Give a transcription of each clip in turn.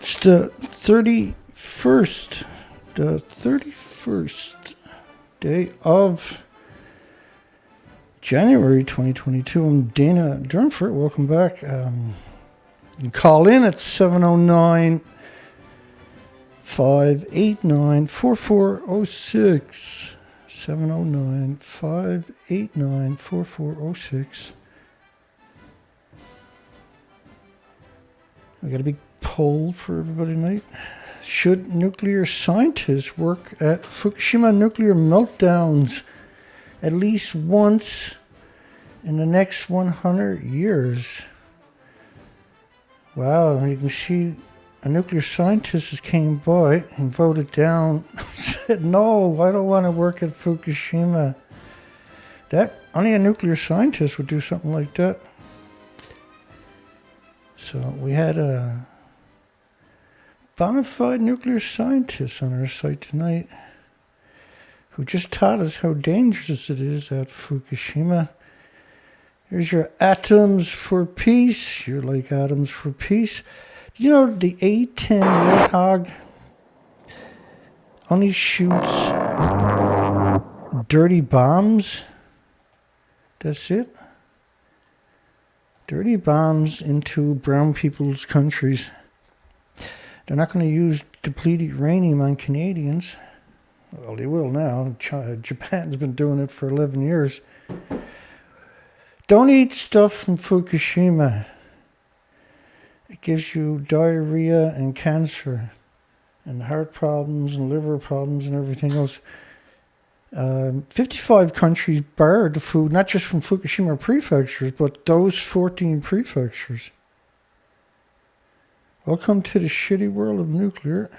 It's the 31st day of January 2022. I'm Dana Durnford. Welcome back. You can call in at 709-589-4406. 709-589-4406. We got a big poll for everybody tonight. Should nuclear scientists work at Fukushima nuclear meltdowns at least once in the next 100 years? Wow, you can see a nuclear scientist came by and voted down, said, no, I don't want to work at Fukushima. That only a nuclear scientist would do something like that. So we had a bona fide nuclear scientist on our site tonight who just taught us how dangerous it is at Fukushima. Here's your atoms for peace. You're like atoms for peace. Do you know the A-10 Warthog only shoots dirty bombs? That's it. Dirty bombs into brown people's countries. They're not going to use depleted uranium on Canadians. Well, they will now. Japan's been doing it for 11 years. Don't eat stuff from Fukushima. It gives you diarrhea and cancer and heart problems and liver problems and everything else. 55 countries barred the food, not just from Fukushima prefectures, but those 14 prefectures. Welcome to the shitty world of nuclear.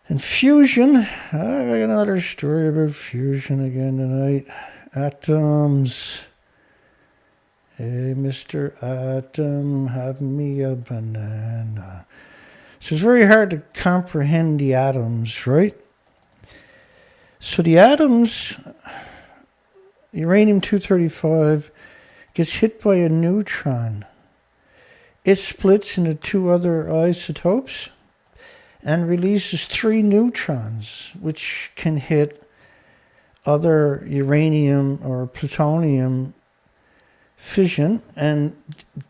And fusion. I got another story about fusion again tonight. Atoms. Hey, Mr. Atom, have me a banana. So it's very hard to comprehend the atoms, right? So the atoms, uranium-235, gets hit by a neutron. It splits into two other isotopes and releases 3 neutrons, which can hit other uranium or plutonium fission, and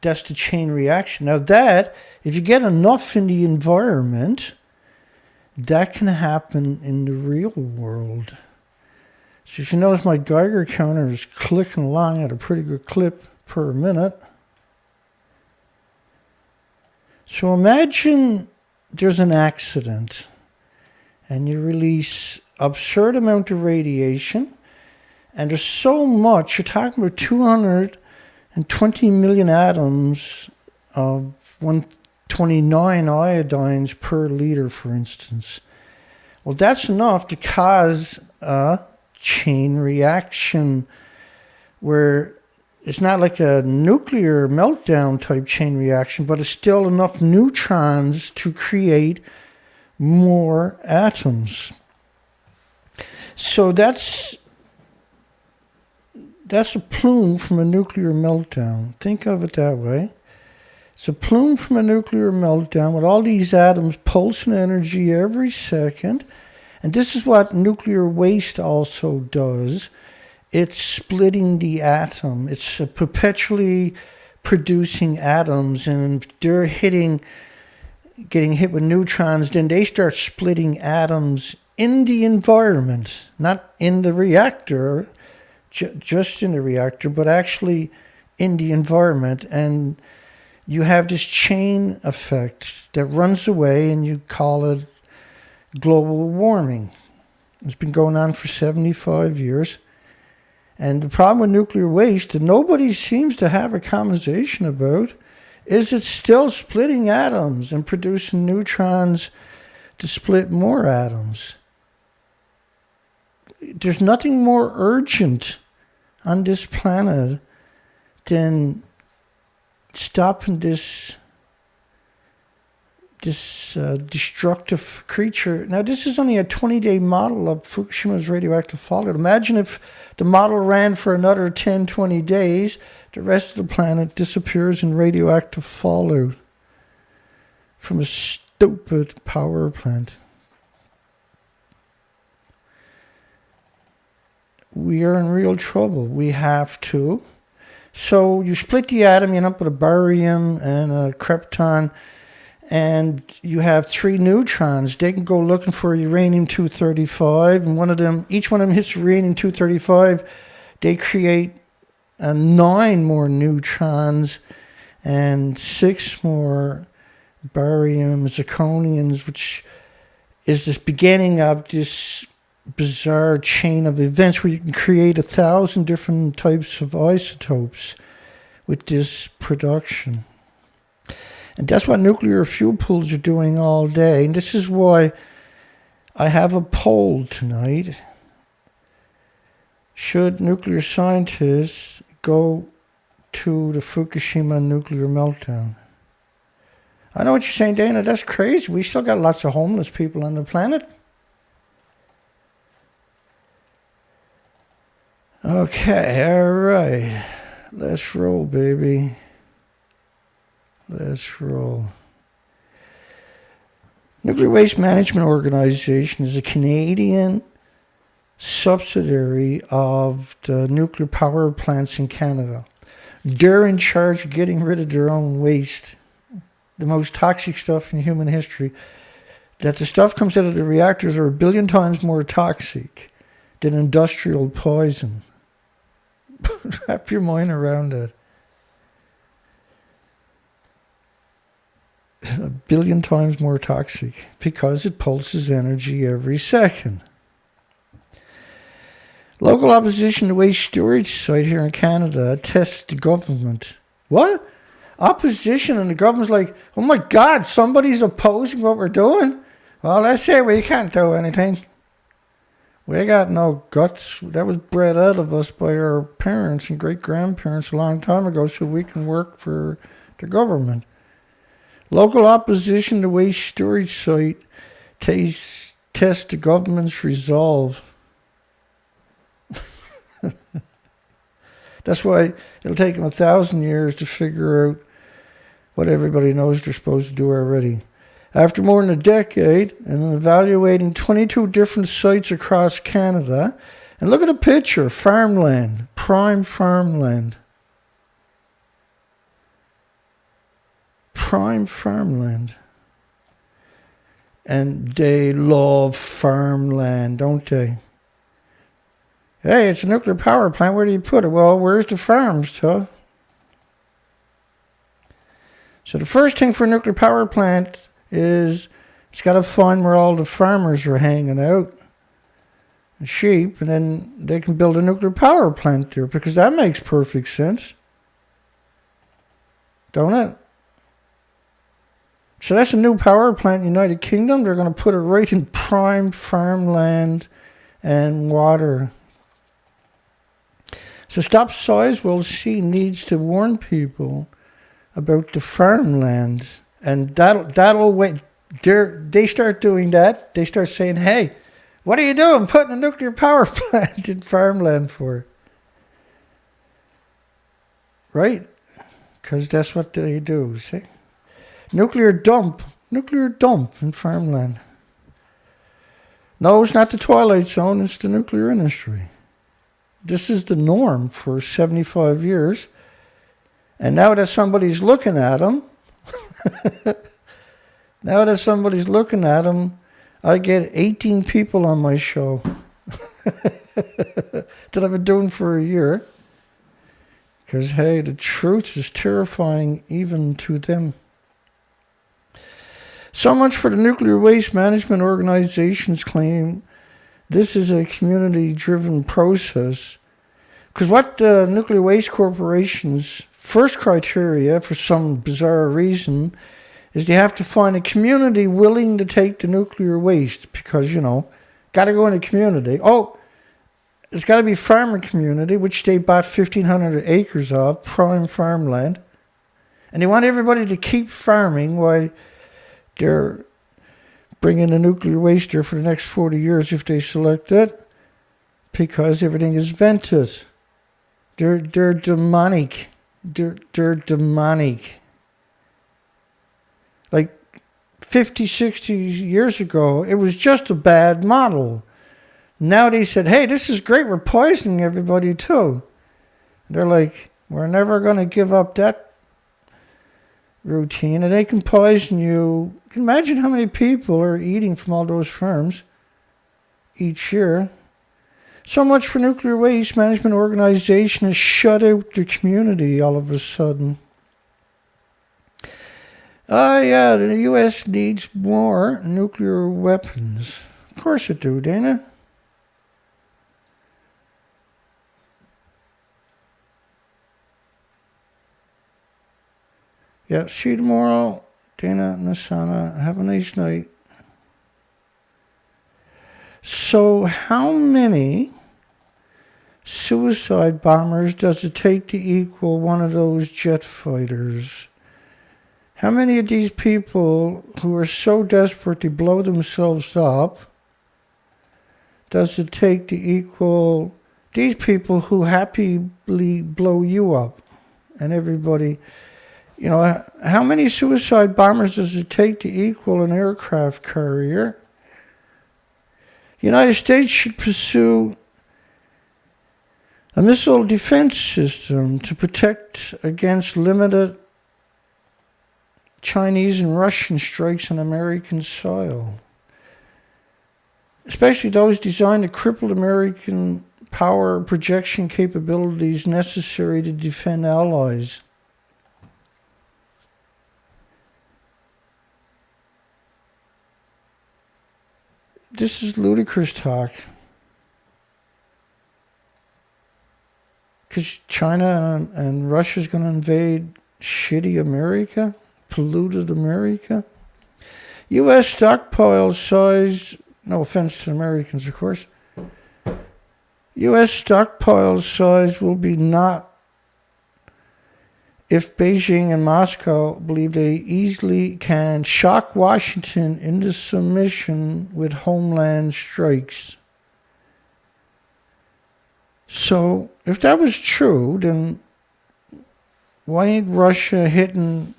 that's the chain reaction. Now that, if you get enough in the environment, that can happen in the real world. So if you notice, my Geiger counter is clicking along at a pretty good clip per minute. So imagine there's an accident and you release absurd amount of radiation, and there's so much, you're talking about 220 million atoms of 129 iodines per liter, for instance. Well, that's enough to cause a chain reaction where it's not like a nuclear meltdown type chain reaction, but it's still enough neutrons to create more atoms. So that's a plume from a nuclear meltdown. Think of it that way. It's a plume from a nuclear meltdown with all these atoms pulsing energy every second. And this is what nuclear waste also does. It's splitting the atom. It's perpetually producing atoms, and if they're getting hit with neutrons, then they start splitting atoms in the environment, not in the reactor, just in the reactor, but actually in the environment. And you have this chain effect that runs away, and you call it global warming. It's been going on for 75 years. And the problem with nuclear waste that nobody seems to have a conversation about is it's still splitting atoms and producing neutrons to split more atoms. There's nothing more urgent on this planet than stopping this destructive creature. Now, this is only a 20-day model of Fukushima's radioactive fallout. Imagine if the model ran for another 10, 20 days, the rest of the planet disappears in radioactive fallout. from a stupid power plant. We are in real trouble. We have to. So you split the atom, you end up with a barium and a krypton, and you have 3 neutrons. They can go looking for uranium-235, and each one of them hits uranium-235. They create 9 more neutrons and 6 more barium zirconians, which is this beginning of this bizarre chain of events where you can create 1,000 different types of isotopes with this production. And that's what nuclear fuel pools are doing all day. And this is why I have a poll tonight. Should nuclear scientists go to the Fukushima nuclear meltdown? I know what you're saying, Dana. That's crazy. We still got lots of homeless people on the planet. Okay, all right. Let's roll, baby. Let's roll. Nuclear Waste Management Organization is a Canadian subsidiary of the nuclear power plants in Canada. They're in charge of getting rid of their own waste, the most toxic stuff in human history. That the stuff comes out of the reactors are 1 billion times more toxic than industrial poison. Wrap your mind around that. 1 billion times more toxic because it pulses energy every second. Local opposition to waste storage site here in Canada tests the government. What? Opposition, and the government's like, oh my God, somebody's opposing what we're doing? Well, let's say we can't do anything. We got no guts. That was bred out of us by our parents and great-grandparents a long time ago so we can work for the government. Local opposition to waste storage site tests the government's resolve. That's why it'll take them 1,000 years to figure out what everybody knows they're supposed to do already. After more than a decade and evaluating 22 different sites across Canada, and look at the picture, farmland, prime farmland. Prime farmland. And they love farmland, don't they? Hey, it's a nuclear power plant. Where do you put it? Well, where's the farms, huh? So the first thing for a nuclear power plant is it's got to find where all the farmers are hanging out, the sheep, and then they can build a nuclear power plant there because that makes perfect sense. Don't it? So that's a new power plant in the United Kingdom. They're going to put it right in prime farmland and water. So Stop Sizewell C needs to warn people about the farmland, and that'll wait. They start doing that. They start saying, "Hey, what are you doing? Putting a nuclear power plant in farmland for?" Right? Because that's what they do. See, nuclear dump in farmland. No, it's not the Twilight Zone. It's the nuclear industry. This is the norm for 75 years. And now that somebody's looking at them, I get 18 people on my show that I've been doing for a year. Because, hey, the truth is terrifying even to them. So much for the Nuclear Waste Management Organization's claim this is a community-driven process. Because what the Nuclear Waste Corporation's first criteria, for some bizarre reason, is they have to find a community willing to take the nuclear waste. Because, got to go in a community. Oh, it's got to be farmer community, which they bought 1,500 acres of, prime farmland. And they want everybody to keep farming while they're bringing the nuclear waste there for the next 40 years if they select it, because everything is vented. They're demonic. They're demonic. Like, 50, 60 years ago, it was just a bad model. Now they said, hey, this is great. We're poisoning everybody too. They're like, we're never going to give up that routine. And they can poison you. You can imagine how many people are eating from all those firms each year. So much for Nuclear Waste Management Organization has shut out the community all of a sudden. Oh, yeah, the U.S. needs more nuclear weapons. Of course it do, Dana. Yeah, see you tomorrow, Dana Nasana. Have a nice night. So how many suicide bombers does it take to equal one of those jet fighters? How many of these people who are so desperate to blow themselves up does it take to equal these people who happily blow you up and everybody? You know, how many suicide bombers does it take to equal an aircraft carrier? The United States should pursue a missile defense system to protect against limited Chinese and Russian strikes on American soil, especially those designed to cripple American power projection capabilities necessary to defend allies. This is ludicrous talk. Because China and Russia's going to invade shitty America, polluted America. U.S. stockpile size, no offense to Americans, of course. U.S. stockpile size will be not if Beijing and Moscow believe they easily can shock Washington into submission with homeland strikes. So, if that was true, then why ain't Russia hitting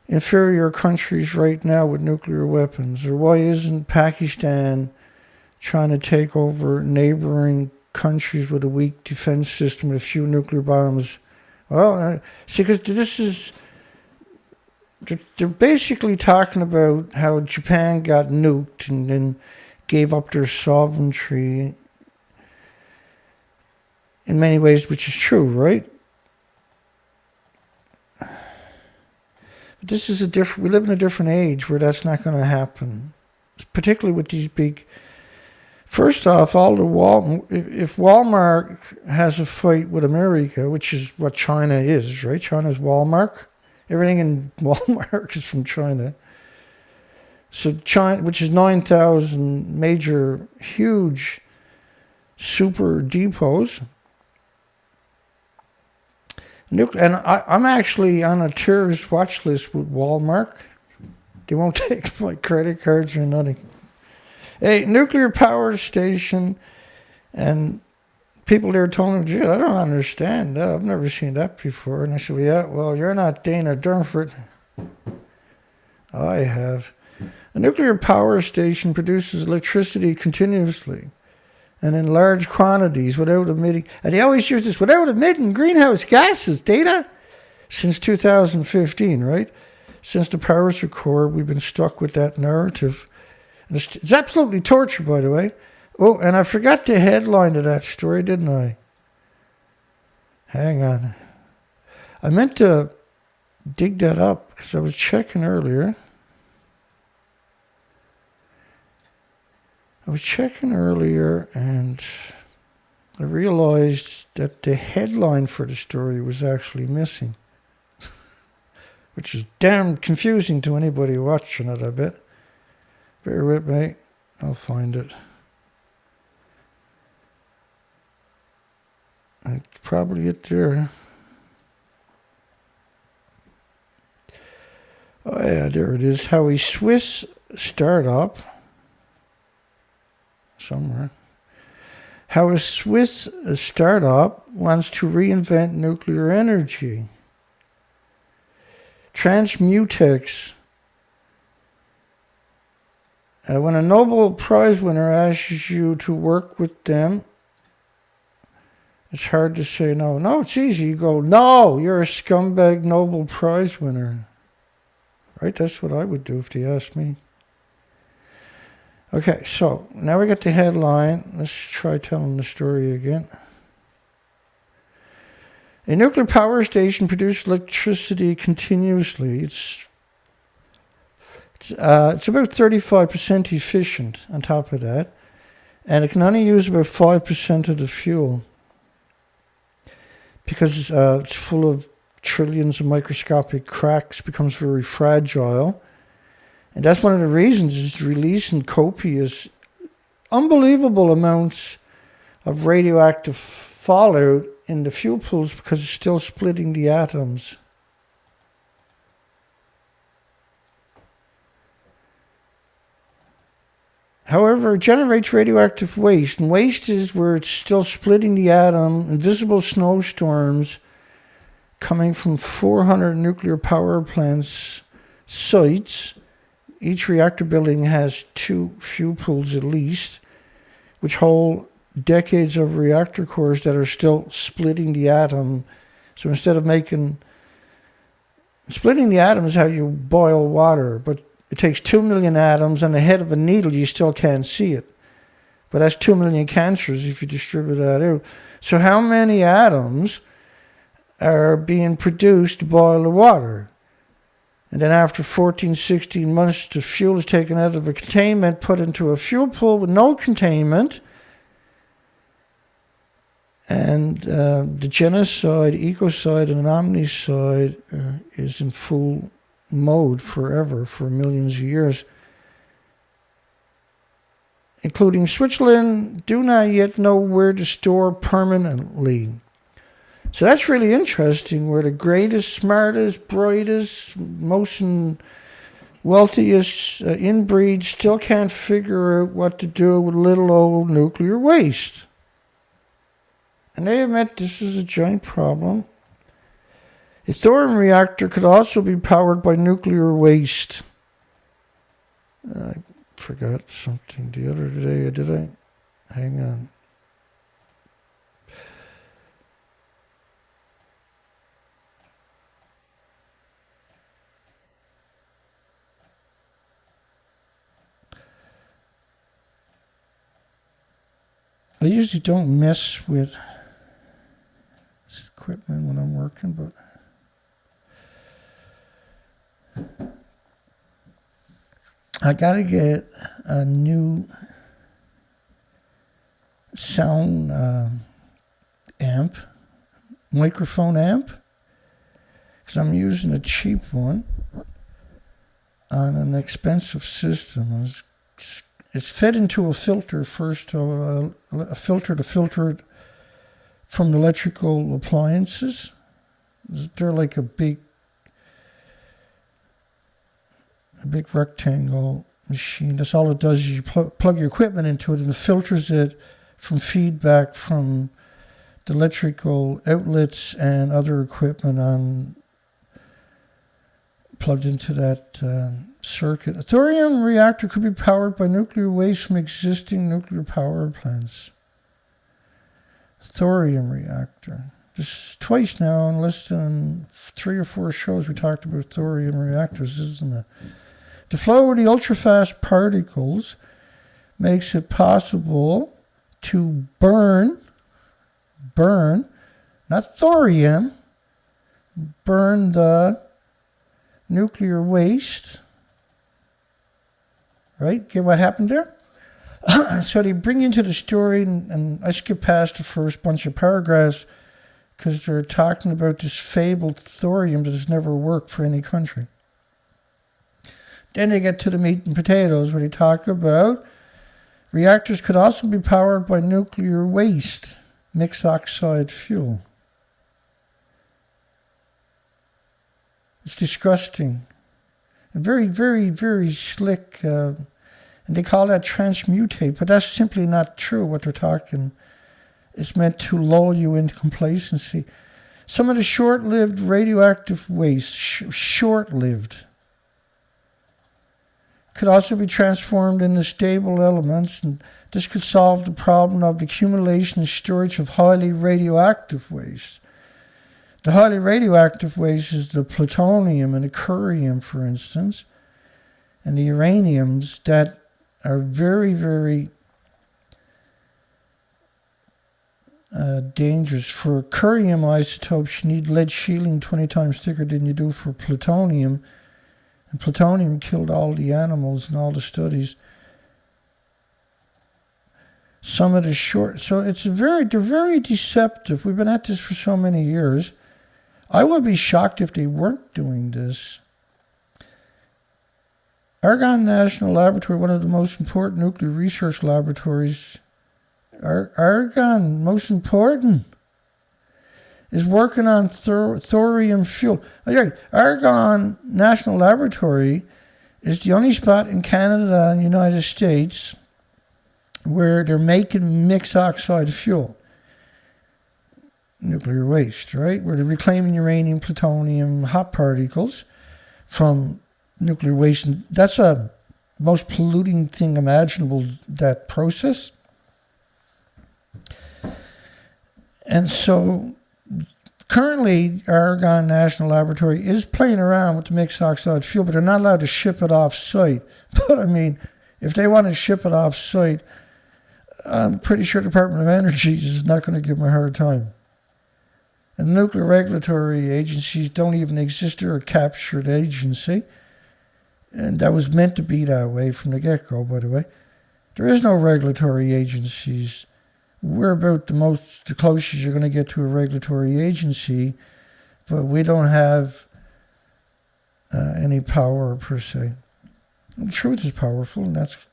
inferior countries right now with nuclear weapons? Or why isn't Pakistan trying to take over neighboring countries with a weak defense system with a few nuclear bombs? Well, see, because this is, they're basically talking about how Japan got nuked and then gave up their sovereignty in many ways, which is true, right? But this is we live in a different age where that's not going to happen, particularly with these big. First off, if Walmart has a fight with America, which is what China is, right? China's Walmart. Everything in Walmart is from China. So China, which is 9,000 major, huge, super depots. And I'm actually on a terrorist watch list with Walmart. They won't take my credit cards or nothing. A nuclear power station, and people there told me, gee, I don't understand that. I've never seen that before. And I said, well, you're not Dana Durnford. I have. A nuclear power station produces electricity continuously and in large quantities without emitting, and they always use this, without emitting greenhouse gases, Dana, since 2015, right? Since the Paris Accord, we've been stuck with that narrative. It's absolutely torture, by the way. Oh, and I forgot the headline of that story, didn't I? Hang on. I meant to dig that up because I was checking earlier. And I realized that the headline for the story was actually missing, which is damn confusing to anybody watching it, I bet. Bear with me. I'll find it. It's probably it there. Oh yeah, there it is. How a Swiss startup somewhere. How a Swiss startup wants to reinvent nuclear energy. Transmutex When a Nobel Prize winner asks you to work with them, it's hard to say no. No, it's easy. You go, no, you're a scumbag Nobel Prize winner. Right? That's what I would do if they asked me. Okay, so now we got the headline. Let's try telling the story again. A nuclear power station produces electricity continuously. It's about 35% efficient on top of that. And it can only use about 5% of the fuel. Because it's full of trillions of microscopic cracks, becomes very fragile. And that's one of the reasons it's releasing copious, unbelievable amounts of radioactive fallout in the fuel pools because it's still splitting the atoms. However, it generates radioactive waste, and waste is where it's still splitting the atom. Invisible snowstorms coming from 400 nuclear power plants sites. Each reactor building has 2 fuel pools at least, which hold decades of reactor cores that are still splitting the atom. So instead of splitting the atom is how you boil water, but it takes 2 million atoms, and the head of a needle, you still can't see it. But that's 2 million cancers if you distribute that out. So how many atoms are being produced to boil the water? And then after 14, 16 months, the fuel is taken out of a containment, put into a fuel pool with no containment. And the genocide, ecocide, and omnicide is in full mode forever, for millions of years. Including Switzerland, do not yet know where to store permanently. So that's really interesting, where the greatest, smartest, brightest, most wealthiest inbreeds still can't figure out what to do with little old nuclear waste. And they admit this is a giant problem. A thorium reactor could also be powered by nuclear waste. I forgot something the other day, did I? Hang on. I usually don't mess with this equipment when I'm working, but I gotta get a new sound amp, microphone amp, because I'm using a cheap one on an expensive system. It's fed into a filter first, a filter to filter it from the electrical appliances. They're like a big rectangle machine. That's all it does is you plug your equipment into it, and it filters it from feedback from the electrical outlets and other equipment plugged into that circuit. A thorium reactor could be powered by nuclear waste from existing nuclear power plants. Thorium reactor. This is twice now in less than 3 or 4 shows we talked about thorium reactors, isn't it? The flow of the ultra-fast particles makes it possible to burn, not thorium, burn the nuclear waste. Right? Get what happened there? So they bring you into the story, and I skip past the first bunch of paragraphs because they're talking about this fabled thorium that has never worked for any country. Then they get to the meat and potatoes where they talk about reactors could also be powered by nuclear waste, mixed oxide fuel. It's disgusting. And very, very, very slick. And they call that transmutate, but that's simply not true what they're talking. It's meant to lull you into complacency. Some of the short-lived radioactive waste, short-lived, could also be transformed into stable elements, and this could solve the problem of the accumulation and storage of highly radioactive waste. The highly radioactive waste is the plutonium and the curium, for instance, and the uraniums that are very, very dangerous. For curium isotopes, you need lead shielding 20 times thicker than you do for plutonium. And plutonium killed all the animals in all the studies. Some of the short, so they're very deceptive. We've been at this for so many years. I would be shocked if they weren't doing this. Argonne National Laboratory, one of the most important nuclear research laboratories, Argonne, most important, is working on thorium fuel. Argonne National Laboratory is the only spot in Canada and United States where they're making mixed oxide fuel, nuclear waste, right? Where they're reclaiming uranium, plutonium, hot particles from nuclear waste. And that's a most polluting thing imaginable, that process. And so currently, Argonne National Laboratory is playing around with the mixed oxide fuel, but they're not allowed to ship it off-site. But, I mean, if they want to ship it off-site, I'm pretty sure the Department of Energy is not going to give them a hard time. And nuclear regulatory agencies don't even exist. They're a captured agency. And that was meant to be that way from the get-go, by the way. There is no regulatory agencies. We're about the closest you're going to get to a regulatory agency, but we don't have any power per se. The truth is powerful, and that's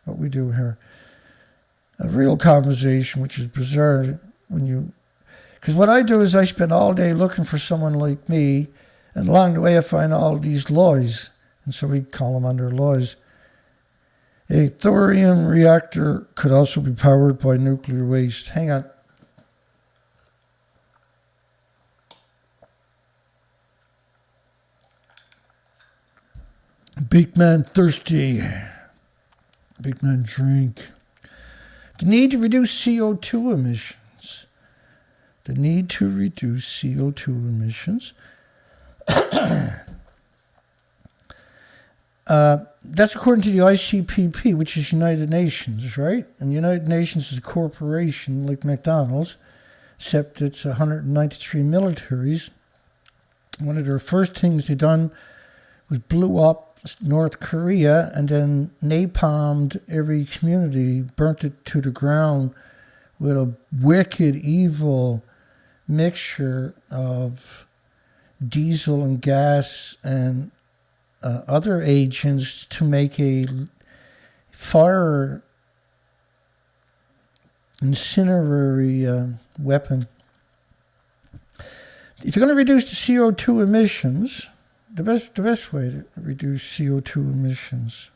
what we do here. A real conversation, which is bizarre because what I do is I spend all day looking for someone like me, and along the way I find all these lies, and so we call them under lies. A thorium reactor could also be powered by nuclear waste. Hang on. Big man thirsty. Big man drink. The need to reduce CO2 emissions. The need to reduce CO2 emissions. That's according to the ICPP, which is United Nations, right? And United Nations is a corporation like McDonald's, except it's 193 militaries. One of their first things they done was blew up North Korea and then napalmed every community, burnt it to the ground with a wicked, evil mixture of diesel and gas and other agents to make a fire incinerary weapon. If you're going to reduce the CO2 emissions, the best way to reduce CO2 emissions.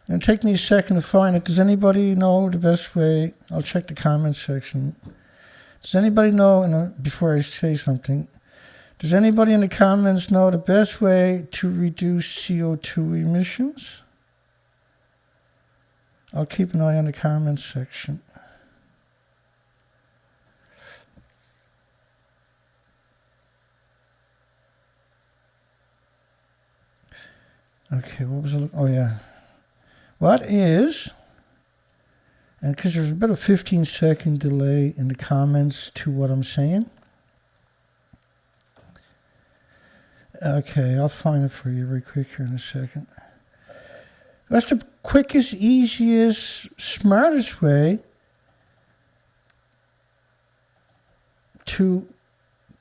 It'll take me a second to find it. Does anybody know the best way? I'll check the comments section. Does anybody know, before I say something, does anybody in the comments know the best way to reduce CO2 emissions? I'll keep an eye on the comments section. Okay, what was it? Oh, yeah. What is, and because there's about a 15-second delay in the comments to what I'm saying. Okay, I'll find it for you very quick here in a second. That's the quickest, easiest, smartest way to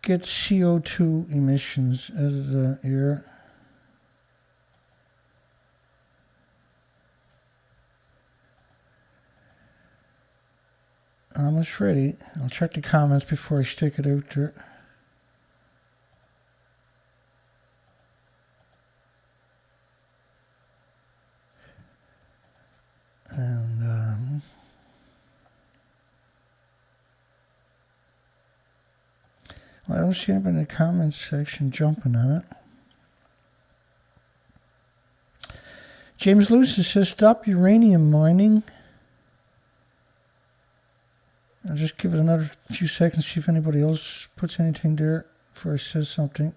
get CO2 emissions out of the air. Almost ready. I'll check the comments before I stick it out there. And well, I don't see anybody in the comments section jumping on it. James Lewis says, stop uranium mining. I'll just give it another few seconds, see if anybody else puts anything there before I says something.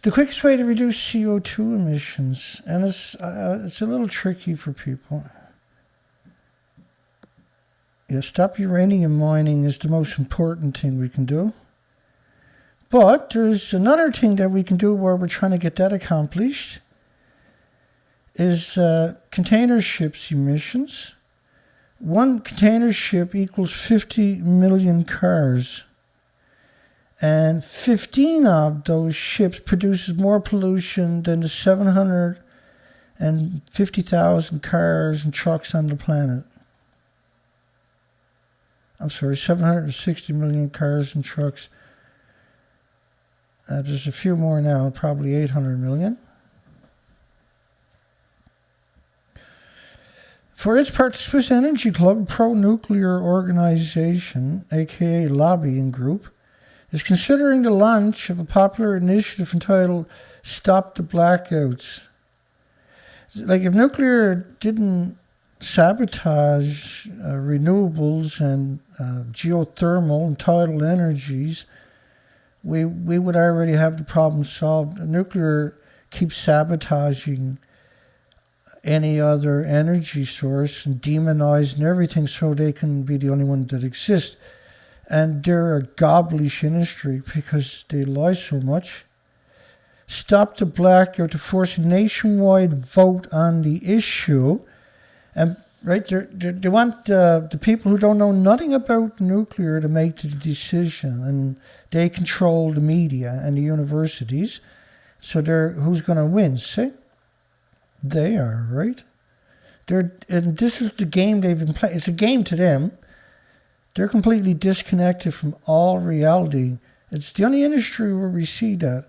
The quickest way to reduce CO2 emissions, and it's a little tricky for people. Yeah, stop uranium mining is the most important thing we can do. But there's another thing that we can do where we're trying to get that accomplished, is container ships emissions. One container ship equals 50 million cars. And 15 of those ships produces more pollution than the 750,000 cars and trucks on the planet. I'm sorry, 760 million cars and trucks. There's a few more now, probably 800 million. For its part, the Swiss Energy Club, pro-nuclear organization, aka lobbying group, is considering the launch of a popular initiative entitled Stop the Blackouts. Like, if nuclear didn't sabotage renewables and geothermal and tidal energies, we would already have the problem solved. Nuclear keeps sabotaging any other energy source and demonizing everything so they can be the only one that exists. And they're a gobblish industry because they lie so much. Stop the blackout to force a nationwide vote on the issue. And right, they want the people who don't know nothing about nuclear to make the decision, and they control the media and the universities. So who's going to win? See, they are, right. And this is the game they've been playing. It's a game to them. They're completely disconnected from all reality. It's the only industry where we see that.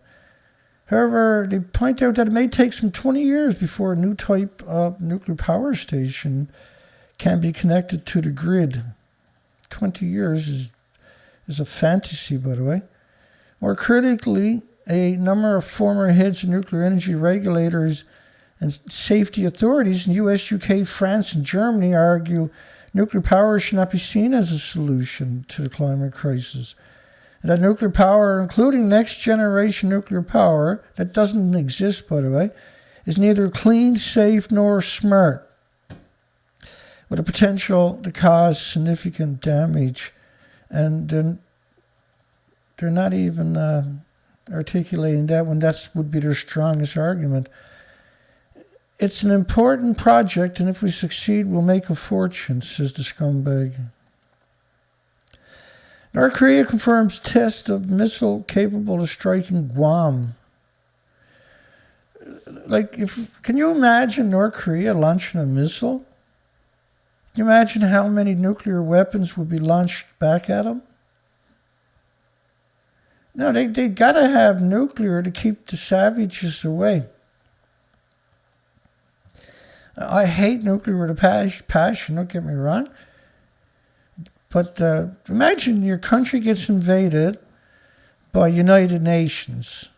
However, they point out that it may take some 20 years before a new type of nuclear power station can be connected to the grid. 20 years is a fantasy, by the way. More critically, a number of former heads of nuclear energy regulators and safety authorities in US, UK, France, and Germany argue nuclear power should not be seen as a solution to the climate crisis. And that nuclear power, including next-generation nuclear power, that doesn't exist, by the way, is neither clean, safe, nor smart, with a potential to cause significant damage. And they're not even articulating that when that would be their strongest argument. It's an important project, and if we succeed, we'll make a fortune, says the scumbag. North Korea confirms test of missile capable of striking Guam. Can you imagine North Korea launching a missile? Can you imagine how many nuclear weapons would be launched back at them? No, they got to have nuclear to keep the savages away. I hate nuclear with a passion, don't get me wrong. But imagine your country gets invaded by United Nations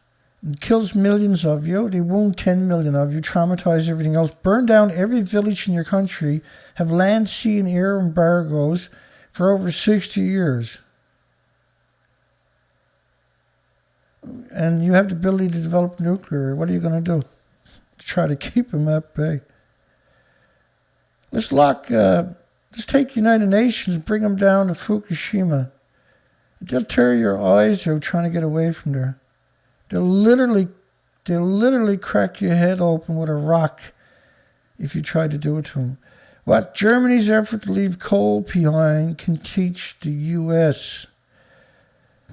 and kills millions of you. They wound 10 million of you, traumatize everything else, burn down every village in your country, have land, sea, and air embargoes for over 60 years. And you have the ability to develop nuclear. What are you going to do? Try to keep them at bay. Let's take United Nations, bring them down to Fukushima. They'll tear your eyes out trying to get away from there. They'll literally crack your head open with a rock if you try to do it to them. What Germany's effort to leave coal behind can teach the US.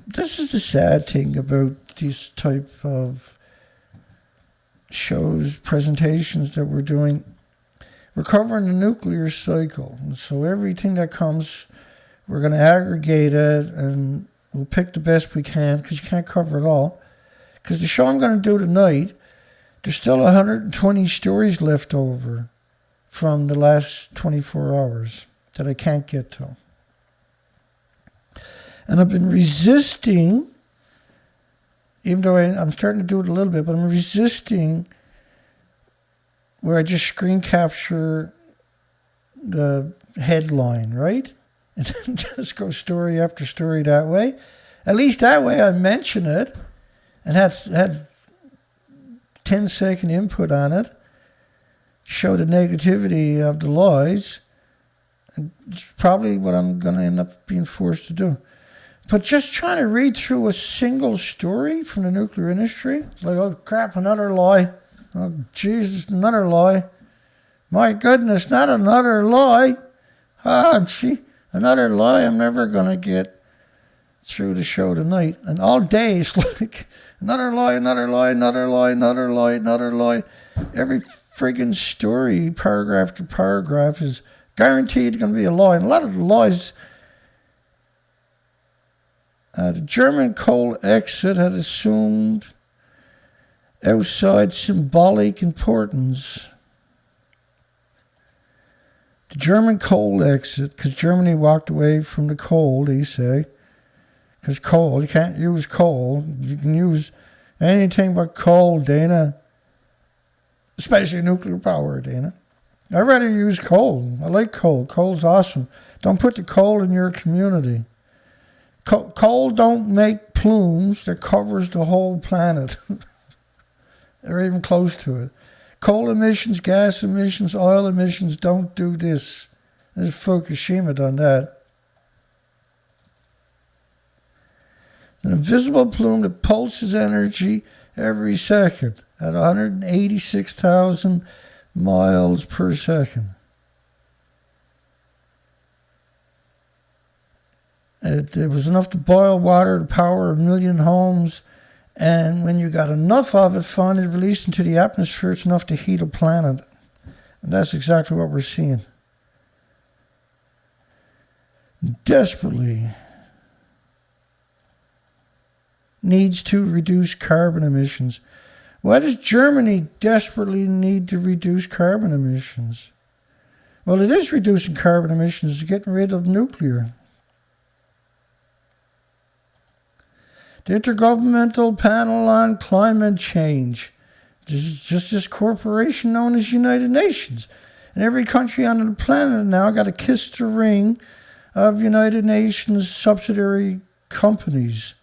This is the sad thing about these type of shows, presentations that we're doing. We're covering the nuclear cycle. And so everything that comes, we're going to aggregate it and we'll pick the best we can because you can't cover it all. Because the show I'm going to do tonight, there's still 120 stories left over from the last 24 hours that I can't get to. And I've been resisting, even though I'm starting to do it a little bit, but I'm resisting where I just screen capture the headline, right? And then just go story after story that way. At least that way I mention it and had 10-second input on it, show the negativity of the lies. And it's probably what I'm going to end up being forced to do. But just trying to read through a single story from the nuclear industry, it's like, oh crap, another lie. Oh Jesus, another lie. My goodness, not another lie. Ah, gee, another lie. I'm never going to get through the show tonight. And all day it's like, another lie, another lie, another lie, another lie, another lie. Every friggin' story, paragraph to paragraph, is guaranteed going to be a lie. And a lot of the lies, the German coal exit had assumed outside symbolic importance. The German coal exit, because Germany walked away from the coal, they say. Because coal, you can't use coal. You can use anything but coal, Dana. Especially nuclear power, Dana. I'd rather use coal. I like coal. Coal's awesome. Don't put the coal in your community. Coal don't make plumes that covers the whole planet. Or even close to it. Coal emissions, gas emissions, oil emissions don't do this. There's Fukushima done that. An invisible plume that pulses energy every second at 186,000 miles per second. It was enough to boil water to power 1 million homes, and when you got enough of it finally released into the atmosphere, it's enough to heat a planet. And that's exactly what we're seeing. Desperately needs to reduce carbon emissions. Why does Germany desperately need to reduce carbon emissions? Well, it is reducing carbon emissions, it's getting rid of nuclear. The Intergovernmental Panel on Climate Change, just this corporation known as United Nations. And every country on the planet now got to kiss the ring of United Nations subsidiary companies.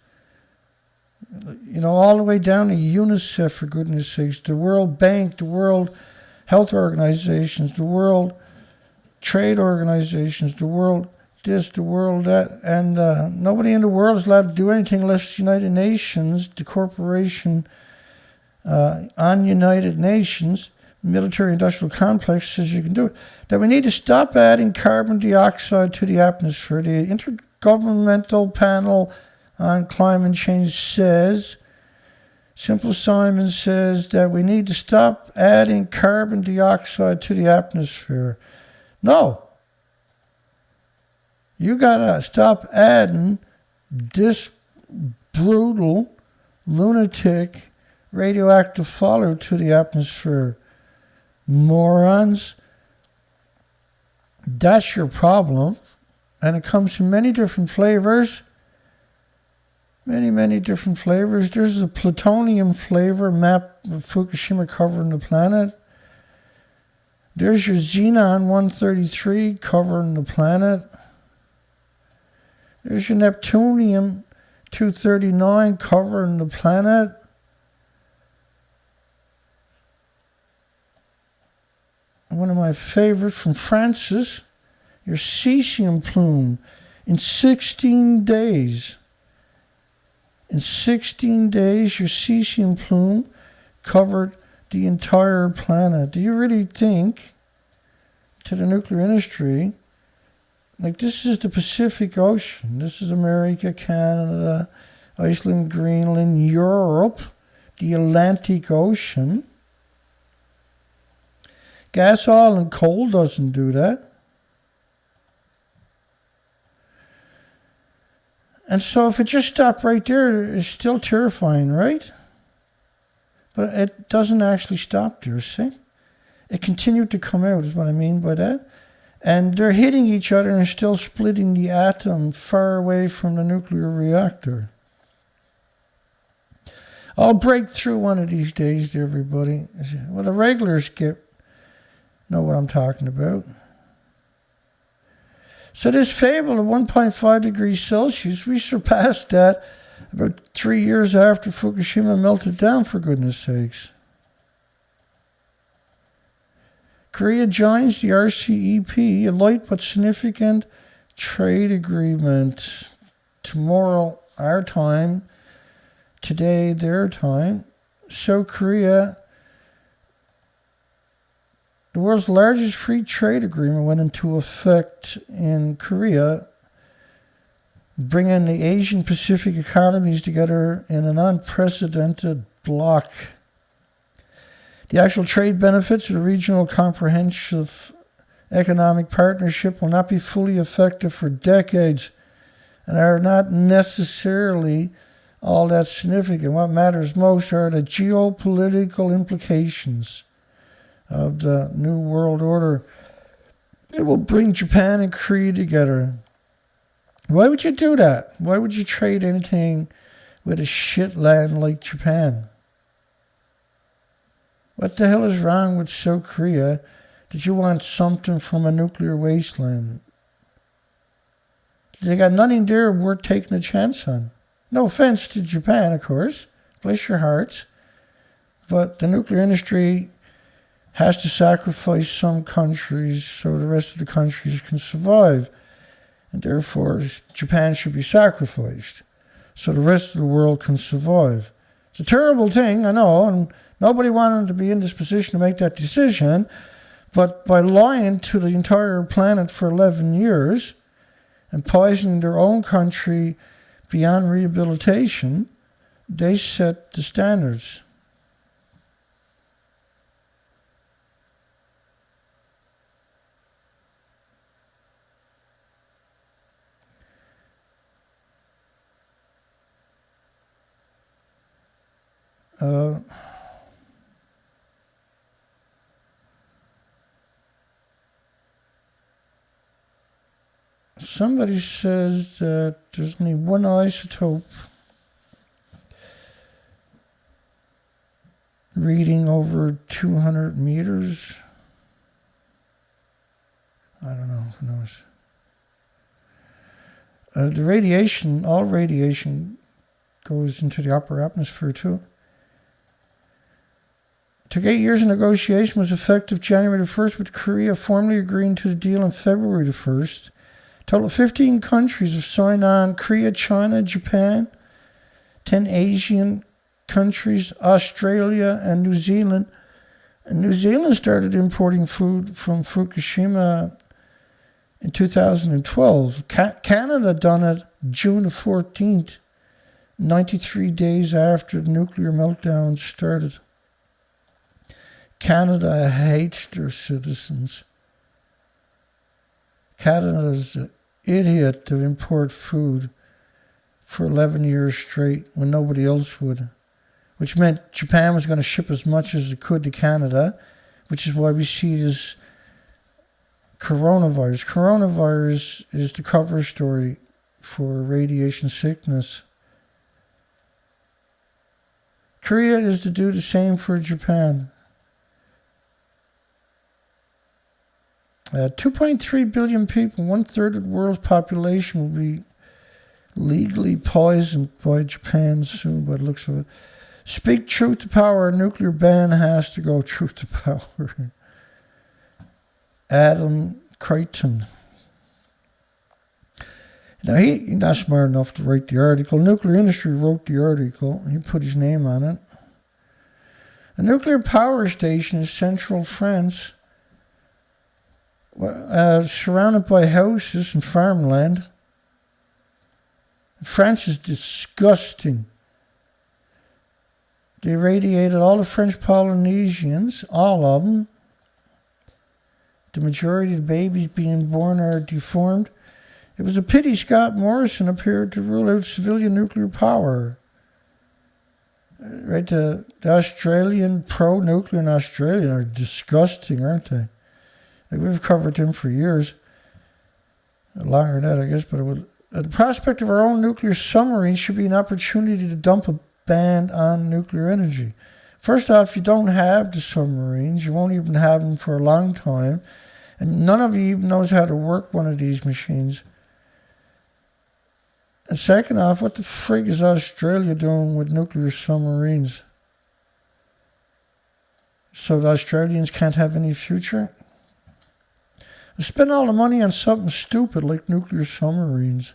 You know, all the way down to UNICEF, for goodness sakes, the World Bank, the World Health Organizations, the World Trade Organizations, the World this, the world that, and nobody in the world is allowed to do anything unless the United Nations, the corporation on United Nations, military-industrial complex, says you can do it. That we need to stop adding carbon dioxide to the atmosphere. The Intergovernmental Panel on Climate Change says, Simple Simon says that we need to stop adding carbon dioxide to the atmosphere. No. You gotta stop adding this brutal, lunatic, radioactive fallout to the atmosphere. Morons. That's your problem. And it comes in many different flavors. Many different flavors. There's a plutonium flavor map of Fukushima covering the planet. There's your xenon-133 covering the planet. There's your Neptunium-239 covering the planet. One of my favorites from Francis, your cesium plume. In 16 days. In 16 days, your cesium plume covered the entire planet. Do you really think, to the nuclear industry, like this is the Pacific Ocean, this is America, Canada, Iceland, Greenland, Europe, the Atlantic Ocean. Gas, oil, and coal doesn't do that. And so if it just stopped right there, it's still terrifying, right? But it doesn't actually stop there, see? It continued to come out, is what I mean by that. And they're hitting each other and still splitting the atom far away from the nuclear reactor. I'll break through one of these days, everybody. Well, the regulars get know what I'm talking about. So this fable of 1.5 degrees Celsius, we surpassed that about 3 years after Fukushima melted down, for goodness sakes. Korea joins the RCEP, a light but significant trade agreement. Tomorrow, our time. Today, their time. South Korea, the world's largest free trade agreement, went into effect in Korea, bringing the Asian Pacific economies together in an unprecedented bloc. The actual trade benefits of the regional comprehensive economic partnership will not be fully effective for decades and are not necessarily all that significant. What matters most are the geopolitical implications of the New World Order. It will bring Japan and Korea together. Why would you do that? Why would you trade anything with a shit land like Japan? What the hell is wrong with South Korea that you want something from a nuclear wasteland? They got nothing there worth taking a chance on. No offense to Japan, of course. Bless your hearts. But the nuclear industry has to sacrifice some countries so the rest of the countries can survive. And therefore, Japan should be sacrificed so the rest of the world can survive. It's a terrible thing, I know, and nobody wanted to be in this position to make that decision. But by lying to the entire planet for 11 years and poisoning their own country beyond rehabilitation, they set the standards. Somebody says that there's only one isotope reading over 200 meters. I don't know, who knows? The radiation, all radiation goes into the upper atmosphere too. Took 8 years of negotiation, was effective January the 1st, with Korea formally agreeing to the deal on February the 1st. Total of 15 countries have signed on: Korea, China, Japan, 10 Asian countries, Australia, and New Zealand. And New Zealand started importing food from Fukushima in 2012. Canada done it June the 14th, 93 days after the nuclear meltdown started. Canada hates their citizens. Canada's an idiot to import food for 11 years straight when nobody else would, which meant Japan was going to ship as much as it could to Canada, which is why we see this coronavirus. Coronavirus is the cover story for radiation sickness. Korea is to do the same for Japan. 2.3 billion people, 1/3 of the world's population, will be legally poisoned by Japan soon, by the looks of it. Speak truth to power. A nuclear ban has to go. Truth to power. Adam Crichton. Now, he's not smart enough to write the article. Nuclear industry wrote the article. He put his name on it. A nuclear power station in central France, surrounded by houses and farmland. France is disgusting. They irradiated all the French Polynesians, all of them. The majority of the babies being born are deformed. It was a pity Scott Morrison appeared to rule out civilian nuclear power. Right, the Australian, pro-nuclear in Australia are disgusting, aren't they? Like, we've covered them for years. Longer than that, I guess. But the prospect of our own nuclear submarines should be an opportunity to dump a ban on nuclear energy. First off, you don't have the submarines. You won't even have them for a long time. And none of you even knows how to work one of these machines. And second off, what the frig is Australia doing with nuclear submarines? So the Australians can't have any future? Spend all the money on something stupid like nuclear submarines.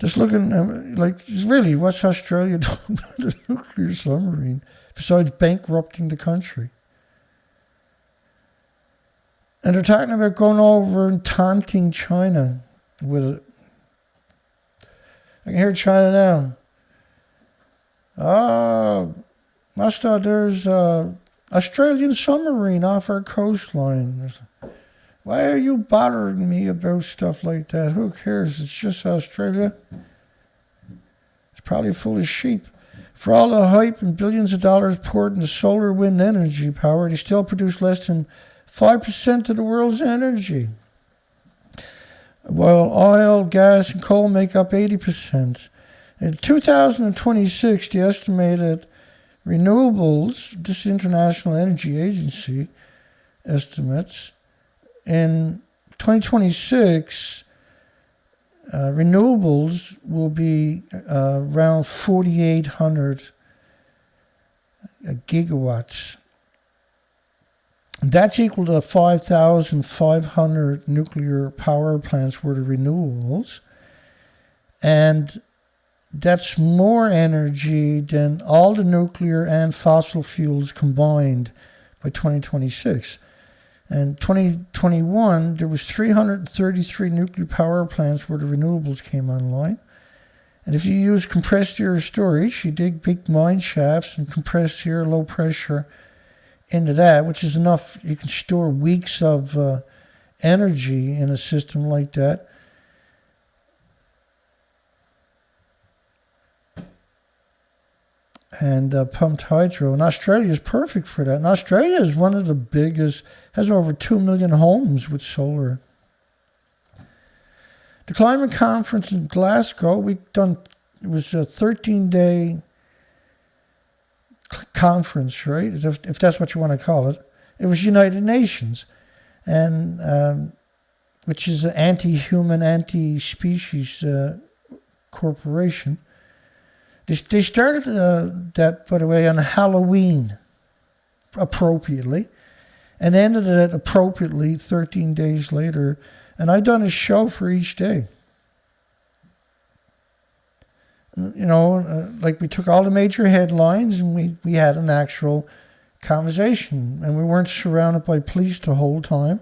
Just looking, like, really, what's Australia doing with a nuclear submarine besides bankrupting the country? And they're talking about going over and taunting China with it. I can hear China now. Master, there's an Australian submarine off our coastline. Why are you bothering me about stuff like that? Who cares? It's just Australia. It's probably full of sheep. For all the hype and billions of dollars poured into solar wind energy power, they still produce less than 5% of the world's energy. While oil, gas, and coal make up 80%. In 2026, the estimated renewables, this International Energy Agency estimates, in 2026, renewables will be around 4,800 gigawatts. That's equal to 5,500 nuclear power plants worth of renewables. And that's more energy than all the nuclear and fossil fuels combined by 2026. And 2021, there was 333 nuclear power plants where the renewables came online. And if you use compressed air storage, you dig big mine shafts and compressed air, low pressure into that, which is enough. You can store weeks of energy in a system like that. And pumped hydro. And Australia is perfect for that. And Australia is one of the biggest, has over 2 million homes with solar. The climate conference in Glasgow, it was a 13-day conference, right? If that's what you want to call it. It was United Nations, and which is an anti-human, anti-species corporation. They started that, by the way, on Halloween, appropriately, and ended it appropriately 13 days later. And I done a show for each day. You know, like we took all the major headlines and we had an actual conversation. And we weren't surrounded by police the whole time.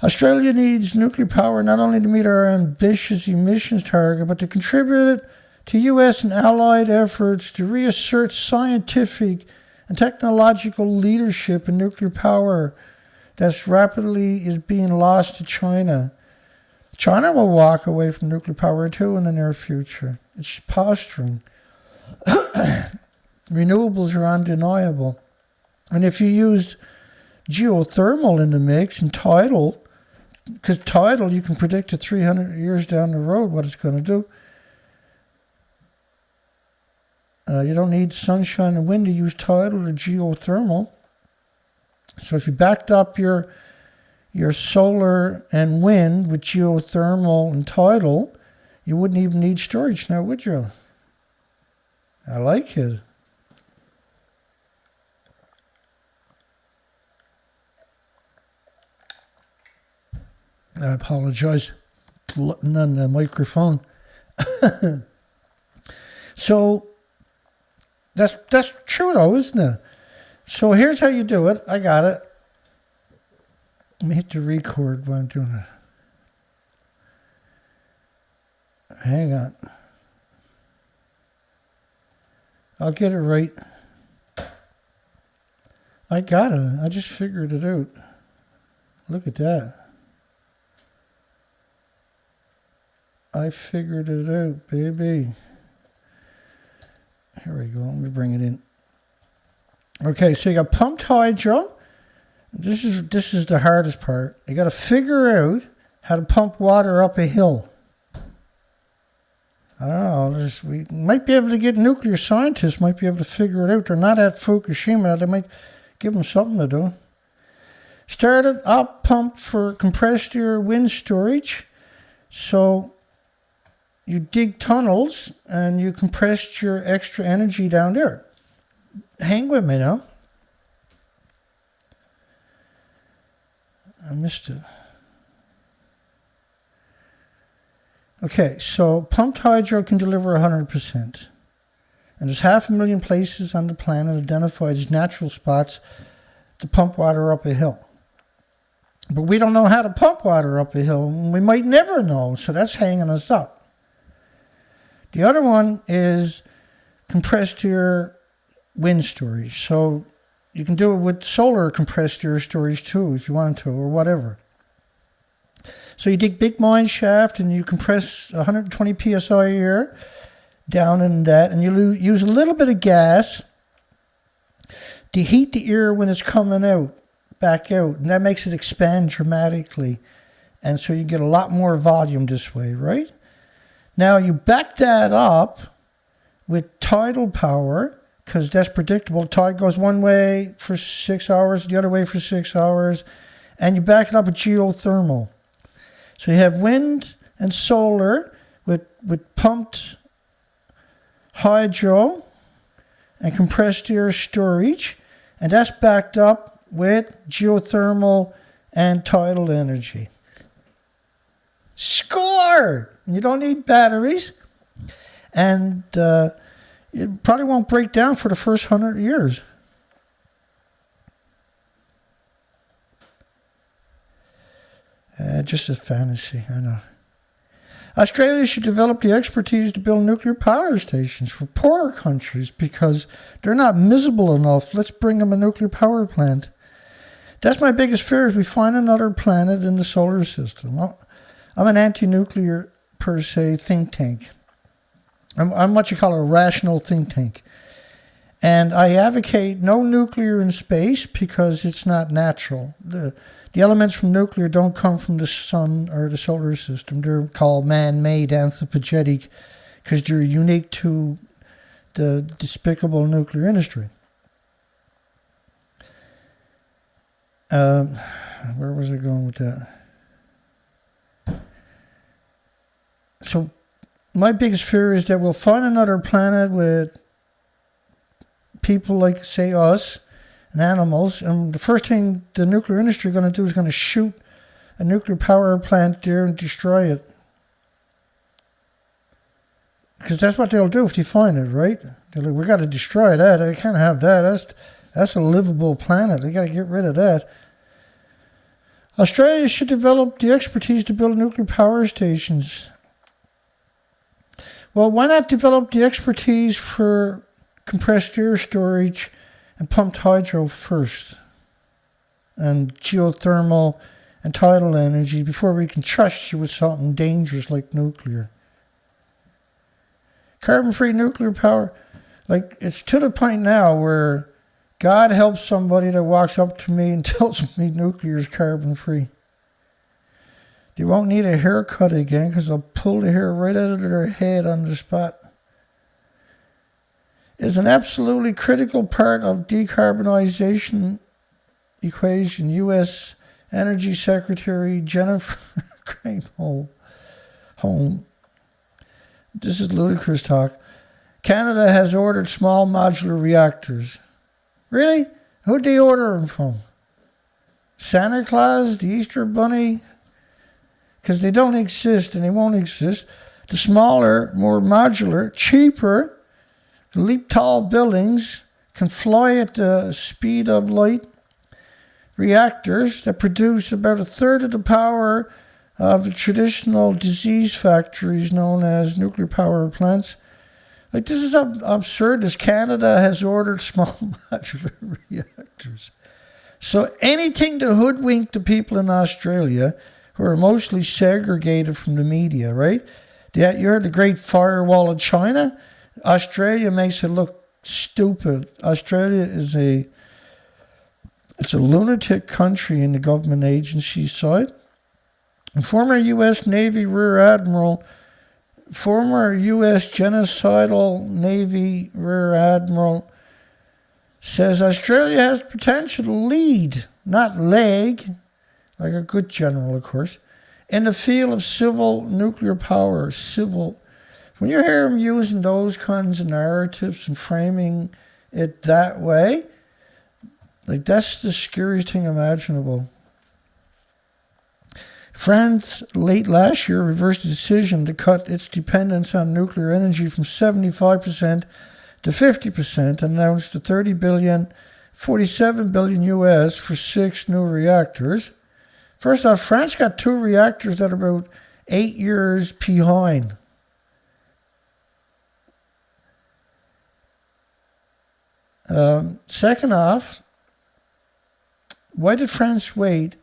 Australia needs nuclear power not only to meet our ambitious emissions target, but to contribute to US and allied efforts to reassert scientific and technological leadership in nuclear power that's rapidly is being lost to China. China will walk away from nuclear power too in the near future. It's posturing. Renewables are undeniable. And if you use geothermal in the mix and tidal, because tidal, you can predict it 300 years down the road what it's going to do. You don't need sunshine and wind to use tidal or geothermal. So if you backed up your solar and wind with geothermal and tidal, you wouldn't even need storage now, would you? I like it. I apologize. Glutton on the microphone. So that's true though, isn't it? So here's how you do it. I got it. Let me hit the record while I'm doing it. Hang on. I'll get it right. I got it. I just figured it out. Look at that. I figured it out, baby. Here we go. Let me bring it in. Okay, so you got pumped hydro. This is the hardest part. You got to figure out how to pump water up a hill. I don't know. We might be able to get nuclear scientists, might be able to figure it out. They're not at Fukushima. They might give them something to do. Started up pump for compressed air wind storage. So you dig tunnels and you compress your extra energy down there. Hang with me now. I missed it. Okay, so pumped hydro can deliver 100%. And there's 500,000 places on the planet identified as natural spots to pump water up a hill. But we don't know how to pump water up a hill. We might never know, so that's hanging us up. The other one is compressed air wind storage. So you can do it with solar compressed air storage too, if you wanted to, or whatever. So you dig big mine shaft and you compress 120 psi air down in that, and you use a little bit of gas to heat the air when it's coming out, back out, and that makes it expand dramatically. And so you get a lot more volume this way, right? Now you back that up with tidal power, because that's predictable. Tide goes one way for 6 hours, the other way for 6 hours, and you back it up with geothermal. So you have wind and solar with pumped hydro and compressed air storage, and that's backed up with geothermal and tidal energy. Score! You don't need batteries, and it probably won't break down for the first 100 years. Just a fantasy, I know. Australia should develop the expertise to build nuclear power stations for poorer countries because they're not miserable enough. Let's bring them a nuclear power plant. That's my biggest fear, is we find another planet in the solar system. I'm an anti-nuclear, per se, think tank. I'm what you call a rational think tank. And I advocate no nuclear in space because it's not natural. The elements from nuclear don't come from the sun or the solar system. They're called man-made, anthropogenic, because they're unique to the despicable nuclear industry. Where was I going with that? So my biggest fear is that we'll find another planet with people like, say, us and animals, and the first thing the nuclear industry is going to do is going to shoot a nuclear power plant there and destroy it. Because that's what they'll do if they find it, right? They're like, we got to destroy that. I can't have that. That's a livable planet. We got to get rid of that. Australia should develop the expertise to build nuclear power stations. Well, why not develop the expertise for compressed air storage and pumped hydro first, and geothermal and tidal energy, before we can trust you with something dangerous like nuclear? Carbon-free nuclear power, like, it's to the point now where God helps somebody that walks up to me and tells me nuclear is carbon-free. They won't need a haircut again because I'll pull the hair right out of their head on the spot. Is an absolutely critical part of decarbonization equation. U.S. Energy Secretary Jennifer Granholm. This is ludicrous talk. Canada has ordered small modular reactors. Really? Who'd they order them from? Santa Claus? The Easter Bunny? Because they don't exist and they won't exist. The smaller, more modular, cheaper, leap tall buildings, can fly at the speed of light reactors that produce about a third of the power of the traditional disease factories known as nuclear power plants. Like, this is absurd, as Canada has ordered small modular reactors. So anything to hoodwink the people in Australia, who are mostly segregated from the media, right? You heard the Great Firewall of China? Australia makes it look stupid. Australia is a lunatic country in the government agency side. A former U.S. Navy Rear Admiral former U.S. genocidal Navy Rear Admiral, says Australia has potential to lead, not lag, like a good general, of course, in the field of civil nuclear power. Civil. When you hear him using those kinds of narratives and framing it that way, like that's the scariest thing imaginable. France, late last year, reversed the decision to cut its dependence on nuclear energy from 75% to 50% and announced the $30 billion, $47 billion US for 6 new reactors. First off, France got 2 reactors that are about 8 years behind. Second off, why did France wait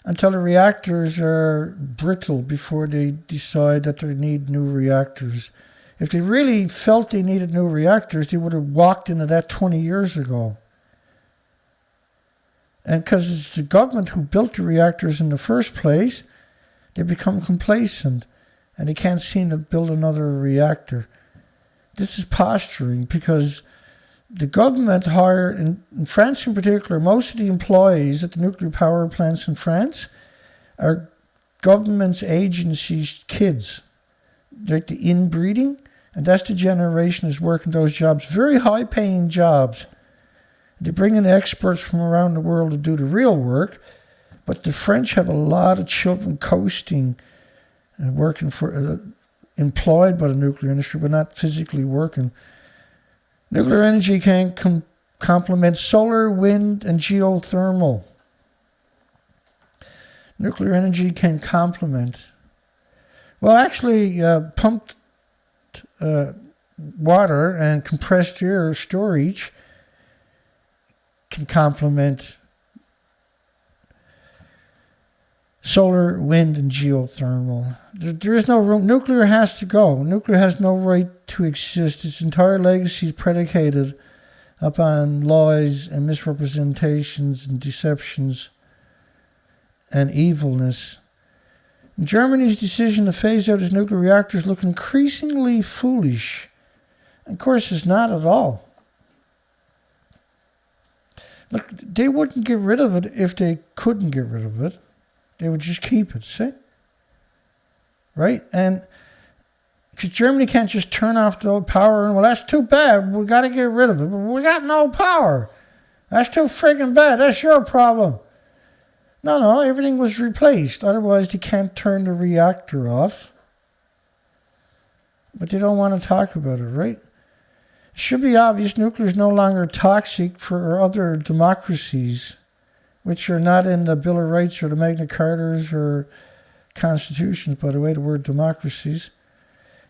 until the reactors are brittle before they decide that they need new reactors? If they really felt they needed new reactors, they would have walked into that 20 years ago. And because it's the government who built the reactors in the first place, they become complacent and they can't seem to build another reactor. This is posturing because the government hired, in France in particular, most of the employees at the nuclear power plants in France are government's agencies' kids. Like the inbreeding, and that's the generation that's working those jobs, very high-paying jobs. They bring in experts from around the world to do the real work, but the French have a lot of children coasting and working for, employed by the nuclear industry, but not physically working. Nuclear energy can complement solar, wind, and geothermal. Nuclear energy can complement. Well, actually, pumped water and compressed air storage can complement solar, wind, and geothermal. There is no room. Nuclear has to go. Nuclear has no right to exist. Its entire legacy is predicated upon lies and misrepresentations and deceptions and evilness. Germany's decision to phase out its nuclear reactors look increasingly foolish. Of course, it's not at all. Look, they wouldn't get rid of it if they couldn't get rid of it. They would just keep it, see? Right? And because Germany can't just turn off the power and, well, that's too bad. We got to get rid of it. But we got no power. That's too friggin' bad. That's your problem. No, everything was replaced. Otherwise, they can't turn the reactor off. But they don't want to talk about it, right? It should be obvious nuclear is no longer toxic for other democracies, which are not in the Bill of Rights or the Magna Cartas or constitutions, by the way, the word democracies.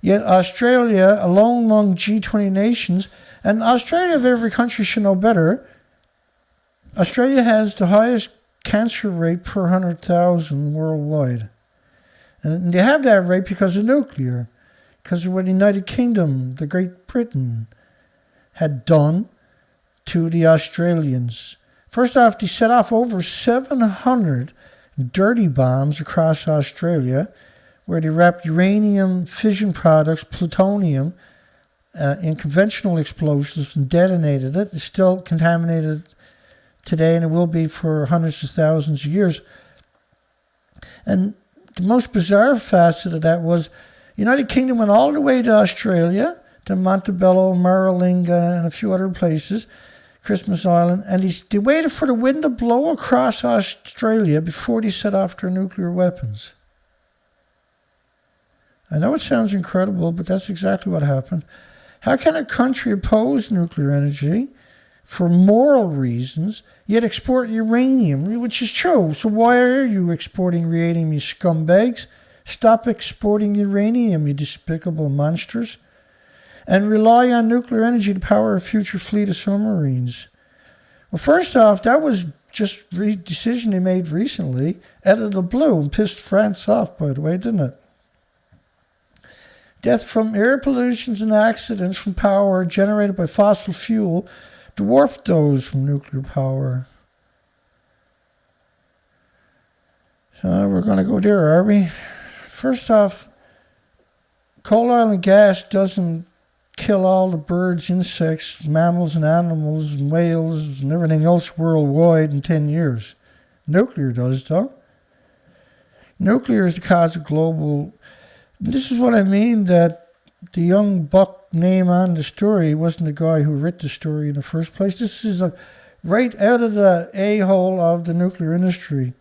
Yet Australia, alone among G20 nations, and Australia of every country should know better, Australia has the highest cancer rate per 100,000 worldwide. And they have that rate because of nuclear, because of what the United Kingdom, the Great Britain, had done to the Australians. First off, they set off over 700 dirty bombs across Australia, where they wrapped uranium fission products, plutonium, in conventional explosives and detonated it. It's still contaminated today, and it will be for hundreds of thousands of years. And the most bizarre facet of that was the United Kingdom went all the way to Australia, to Montebello, Maralinga, and a few other places, Christmas Island, and they waited for the wind to blow across Australia before they set off their nuclear weapons. I know it sounds incredible, but that's exactly what happened. How can a country oppose nuclear energy for moral reasons, yet export uranium, which is true? So why are you exporting uranium, you scumbags? Stop exporting uranium, you despicable monsters. And rely on nuclear energy to power a future fleet of submarines. Well, first off, that was just a decision they made recently, out of the blue, and pissed France off, by the way, didn't it? Death from air pollutions and accidents from power generated by fossil fuel dwarfed those from nuclear power. So we're going to go there, are we? First off, Coal, oil, and gas doesn't kill all the birds, insects, mammals, and animals, and whales, and everything else worldwide in 10 years. Nuclear does, though. Nuclear is the cause of global... This is what I mean, that the young buck name on the story wasn't the guy who wrote the story in the first place. This is right out of the a-hole of the nuclear industry.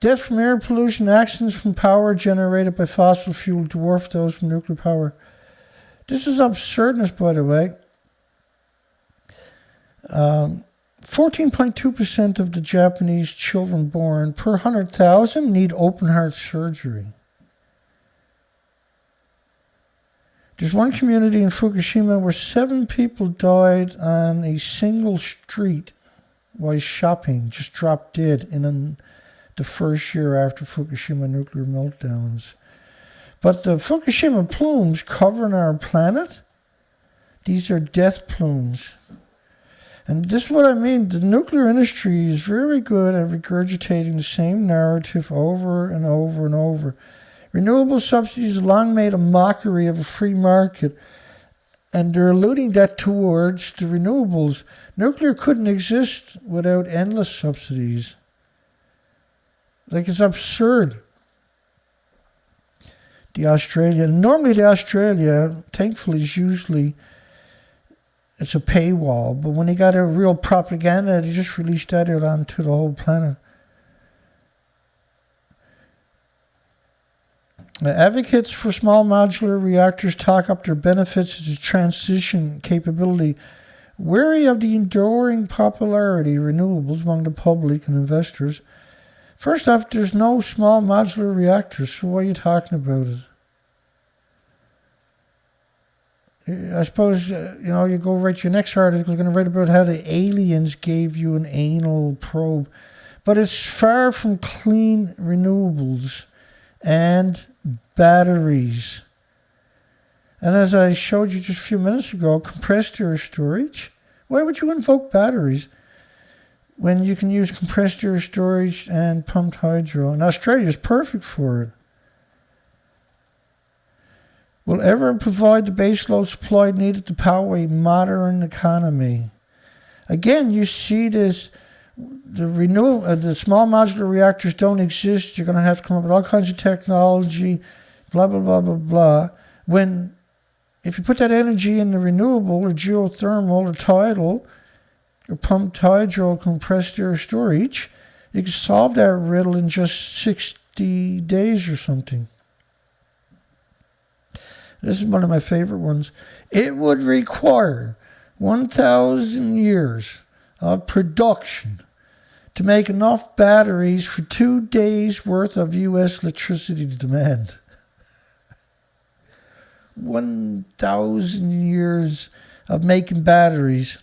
Death from air pollution, accidents from power generated by fossil fuel dwarf those from nuclear power. This is absurdness, by the way. 14.2% of the Japanese children born per 100,000 need open heart surgery. There's one community in Fukushima where 7 people died on a single street while shopping, just dropped dead in the first year after Fukushima nuclear meltdowns. But the Fukushima plumes covering our planet, these are death plumes. And this is what I mean. The nuclear industry is very good at regurgitating the same narrative over and over and over. Renewable subsidies have long made a mockery of a free market, and they're alluding that towards the renewables. Nuclear couldn't exist without endless subsidies. Like, it's absurd. Normally the Australia, thankfully, is usually, it's a paywall, but when they got a real propaganda, they just released that out onto the whole planet. Advocates for small modular reactors talk up their benefits as a transition capability, wary of the enduring popularity of renewables among the public and investors. First off, there's no small modular reactors, so why are you talking about it? I suppose, you go write your next article, you're going to write about how the aliens gave you an anal probe. But it's far from clean renewables and batteries. And as I showed you just a few minutes ago, compressed air storage. Why would you invoke batteries when you can use compressed air storage and pumped hydro? And Australia is perfect for it. Will ever provide the baseload supply needed to power a modern economy. Again, you see this, the small modular reactors don't exist. You're going to have to come up with all kinds of technology, blah, blah, blah, blah, blah. When, if you put that energy in the renewable or geothermal or tidal, or pumped hydro, compressed air storage, you can solve that riddle in just 60 days or something. This is one of my favorite ones. It would require 1,000 years of production to make enough batteries for 2 days' worth of U.S. electricity demand. 1,000 years of making batteries.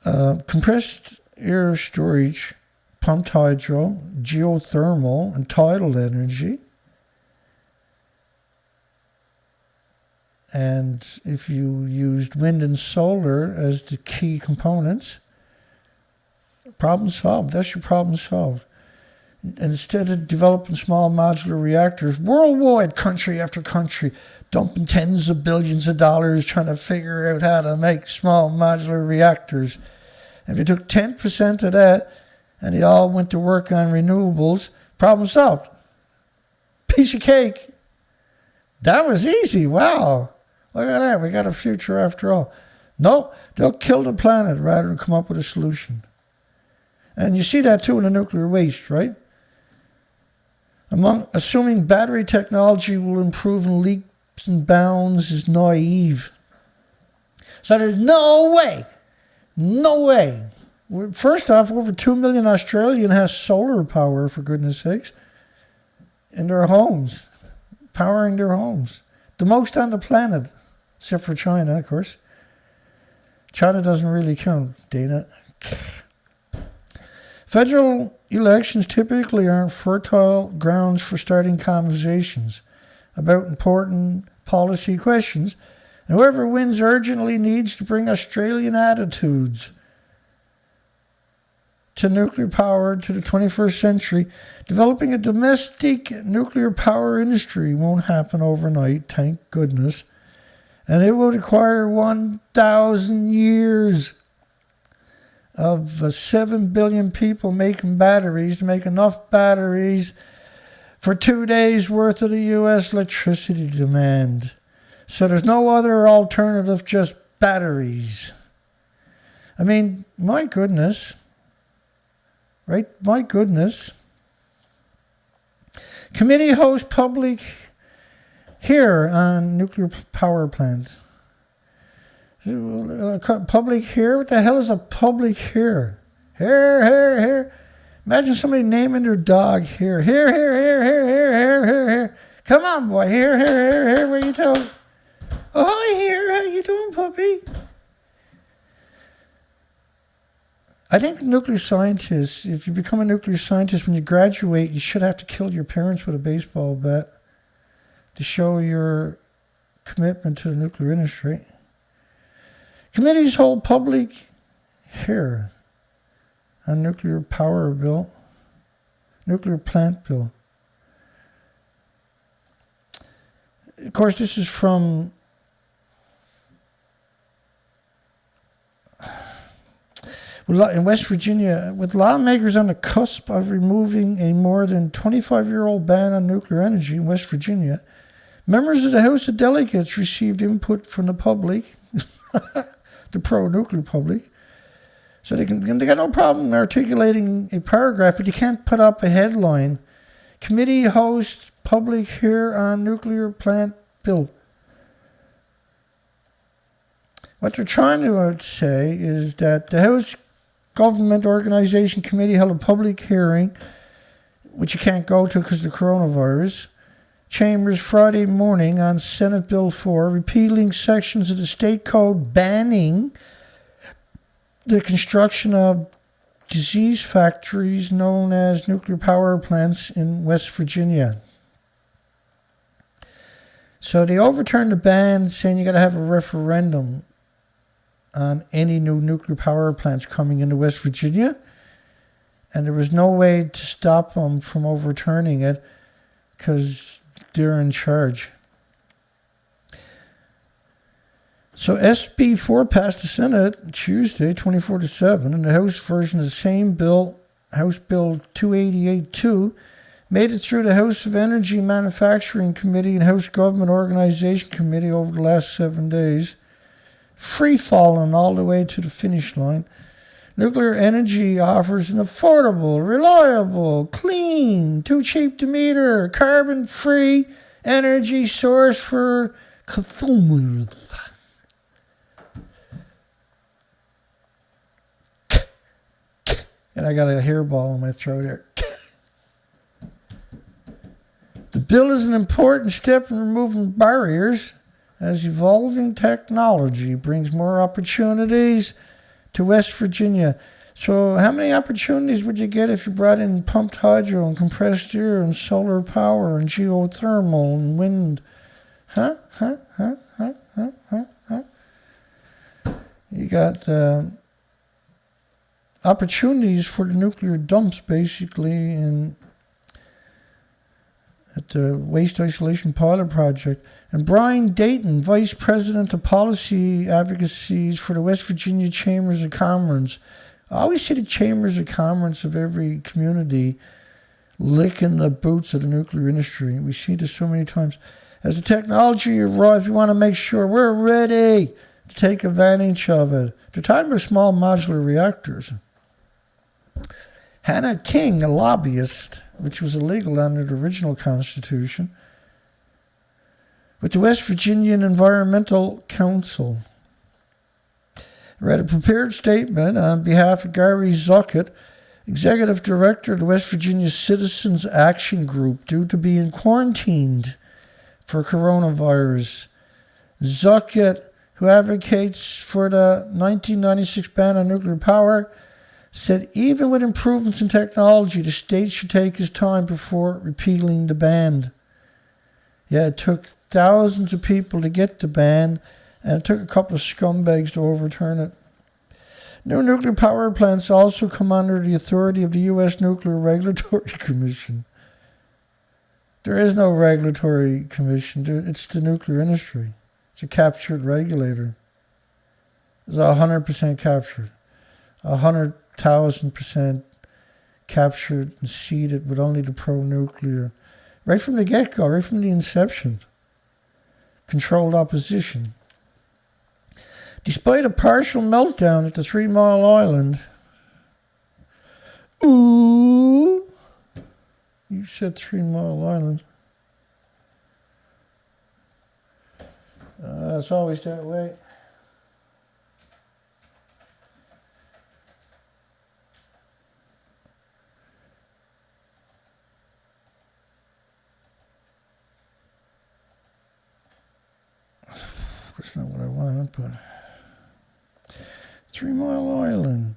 Compressed air storage, pumped hydro, geothermal, and tidal energy. And if you used wind and solar as the key components, problem solved. That's your problem solved. And instead of developing small modular reactors, worldwide, country after country, dumping tens of billions of dollars trying to figure out how to make small modular reactors. And if you took 10% of that and they all went to work on renewables, problem solved. Piece of cake. That was easy. Wow. Look at that. We got a future after all. No, they'll kill the planet rather than come up with a solution. And you see that too in the nuclear waste, right? Assuming battery technology will improve in leaps and bounds is naive. So there's no way. First off, over 2 million Australians has solar power, for goodness sakes, in their homes, powering their homes. The most on the planet, except for China, of course. China doesn't really count, Dana. Federal elections typically aren't fertile grounds for starting conversations about important policy questions, and whoever wins urgently needs to bring Australian attitudes. to nuclear power to the 21st century. Developing a domestic nuclear power industry won't happen overnight, thank goodness. And it will require 1,000 years of 7 billion people making batteries to make enough batteries for 2 days' worth of the U.S. electricity demand. So there's no other alternative, just batteries. I mean, my goodness. Right? My goodness. Committee hosts public here on nuclear power plant. Public here? What the hell is a public here? Here. Imagine somebody naming their dog here. Here. Come on, boy. Here. Where you going? Oh, hi, here. How you doing, puppy? I think nuclear scientists, if you become a nuclear scientist, when you graduate, you should have to kill your parents with a baseball bat to show your commitment to the nuclear industry. Committees hold public hearing on nuclear power bill, nuclear plant bill. Of course, this is from in West Virginia, with lawmakers on the cusp of removing a more than 25-year-old ban on nuclear energy in West Virginia, members of the House of Delegates received input from the public, the pro-nuclear public. So they got no problem articulating a paragraph, but you can't put up a headline. Committee hosts public hearing on nuclear plant bill. What they're trying to say is that the House Government Organization Committee held a public hearing, which you can't go to because of the coronavirus, chambers Friday morning on Senate Bill 4, repealing sections of the state code banning the construction of disease factories known as nuclear power plants in West Virginia. So they overturned the ban, saying you got to have a referendum on any new nuclear power plants coming into West Virginia. And there was no way to stop them from overturning it because they're in charge. So SB 4 passed the Senate Tuesday, 24-7, and the House version of the same bill, House Bill 288-2, made it through the House of Energy Manufacturing Committee and House Government Organization Committee over the last 7 days. Free-falling all the way to the finish line. Nuclear energy offers an affordable, reliable, clean, too cheap to meter, carbon-free energy source for consumers. And I got a hairball in my throat here. The bill is an important step in removing barriers as evolving technology brings more opportunities to West Virginia. So how many opportunities would you get if you brought in pumped hydro and compressed air and solar power and geothermal and wind? You got opportunities for the nuclear dumps, basically, at the Waste Isolation Pilot Project. And Brian Dayton, Vice President of Policy Advocacies for the West Virginia Chambers of Commerce. I always see the Chambers of Commerce of every community licking the boots of the nuclear industry. We see this so many times. As the technology arrives, we want to make sure we're ready to take advantage of it. They're talking about small modular reactors. Hannah King, a lobbyist, which was illegal under the original Constitution, with the West Virginian Environmental Council, read a prepared statement on behalf of Gary Zuckett, Executive Director of the West Virginia Citizens Action Group, due to being quarantined for coronavirus. Zuckett, who advocates for the 1996 ban on nuclear power, said even with improvements in technology, the state should take its time before repealing the ban. Yeah, it took thousands of people to get the ban, and it took a couple of scumbags to overturn it. New nuclear power plants also come under the authority of the US Nuclear Regulatory Commission. There is no regulatory commission. It's the nuclear industry. It's a captured regulator. It's 100% captured. 100,000% captured and seeded with only the pro-nuclear. Right from the get-go, right from the inception. Controlled opposition. Despite a partial meltdown at the 3 Mile Island. Ooh. You said 3 Mile Island. It's always that way. That's not what I wanted, but 3 Mile Island.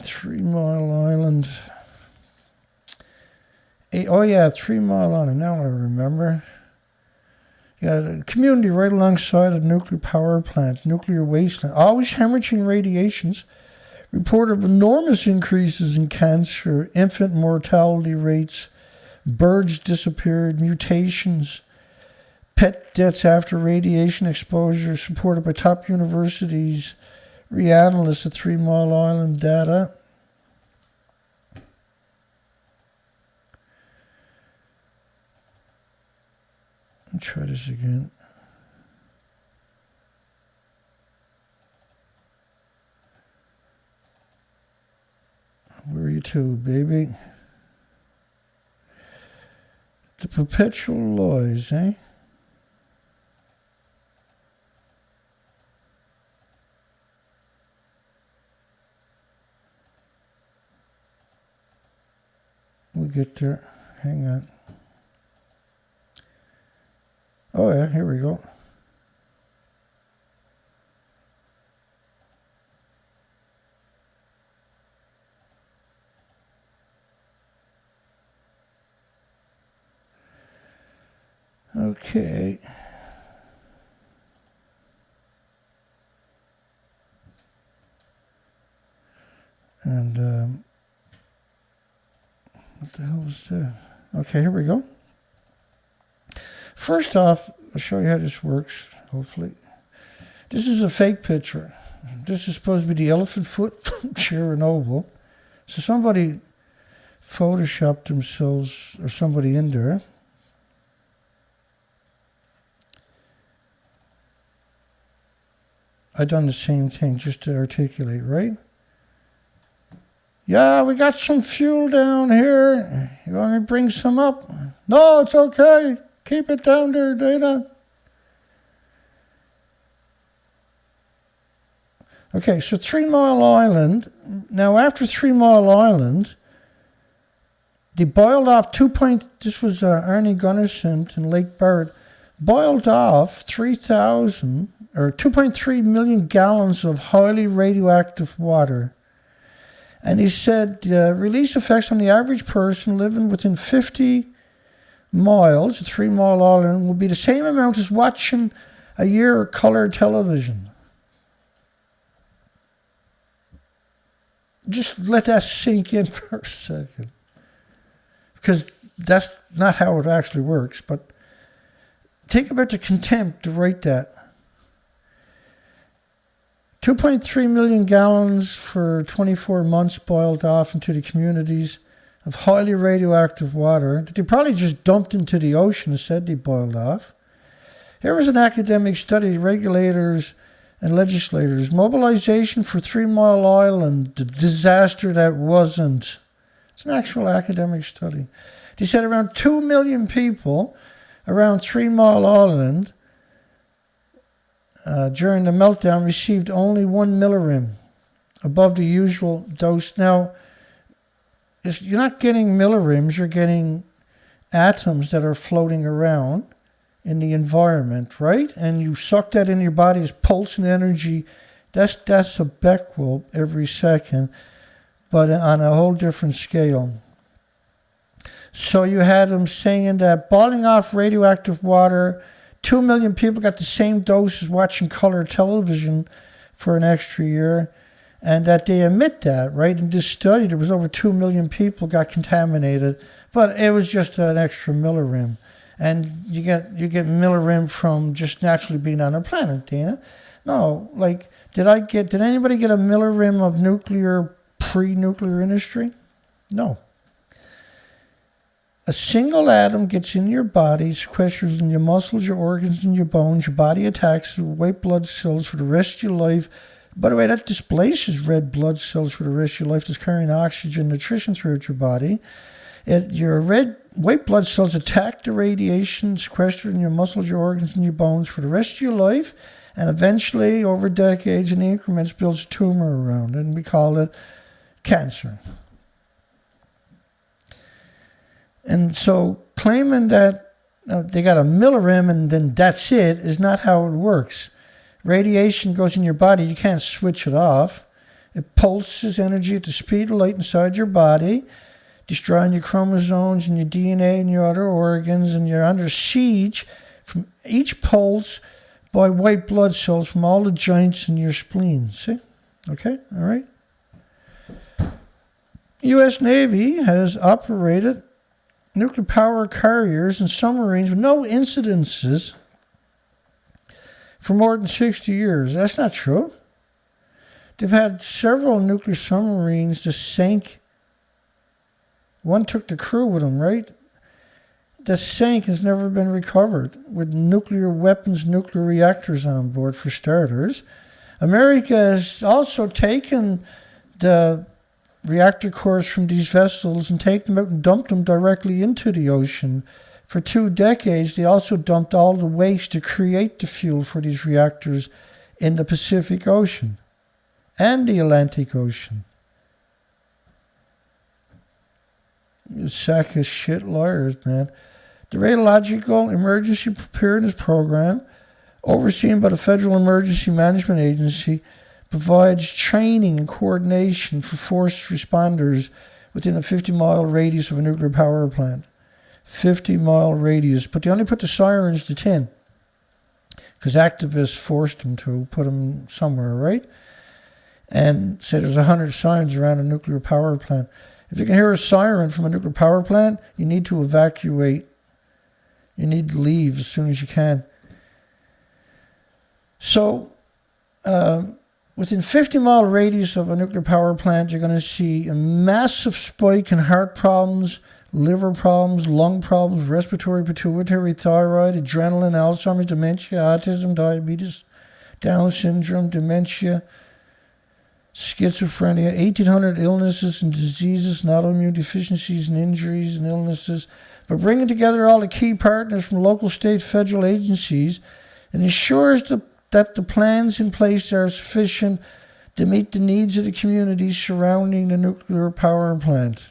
Three Mile Island. Oh yeah, 3 Mile Island. Now I remember. Yeah, the community right alongside a nuclear power plant, nuclear wasteland, always hemorrhaging radiations. Report of enormous increases in cancer, infant mortality rates, birds disappeared, mutations, pet deaths after radiation exposure, supported by top universities, reanalysts at 3 Mile Island data. Let me try this again. Where are you to, baby? The perpetual laws, eh? We'll get there. Hang on. Oh yeah, here we go. Okay. And what the hell was that? Okay, here we go. First off, I'll show you how this works, hopefully. This is a fake picture. This is supposed to be the elephant foot from Chernobyl. So somebody photoshopped themselves, or somebody in there. I done the same thing just to articulate, right? Yeah, we got some fuel down here. You want me to bring some up? No, it's okay. Keep it down there, Dana. Okay, so 3 Mile Island. Now, after 3 Mile Island, they boiled off this was Arnie Gunnarsson and Lake Barrett, boiled off 2.3 million gallons of highly radioactive water. And he said release effects on the average person living within 50 miles of 3 Mile Island will be the same amount as watching a year of color television. Just let that sink in for a second. Because that's not how it actually works. But think about the contempt to write that. 2.3 million gallons for 24 months boiled off into the communities of highly radioactive water that they probably just dumped into the ocean and said they boiled off. Here was an academic study, regulators and legislators. Mobilization for 3 Mile Island, the disaster that wasn't. It's an actual academic study. They said around 2 million people around 3 Mile Island during the meltdown received only 1 millirim above the usual dose. Now, you're not getting millirims, you're getting atoms that are floating around in the environment, right? And you suck that in your body as pulse and energy. That's a Becquerel every second, but on a whole different scale. So you had them saying that boiling off radioactive water 2 million people got the same dose as watching color television for an extra year, and that they admit that, right? In this study, there was over 2 million people got contaminated, but it was just an extra millirim. And you get millirim from just naturally being on our planet, Dana. No, like, did anybody get a millirim of nuclear, pre-nuclear industry? No. A single atom gets in your body, sequesters in your muscles, your organs, and your bones. Your body attacks with white blood cells for the rest of your life. By the way, that displaces red blood cells for the rest of your life that's carrying oxygen, nutrition throughout your body. Your white blood cells attack the radiation sequestered in your muscles, your organs, and your bones for the rest of your life, and eventually, over decades in increments, builds a tumor around it, and we call it cancer. And so claiming that they got a millirim and then that's it is not how it works. Radiation goes in your body. You can't switch it off. It pulses energy at the speed of light inside your body, destroying your chromosomes and your DNA and your other organs, and you're under siege from each pulse by white blood cells from all the joints in your spleen. See? Okay? All right? U.S. Navy has operated nuclear power carriers and submarines with no incidences for more than 60 years. That's not true. They've had several nuclear submarines that sank. One took the crew with them, right? The sank has never been recovered with nuclear weapons, nuclear reactors on board, for starters. America has also taken the reactor cores from these vessels and taken them out and dumped them directly into the ocean. For 2 decades, they also dumped all the waste to create the fuel for these reactors in the Pacific Ocean and the Atlantic Ocean. You sack of shit lawyers, man. The Radiological Emergency Preparedness Program, overseen by the Federal Emergency Management Agency, provides training and coordination for force responders within a 50-mile radius of a nuclear power plant. 50-mile radius. But they only put the sirens to 10 because activists forced them to put them somewhere, right? And say there's 100 sirens around a nuclear power plant. If you can hear a siren from a nuclear power plant, you need to evacuate. You need to leave as soon as you can. So, within 50-mile radius of a nuclear power plant, you're going to see a massive spike in heart problems, liver problems, lung problems, respiratory, pituitary, thyroid, adrenaline, Alzheimer's, dementia, autism, diabetes, Down syndrome, dementia, schizophrenia, 1,800 illnesses and diseases, not autoimmune deficiencies and injuries and illnesses. But bringing together all the key partners from local, state, federal agencies, it ensures that the plans in place are sufficient to meet the needs of the communities surrounding the nuclear power plant.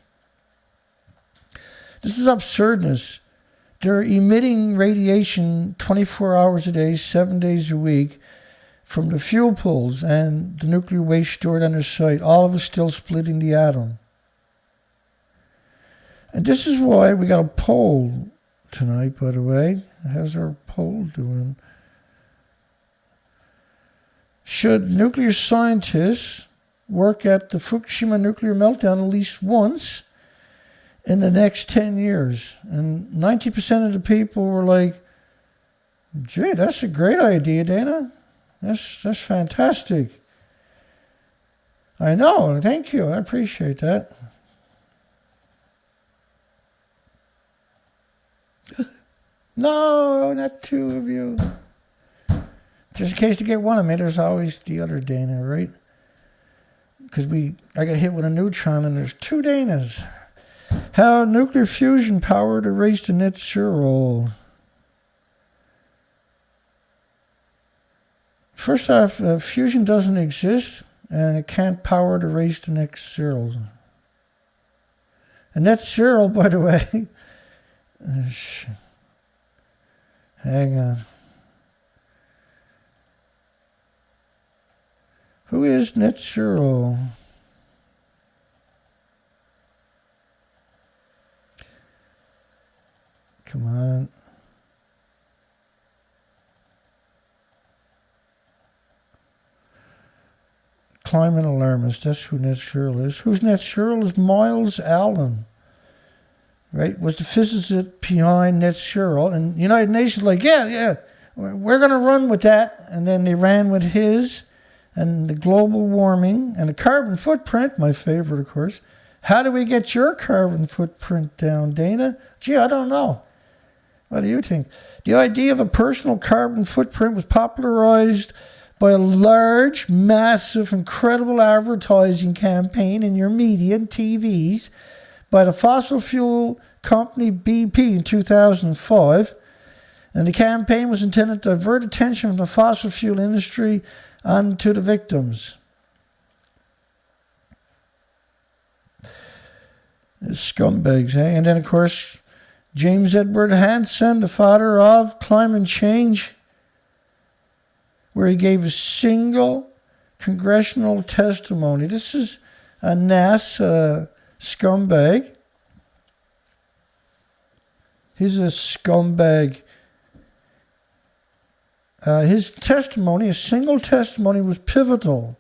This is absurdness. They're emitting radiation 24 hours a day, 7 days a week from the fuel pools and the nuclear waste stored on their site, all of it still splitting the atom. And this is why we got a poll tonight, by the way. How's our poll doing? Should nuclear scientists work at the Fukushima nuclear meltdown at least once in the next 10 years? And 90% of the people were like, gee, that's a great idea, Dana. That's fantastic. I know, thank you, I appreciate that. No, not 2 of you. Just in case you get one of me, there's always the other Dana, right? Because I got hit with a neutron and there's 2 Danas. How nuclear fusion powered a race to net zero. First off, fusion doesn't exist and it can't power the race to net zero. And net zero, by the way, hang on. Who is net zero? Come on. climate alarmist. That's who Net Zero is. Who's Net Zero is Miles Allen, right? Was the physicist behind Net Zero. And the United Nations like, yeah, we're going to run with that. And then they ran with his and the global warming and the carbon footprint, my favorite, of course. How do we get your carbon footprint down, Dana? Gee, I don't know. What do you think? The idea of a personal carbon footprint was popularized by a large, massive, incredible advertising campaign in your media and TVs by the fossil fuel company BP in 2005. And the campaign was intended to divert attention from the fossil fuel industry onto the victims. Scumbags, eh? And then, of course, James Edward Hansen, the father of climate change, where he gave a single congressional testimony. This is a NASA scumbag. He's a scumbag. His testimony, a single testimony, was pivotal,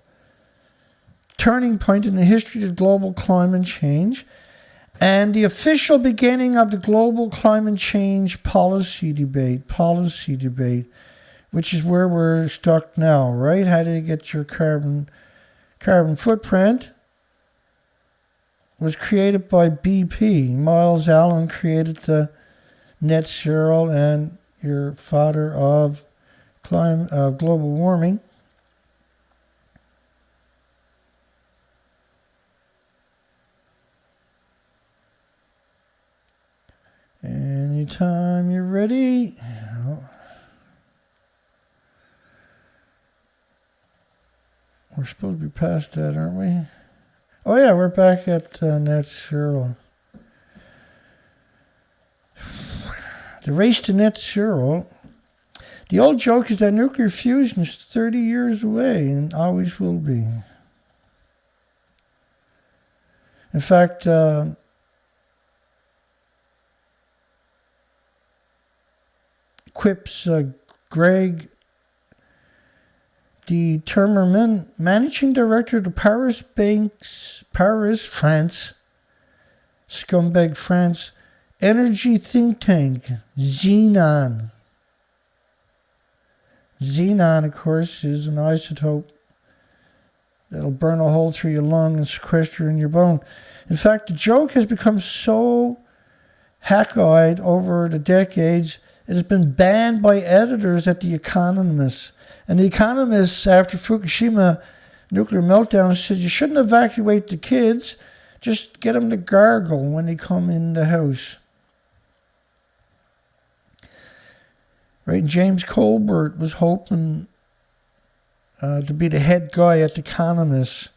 turning point in the history of global climate change, and the official beginning of the global climate change policy debate, which is where we're stuck now, right? How do you get your carbon footprint? Was created by BP. Miles Allen created the Net Zero and your father of global warming. Anytime you're ready. We're supposed to be past that, aren't we? Oh yeah, we're back at Net Zero. The race to Net Zero. The old joke is that nuclear fusion is 30 years away and always will be. In fact, quips Greg de Termerman, managing director of the Paris, France, scumbag France, energy think tank, Xenon. Xenon, of course, is an isotope that'll burn a hole through your lung and sequester in your bone. In fact, the joke has become so hack-eyed over the decades, it has been banned by editors at The Economist. And The Economist, after Fukushima nuclear meltdown, says you shouldn't evacuate the kids, just get them to gargle when they come in the house. Right? James Colbert was hoping to be the head guy at The Economist.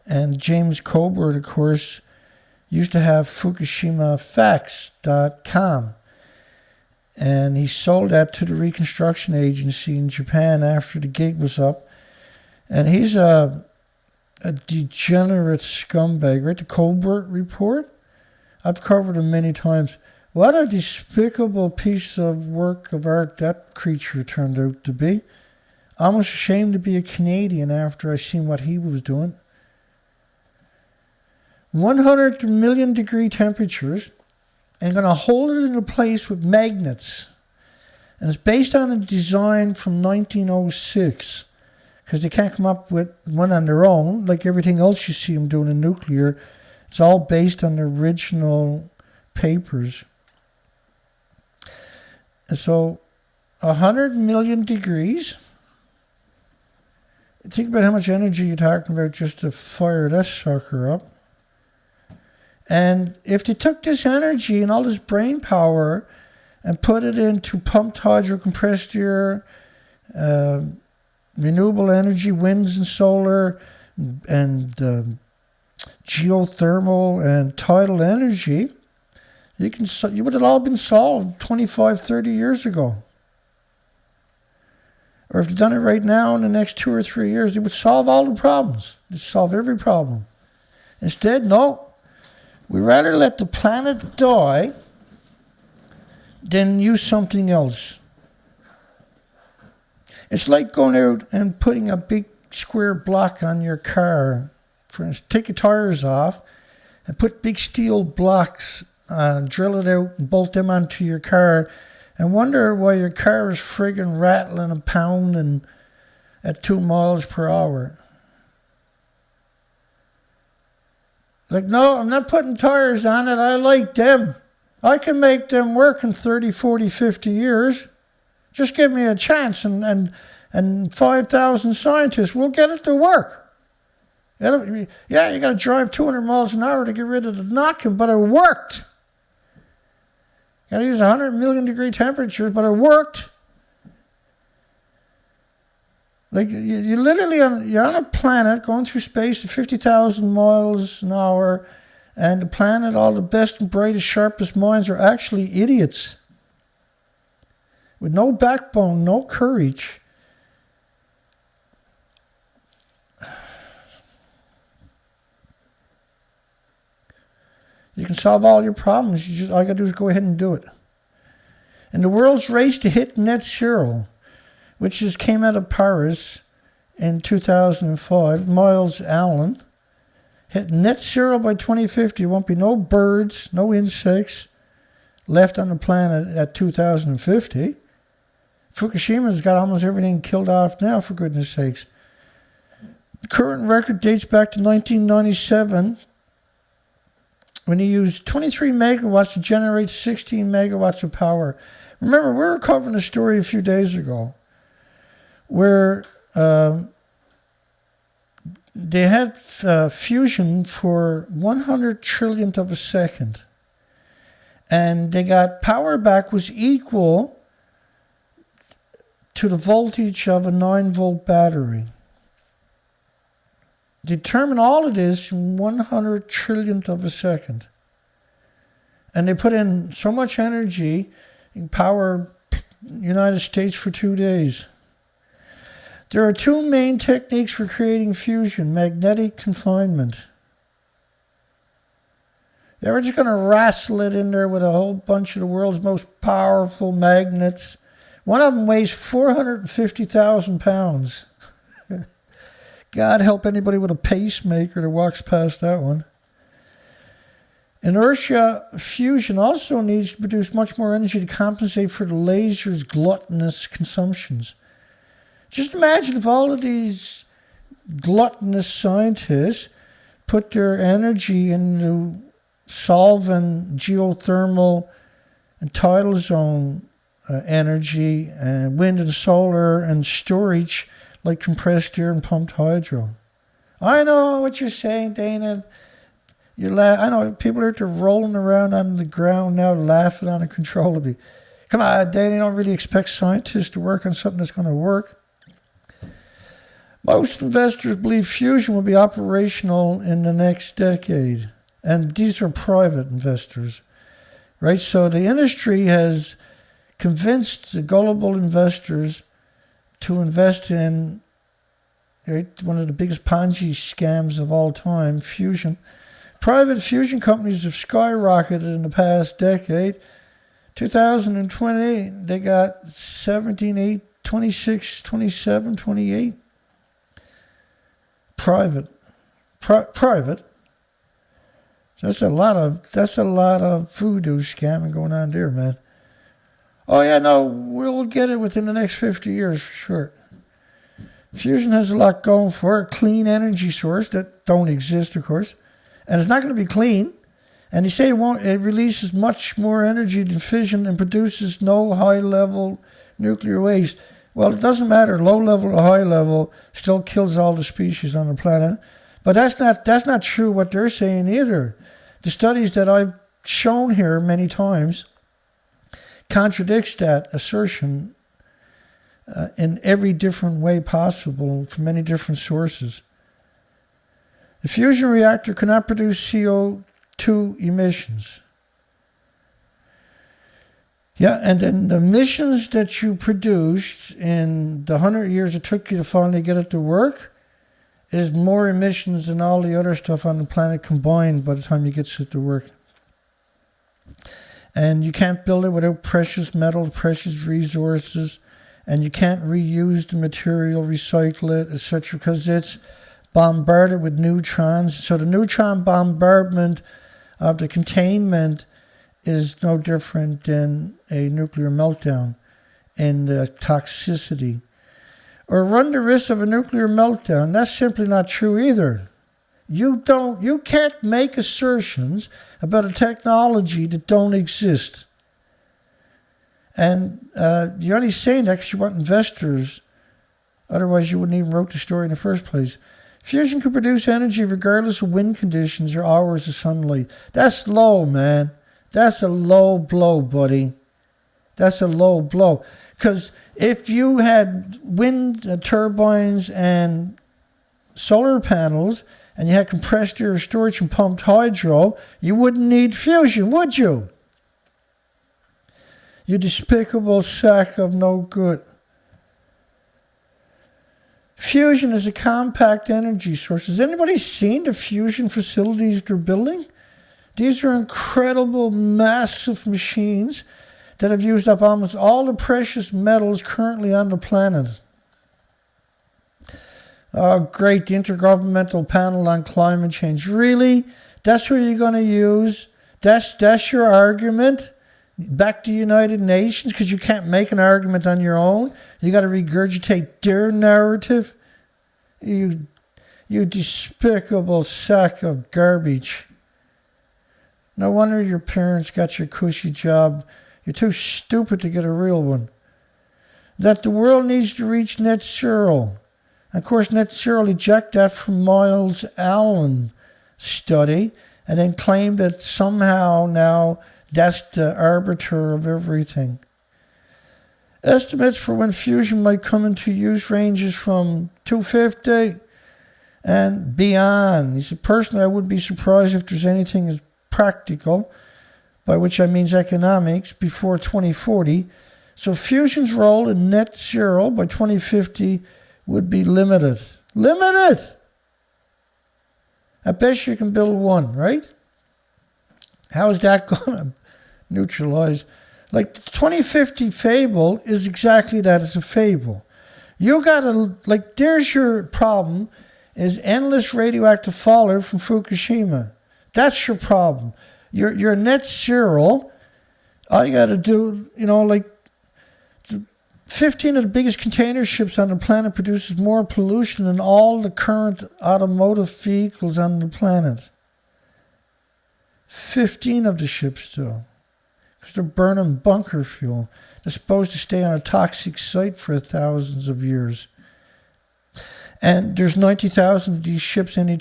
And James Colbert, of course, used to have FukushimaFacts.com. And he sold that to the Reconstruction Agency in Japan after the gig was up. And he's a degenerate scumbag, right? The Colbert Report. I've covered him many times. What a despicable piece of work of art that creature turned out to be. Almost ashamed to be a Canadian after I seen what he was doing. 100 million degree temperatures. And going to hold it in place with magnets. And it's based on a design from 1906. Because they can't come up with one on their own. Like everything else you see them doing in nuclear. It's all based on the original papers. And so, 100 million degrees. Think about how much energy you're talking about just to fire that sucker up. And if they took this energy and all this brain power and put it into pumped hydro, compressed air, renewable energy, winds and solar, and geothermal and tidal energy, you would have all been solved 25, 30 years ago. Or if they'd done it right now in the next 2 or 3 years, they would solve all the problems. They'd solve every problem. Instead, no. We'd rather let the planet die than use something else. It's like going out and putting a big square block on your car. For instance, take your tires off and put big steel blocks, drill it out and bolt them onto your car, and wonder why your car is friggin' rattling and pounding at 2 miles per hour. Like, no, I'm not putting tires on it. I like them. I can make them work in 30, 40, 50 years. Just give me a chance, and 5,000 scientists will get it to work. Yeah, you got to drive 200 miles an hour to get rid of the knocking, but it worked. You got to use 100 million degree temperatures, but it worked. Like, you literally, you're on a planet going through space at 50,000 miles an hour, and the planet, all the best and brightest, sharpest minds are actually idiots. With no backbone, no courage. You can solve all your problems. All you got to do is go ahead and do it. And the world's race to hit net zero, which came out of Paris in 2005, Miles Allen, hit net zero by 2050. There won't be no birds, no insects left on the planet at 2050. Fukushima's got almost everything killed off now, for goodness sakes. The current record dates back to 1997, when he used 23 megawatts to generate 16 megawatts of power. Remember, we were covering a story a few days ago where they had fusion for 100 trillionth of a second. And they got power back was equal to the voltage of a 9-volt battery. Determine all of this in 100 trillionth of a second. And they put in so much energy and power the United States for 2 days. There are 2 main techniques for creating fusion: magnetic confinement. They were just going to wrestle it in there with a whole bunch of the world's most powerful magnets. One of them weighs 450,000 pounds. God help anybody with a pacemaker that walks past that one. Inertia fusion also needs to produce much more energy to compensate for the laser's gluttonous consumptions. Just imagine if all of these gluttonous scientists put their energy into solving geothermal and tidal zone energy and wind and solar and storage like compressed air and pumped hydro. I know what you're saying, Dana. I know people are rolling around on the ground now laughing uncontrollably. Come on, Dana, you don't really expect scientists to work on something that's going to work. Most investors believe fusion will be operational in the next decade. And these are private investors, right? So the industry has convinced the gullible investors to invest in, right, one of the biggest Ponzi scams of all time, fusion. Private fusion companies have skyrocketed in the past decade. 2020, they got 17, 8, 26, 27, 28. Private. That's a lot of voodoo scamming going on there, man. Oh yeah, no, we'll get it within the next 50 years for sure. Fusion has a lot going for it. Clean energy source that don't exist, of course. And it's not going to be clean. And they say it releases much more energy than fission and produces no high-level nuclear waste. Well, it doesn't matter. Low level or high level still kills all the species on the planet. But that's not true what they're saying either. The studies that I've shown here many times contradicts that assertion in every different way possible from many different sources. The fusion reactor cannot produce CO2 emissions. Yeah, and then the emissions that you produced in the 100 years it took you to finally get it to work is more emissions than all the other stuff on the planet combined by the time you get it to work. And you can't build it without precious metals, precious resources, and you can't reuse the material, recycle it, etc., because it's bombarded with neutrons. So the neutron bombardment of the containment is no different than a nuclear meltdown in the toxicity. Or run the risk of a nuclear meltdown. That's simply not true either. You can't make assertions about a technology that don't exist. And you're only saying that because you want investors. Otherwise, you wouldn't even wrote the story in the first place. Fusion can produce energy regardless of wind conditions or hours of sunlight. That's low, man. That's a low blow, buddy. That's a low blow. Because if you had wind turbines and solar panels, and you had compressed air storage and pumped hydro, you wouldn't need fusion, would you? You despicable sack of no good. Fusion is a compact energy source. Has anybody seen the fusion facilities they're building? These are incredible, massive machines that have used up almost all the precious metals currently on the planet. Oh, great, the Intergovernmental Panel on Climate Change. Really? That's what you're going to use? That's your argument? Back to United Nations? Because you can't make an argument on your own? You got to regurgitate their narrative? You despicable sack of garbage. No wonder your parents got your cushy job. You're too stupid to get a real one. That the world needs to reach net zero. Of course, net zero eject that from Miles Allen study and then claim that somehow now that's the arbiter of everything. Estimates for when fusion might come into use ranges from 250 and beyond. He said, personally, I wouldn't be surprised if there's anything as practical, by which I mean economics, before 2040. So fusion's role in net zero by 2050 would be limited. Limited! I bet you can build one, right? How is that going to neutralize? Like, the 2050 fable is exactly that. It's a fable. You got to, like, there's your problem, is endless radioactive fallout from Fukushima. That's your problem. You're net zero. All you got to do, 15 of the biggest container ships on the planet produces more pollution than all the current automotive vehicles on the planet. 15 of the ships do. Because they're burning bunker fuel. They're supposed to stay on a toxic site for thousands of years. And there's 90,000 of these ships any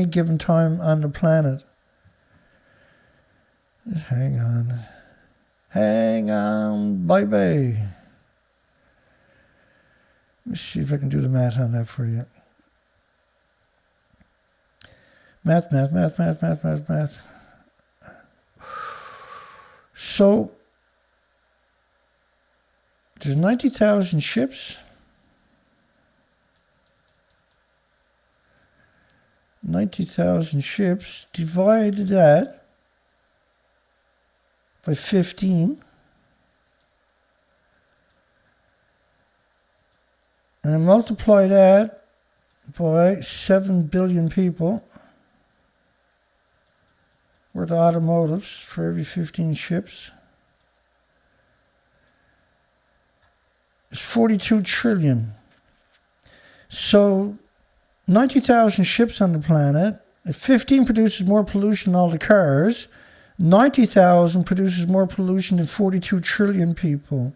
given time on the planet. Just hang on. Hang on, bye-bye. Let me see if I can do the math on that for you. Math. So, there's 90,000 ships. 90,000 ships. Divide that by 15. And then multiply that by 7 billion people worth of automotives for every 15 ships. It's 42 trillion. So 90,000 ships on the planet. If 15 produces more pollution than all the cars, 90,000 produces more pollution than 42 trillion people.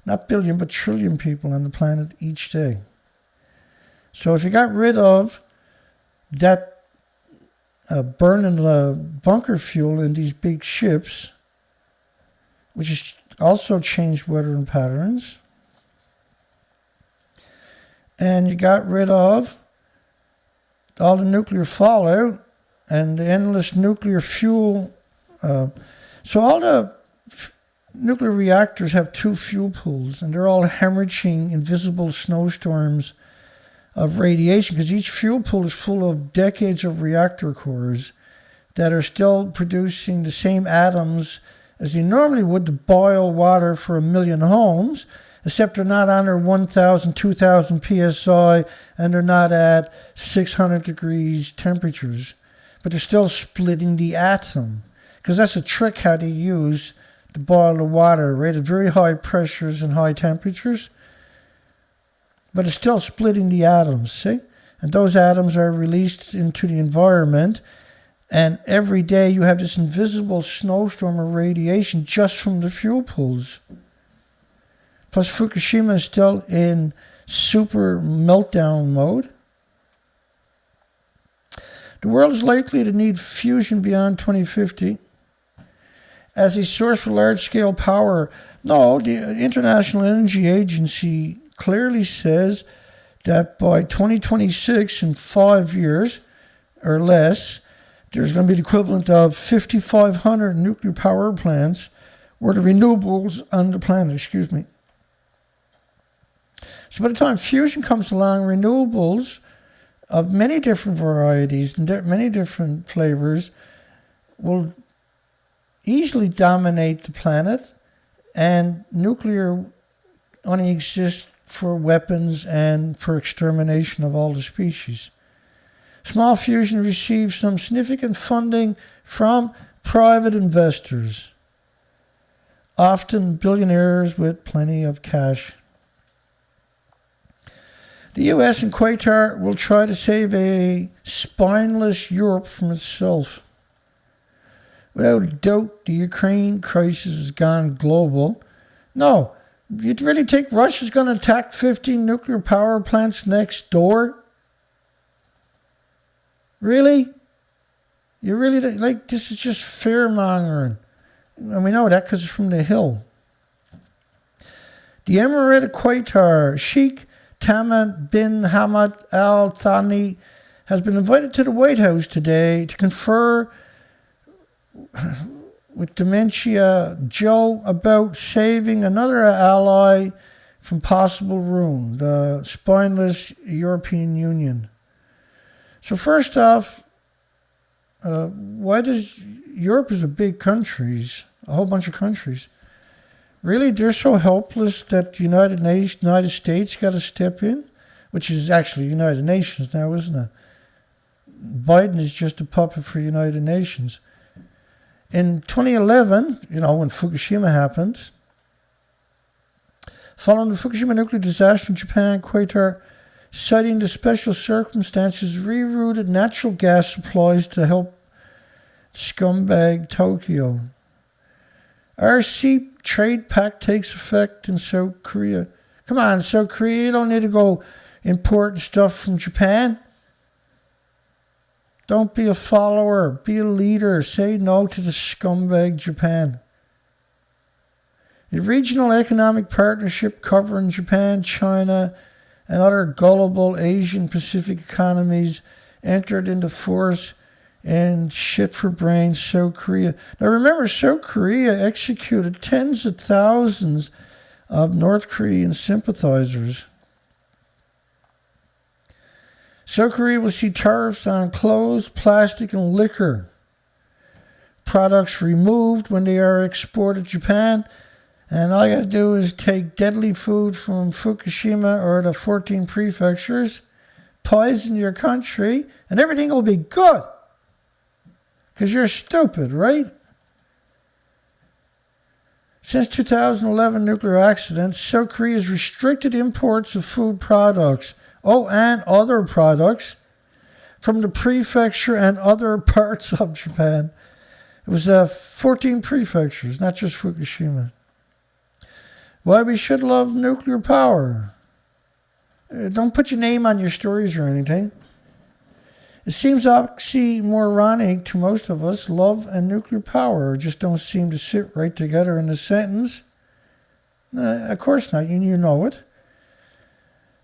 Not billion, but trillion people on the planet each day. So if you got rid of that burning bunker fuel in these big ships, which has also changed weather patterns, and you got rid of all the nuclear fallout and the endless nuclear fuel. So all the nuclear reactors have two fuel pools, and they're all hemorrhaging invisible snowstorms of radiation, because each fuel pool is full of decades of reactor cores that are still producing the same atoms as they normally would to boil water for 1 million homes, except they're not under 1,000, 2,000 psi, and they're not at 600 degrees temperatures. But they're still splitting the atom, because that's a trick how they use to boil the water, right, at very high pressures and high temperatures. But it's still splitting the atoms, see? And those atoms are released into the environment, and every day you have this invisible snowstorm of radiation just from the fuel pools. Plus Fukushima is still in super meltdown mode. The world is likely to need fusion beyond 2050 as a source for large-scale power. No, the International Energy Agency clearly says that by 2026, in 5 years or less, there's going to be the equivalent of 5,500 nuclear power plants or the renewables on the planet, So by the time fusion comes along, renewables of many different varieties and many different flavors will easily dominate the planet, and nuclear only exists for weapons and for extermination of all the species. Small fusion receives some significant funding from private investors, often billionaires with plenty of cash. The US and Qatar will try to save a spineless Europe from itself. Without doubt, the Ukraine crisis has gone global. No, you'd really think Russia's going to attack 15 nuclear power plants next door? Really? You really, like, this is just fear-mongering. And we know that because it's from the Hill. The Emirate of Qatar, Sheikh Tamim bin Hamad Al Thani, has been invited to the White House today to confer with Dementia Joe about saving another ally from possible ruin, the spineless European Union. So first off, why does Europe is a big countries, a whole bunch of countries. Really, they're so helpless that the United States got to step in, which is actually United Nations now, isn't it? Biden is just a puppet for United Nations. In 2011, when Fukushima happened, following the Fukushima nuclear disaster in Japan, Qatar, citing the special circumstances, rerouted natural gas supplies to help scumbag Tokyo. RCEP trade pact takes effect in South Korea. Come on, South Korea, you don't need to go importing stuff from Japan. Don't be a follower, be a leader. Say no to the scumbag Japan. A regional economic partnership covering Japan, China, and other gullible Asian Pacific economies entered into force in shit-for-brains South Korea. Now remember, South Korea executed tens of thousands of North Korean sympathizers. South Korea will see tariffs on clothes, plastic, and liquor products removed when they are exported to Japan. And all you got to do is take deadly food from Fukushima or the 14 prefectures, poison your country, and everything will be good. Because you're stupid, right? Since 2011 nuclear accidents, South Korea has restricted imports of food products, and other products from the prefecture and other parts of Japan. It was 14 prefectures, not just Fukushima. Why we should love nuclear power. Don't put your name on your stories or anything. It seems oxymoronic to most of us. Love and nuclear power just don't seem to sit right together in a sentence. Of course not, you know it.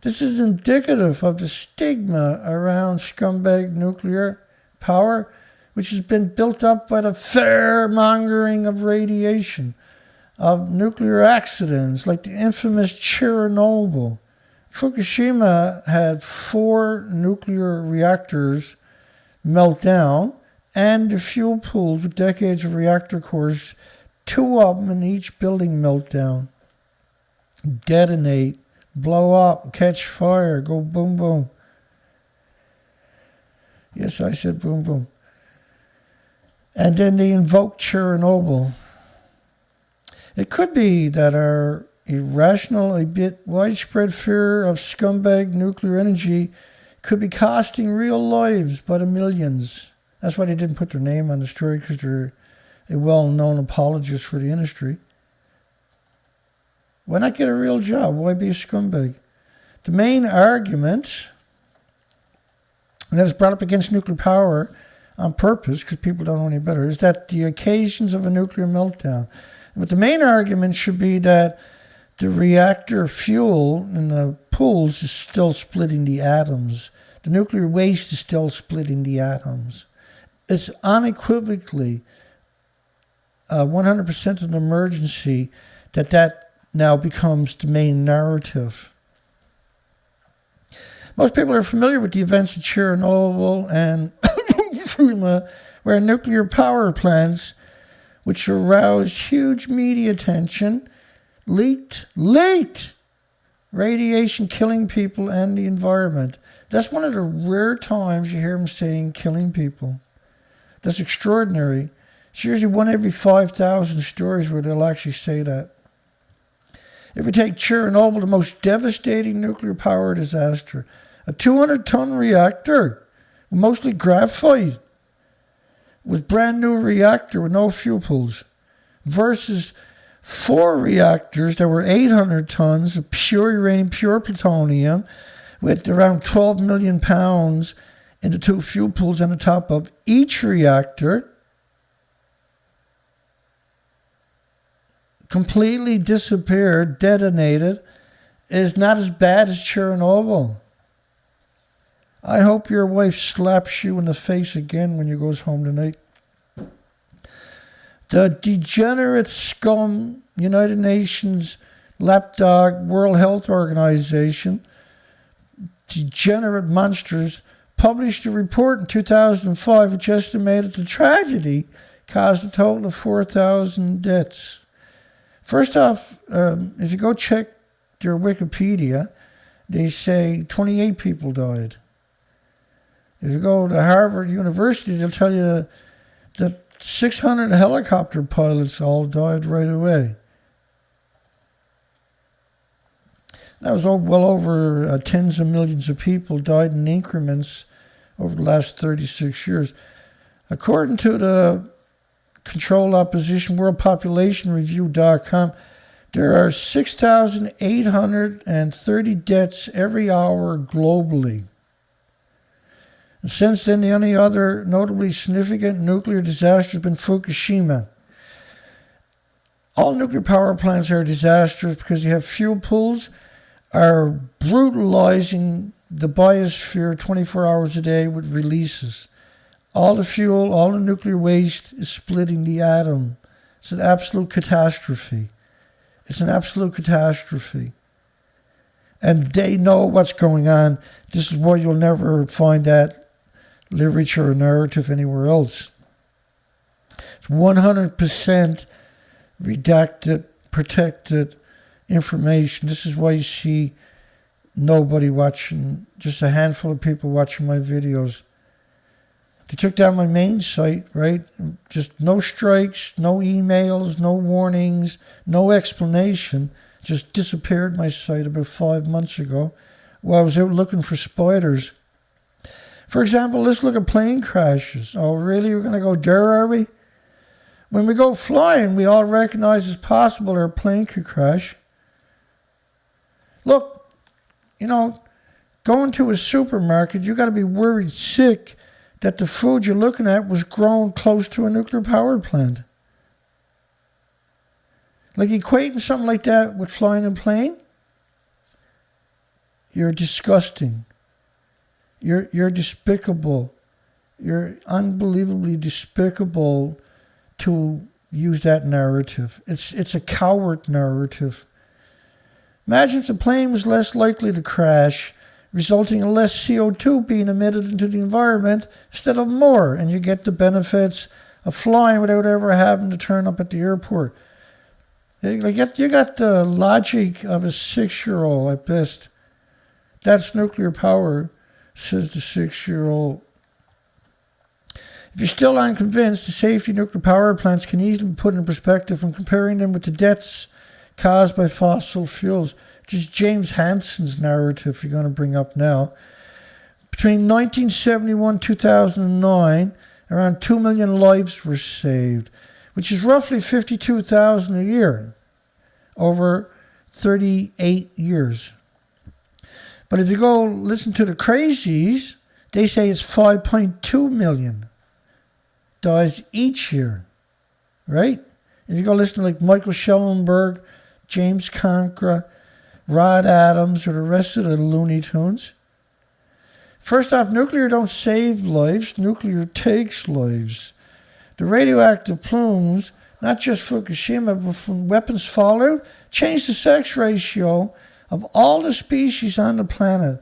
This is indicative of the stigma around scumbag nuclear power, which has been built up by the fear-mongering of radiation, of nuclear accidents like the infamous Chernobyl. Fukushima had 4 nuclear reactors melt down, and the fuel pools with decades of reactor cores, 2 of them in each building melt down. detonate, blow up, catch fire, go boom, boom. Yes, I said boom, boom. And then they invoke Chernobyl. It could be that our irrational, a bit widespread fear of scumbag nuclear energy could be costing real lives by the millions. That's why they didn't put their name on the story, because they're a well-known apologist for the industry. Why not get a real job? Why be a scumbag? The main argument that is brought up against nuclear power on purpose, because people don't know any better, is that the occasions of a nuclear meltdown. But the main argument should be that the reactor fuel in the pools is still splitting the atoms. The nuclear waste is still splitting the atoms. It's unequivocally 100% an emergency that now becomes the main narrative. Most people are familiar with the events of Chernobyl and Fukushima, where nuclear power plants, which aroused huge media attention, leaked radiation killing people and the environment. That's one of the rare times you hear them saying killing people. That's extraordinary. It's usually one every 5,000 stories where they'll actually say that. If we take Chernobyl, the most devastating nuclear power disaster, a 200-ton reactor, mostly graphite, was brand new reactor with no fuel pools, versus 4 reactors that were 800 tons of pure uranium, pure plutonium, with around 12 million pounds in the 2 fuel pools on the top of each reactor, completely disappeared, detonated, is not as bad as Chernobyl. I hope your wife slaps you in the face again when you goes home tonight. The degenerate scum, United Nations lapdog, World Health Organization, degenerate monsters, published a report in 2005 which estimated the tragedy caused a total of 4,000 deaths. First off, if you go check their Wikipedia, they say 28 people died. If you go to Harvard University, they'll tell you that 600 helicopter pilots all died right away. That was well over tens of millions of people died in increments over the last 36 years. According to the Controlled Opposition World Population Review.com, there are 6,830 deaths every hour globally. And since then, the only other notably significant nuclear disaster has been Fukushima. All nuclear power plants are disasters because you have fuel pools are brutalizing the biosphere 24 hours a day with releases. All the fuel, all the nuclear waste is splitting the atom. It's an absolute catastrophe. It's an absolute catastrophe. And they know what's going on. This is why you'll never find that literature or narrative anywhere else. It's 100% redacted, protected information. This is why you see nobody watching, just a handful of people watching my videos. They took down my main site, right? Just no strikes, no emails, no warnings, no explanation. Just disappeared my site about 5 months ago while I was out looking for spiders. For example, let's look at plane crashes. Oh, really? We're going to go there, are we? When we go flying, we all recognize it's possible our plane could crash. Look, going to a supermarket, you got to be worried sick that the food you're looking at was grown close to a nuclear power plant. Like equating something like that with flying a plane, you're disgusting. You're despicable. You're unbelievably despicable to use that narrative. It's a coward narrative. Imagine if the plane was less likely to crash, resulting in less CO2 being emitted into the environment instead of more, and you get the benefits of flying without ever having to turn up at the airport. Like you got the logic of a 6-year-old at best. That's nuclear power, says the 6-year-old. If you're still unconvinced, the safety of nuclear power plants can easily be put in perspective when comparing them with the deaths caused by fossil fuels, which is James Hansen's narrative you're going to bring up now. Between 1971 and 2009, around 2 million lives were saved, which is roughly 52,000 a year over 38 years. But if you go listen to the crazies, they say it's 5.2 million dies each year, right? If you go listen to like Michael Schellenberg, James Conkra, Rod Adams, or the rest of the Looney Tunes. First off, nuclear don't save lives, nuclear takes lives. The radioactive plumes, not just Fukushima, but from weapons fallout, change the sex ratio of all the species on the planet.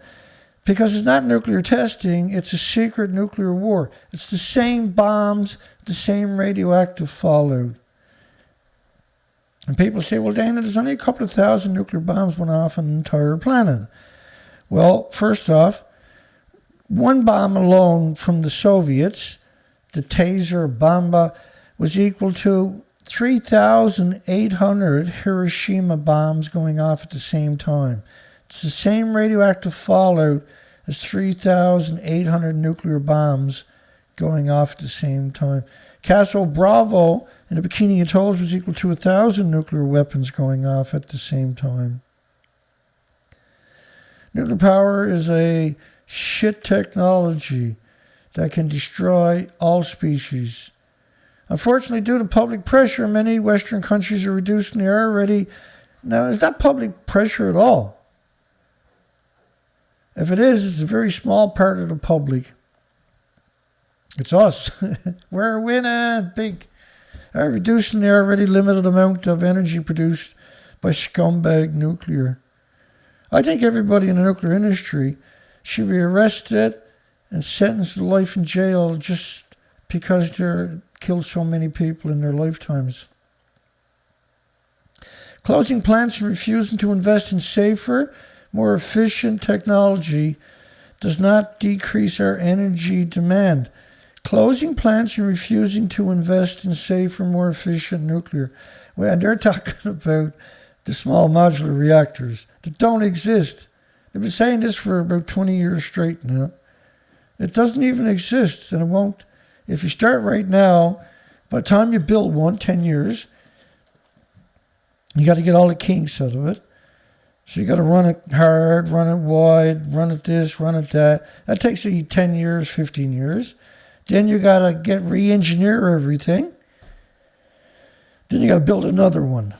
Because it's not nuclear testing, it's a secret nuclear war. It's the same bombs, the same radioactive fallout. And people say, well, Dana, there's only a couple of thousand nuclear bombs went off on the entire planet. Well, first off, one bomb alone from the Soviets, the Taser Bomba, was equal to 3,800 Hiroshima bombs going off at the same time. It's the same radioactive fallout as 3,800 nuclear bombs going off at the same time. Castle Bravo in the Bikini Atolls was equal to 1,000 nuclear weapons going off at the same time. Nuclear power is a shit technology that can destroy all species. Unfortunately, due to public pressure, many Western countries are reducing their already. Now, it's not public pressure at all. If it is, it's a very small part of the public. It's us. We're winning big. Reducing the already limited amount of energy produced by scumbag nuclear. I think everybody in the nuclear industry should be arrested and sentenced to life in jail just because they're killed so many people in their lifetimes. Closing plants and refusing to invest in safer, more efficient technology does not decrease our energy demand. Closing plants and refusing to invest in safer, more efficient nuclear. Well, and they're talking about the small modular reactors that don't exist. They've been saying this for about 20 years straight now. It doesn't even exist, and it won't. If you start right now, by the time you build one, 10 years, you got to get all the kinks out of it. So you got to run it hard, run it wide, run it this, run it that. That takes you 10 years, 15 years. Then you got to re-engineer everything. Then you got to build another one.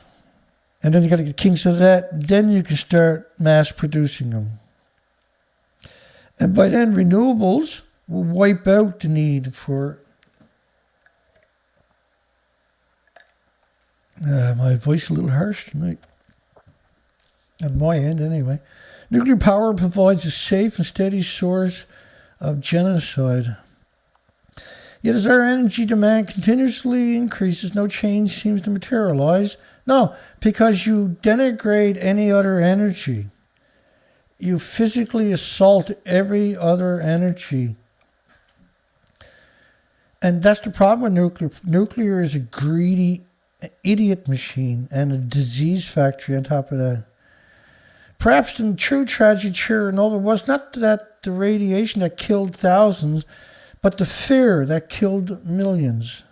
And then you got to get kinks out of that. Then you can start mass producing them. And by then, renewables will wipe out the need for... my voice a little harsh tonight. At my end, anyway. Nuclear power provides a safe and steady source of genocide. Yet as our energy demand continuously increases, no change seems to materialize. No, because you denigrate any other energy. You physically assault every other energy. And that's the problem with nuclear. Nuclear is a greedy idiot machine and a disease factory on top of that. Perhaps the true tragedy Chernobyl was not that the radiation that killed thousands, but the fear that killed millions.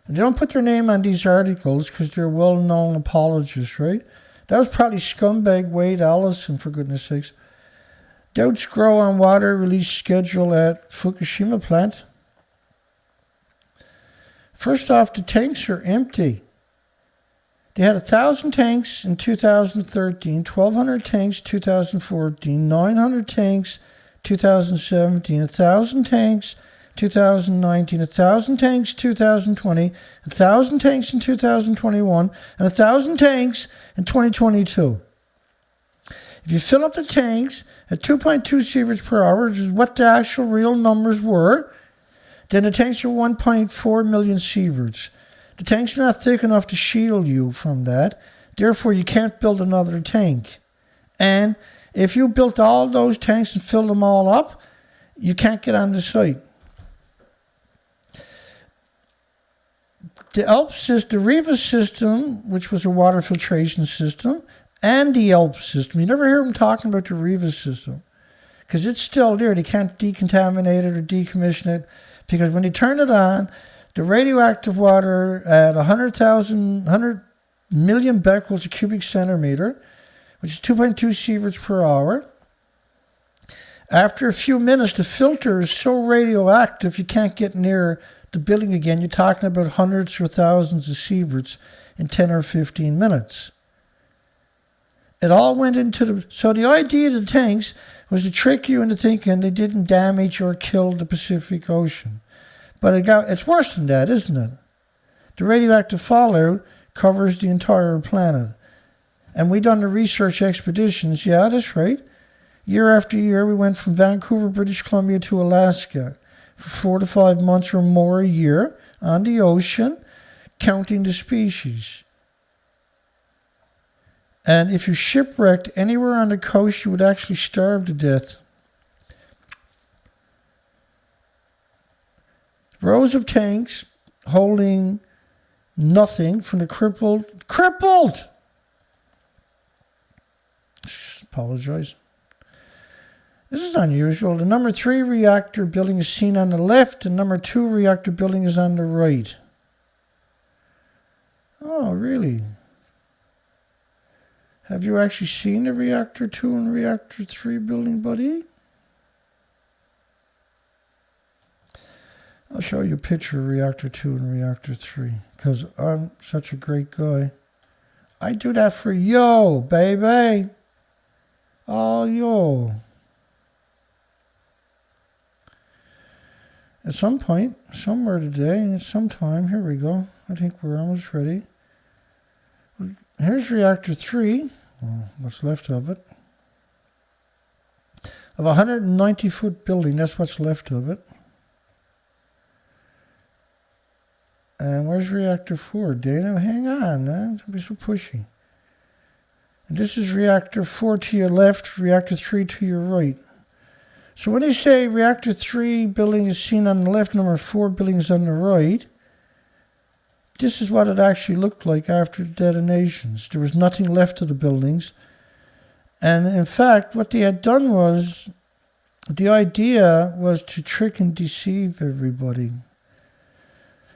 And they don't put their name on these articles because they're well-known apologists, right? That was probably scumbag Wade Allison, for goodness sakes. Doubts grow on water release schedule at Fukushima plant. First off, the tanks are empty. They had 1,000 tanks in 2013, 1,200 tanks 2014, 900 tanks 2017, 1,000 tanks 2019, 1,000 tanks 2020, 1,000 tanks in 2021, and 1,000 tanks in 2022. If you fill up the tanks at 2.2 sieverts per hour, which is what the actual real numbers were, then the tanks are 1.4 million sieverts. The tank's not thick enough to shield you from that. Therefore, you can't build another tank. And if you built all those tanks and filled them all up, you can't get on the site. The ALP system, the REVA system, which was a water filtration system, and the ALP system. You never hear them talking about the REVA system because it's still there. They can't decontaminate it or decommission it because when they turn it on, the radioactive water at 100 million becquerels a cubic centimeter, which is 2.2 sieverts per hour. After a few minutes, the filter is so radioactive you can't get near the building again. You're talking about hundreds or thousands of sieverts in 10 or 15 minutes. It all went into the... So the idea of the tanks was to trick you into thinking they didn't damage or kill the Pacific Ocean. But it's worse than that, isn't it? The radioactive fallout covers the entire planet. And we done the research expeditions. Yeah, that's right. Year after year, we went from Vancouver, British Columbia to Alaska for 4 to 5 months or more a year on the ocean, counting the species. And if you shipwrecked anywhere on the coast, you would actually starve to death. Rows of tanks holding nothing from the crippled! Apologize. This is unusual. The number 3 reactor building is seen on the left, and number 2 reactor building is on the right. Oh, really? Have you actually seen the reactor 2 and reactor 3 building, buddy? I'll show you a picture of reactor 2 and reactor 3, because I'm such a great guy. I do that for yo, baby. Oh, yo. At some point, somewhere today, at some time, here we go. I think we're almost ready. Here's reactor 3, well, what's left of it. Of a 190-foot building, that's what's left of it. And where's reactor 4? Dana, hang on, man. Don't be so pushy. And this is reactor 4 to your left, reactor 3 to your right. So when they say reactor 3 building is seen on the left, number 4 building is on the right, this is what it actually looked like after detonations. There was nothing left of the buildings. And in fact, what they had done was, the idea was to trick and deceive everybody.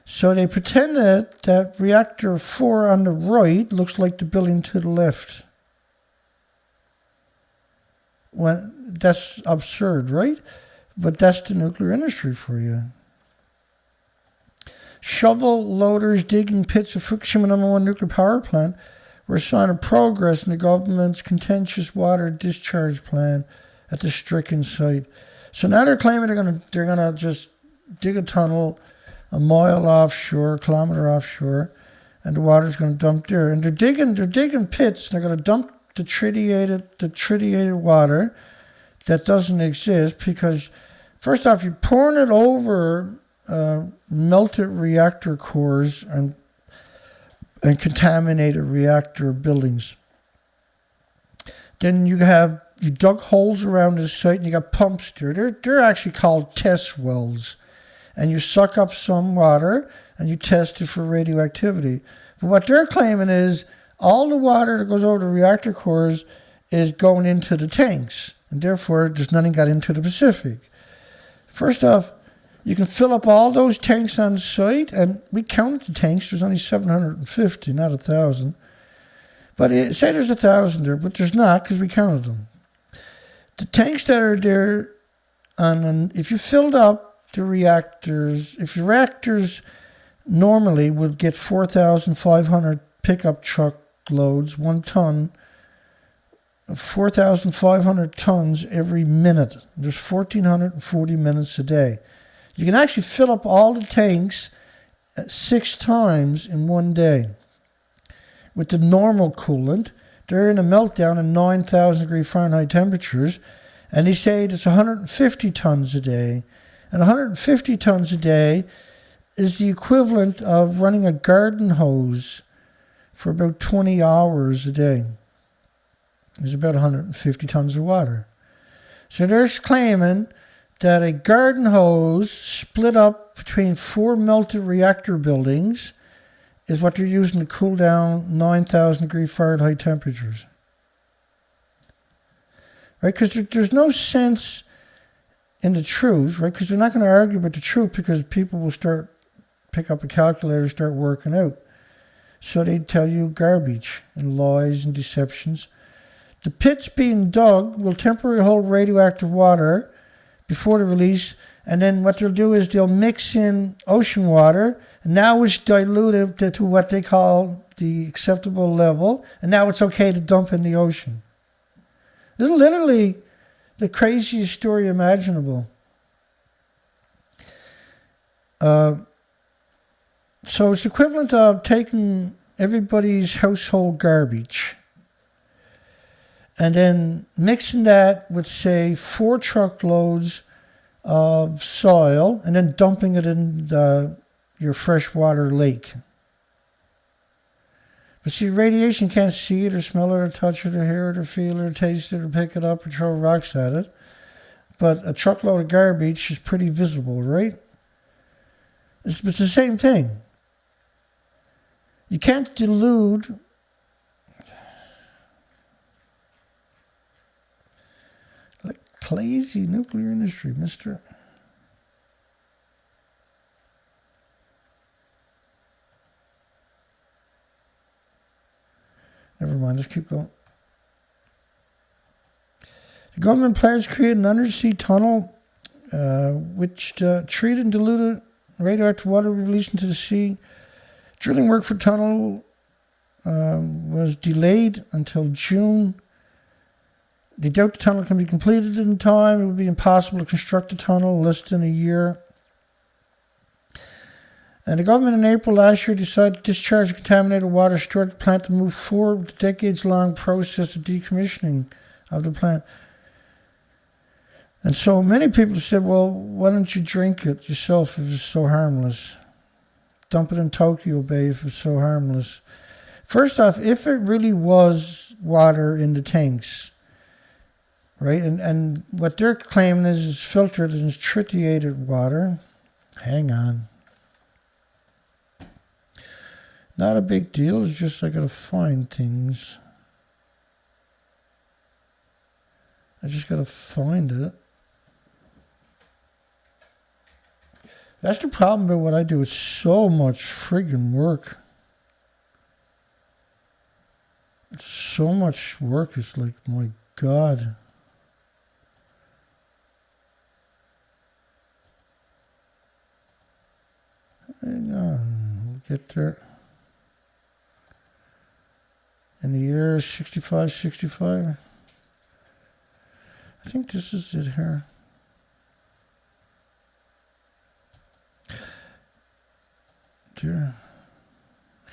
So they pretended that reactor 4 on the right looks like the building to the left. That's absurd, right? But that's the nuclear industry for you. Shovel loaders digging pits of Fukushima #1 nuclear power plant were a sign of progress in the government's contentious water discharge plan at the stricken site. So now they're claiming they're gonna just dig a tunnel a mile offshore, a kilometer offshore, and the water's going to dump there. And they're digging pits. And they're going to dump the tritiated water that doesn't exist because, first off, you're pouring it over melted reactor cores and contaminated reactor buildings. Then you dug holes around the site and you got pumps there. They're actually called test wells. And you suck up some water and you test it for radioactivity. But what they're claiming is all the water that goes over the reactor cores is going into the tanks. And therefore, there's nothing got into the Pacific. First off, you can fill up all those tanks on site. And we counted the tanks. There's only 750, not 1,000. But say there's 1,000 there, but there's not because we counted them. The tanks that are there, if you filled up the reactors, if your reactors normally would get 4,500 pickup truck loads, 1 ton, 4,500 tons every minute. There's 1,440 minutes a day. You can actually fill up all the tanks 6 times in 1 day. With the normal coolant, they're in a meltdown at 9,000 degree Fahrenheit temperatures, and they say it's 150 tons a day. And 150 tons a day is the equivalent of running a garden hose for about 20 hours a day. There's about 150 tons of water. So they're claiming that a garden hose split up between 4 melted reactor buildings is what they're using to cool down 9,000 degree Fahrenheit temperatures. Right? Because there's no sense in the truth, right? Because they're not going to argue about the truth because people will pick up a calculator, start working out. So they tell you garbage and lies and deceptions. The pits being dug will temporarily hold radioactive water before the release, and then what they'll do is they'll mix in ocean water, and now it's diluted to what they call the acceptable level, and now it's okay to dump in the ocean. This is literally the craziest story imaginable. So it's equivalent of taking everybody's household garbage and then mixing that with, say, 4 truckloads of soil and then dumping it in your freshwater lake. But see, radiation can't see it or smell it or touch it or hear it or feel it or taste it or pick it up or throw rocks at it. But a truckload of garbage is pretty visible, right? It's the same thing. You can't delude like crazy nuclear industry, mister. Never mind, let's keep going. The government plans to create an undersea tunnel which treated and diluted radioactive water released into the sea. Drilling work for tunnel was delayed until June. They doubt the tunnel can be completed in time. It would be impossible to construct a tunnel in less than a year. And the government in April last year decided to discharge the contaminated water stored at the plant to move forward with the decades-long process of decommissioning of the plant. And so many people said, well, why don't you drink it yourself if it's so harmless? Dump it in Tokyo Bay if it's so harmless. First off, if it really was water in the tanks, right, and what they're claiming is it's filtered and it's tritiated water. Hang on. Not a big deal. It's just I gotta find things. I just gotta find it. That's the problem about what I do. It's so much friggin' work. It's so much work. It's like, my God. Hang on. We'll get there. In the year 65. I think this is it here.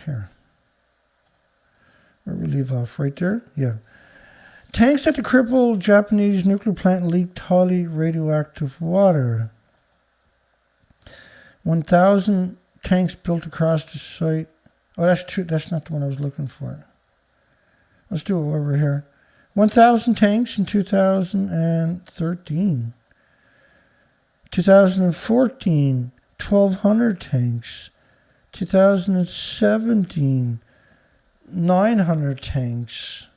Here. Where we leave off? Right there? Yeah. Tanks at the crippled Japanese nuclear plant leaked highly radioactive water. 1,000 tanks built across the site. Oh, that's true. That's not the one I was looking for. Let's do it over here. 1,000 tanks in 2013. 2014, 1,200 tanks. 2017, 900 tanks.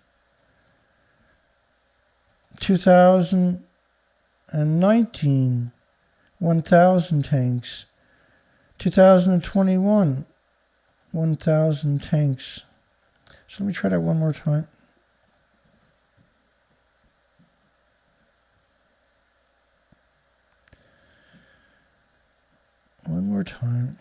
2019, 1,000 tanks. 2021, 1,000 tanks. So let me try that one more time. One more time.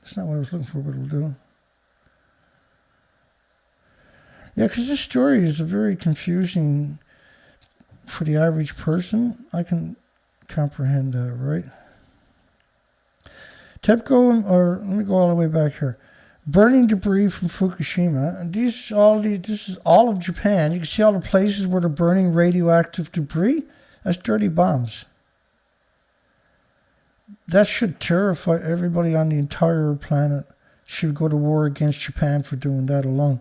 That's not what I was looking for, but it'll do. Yeah, because this story is a very confusing for the average person. I can comprehend that, right? TEPCO, or let me go all the way back here. Burning debris from Fukushima. And this is all of Japan. You can see all the places where they're burning radioactive debris. That's dirty bombs. That should terrify everybody on the entire planet. Should go to war against Japan for doing that alone.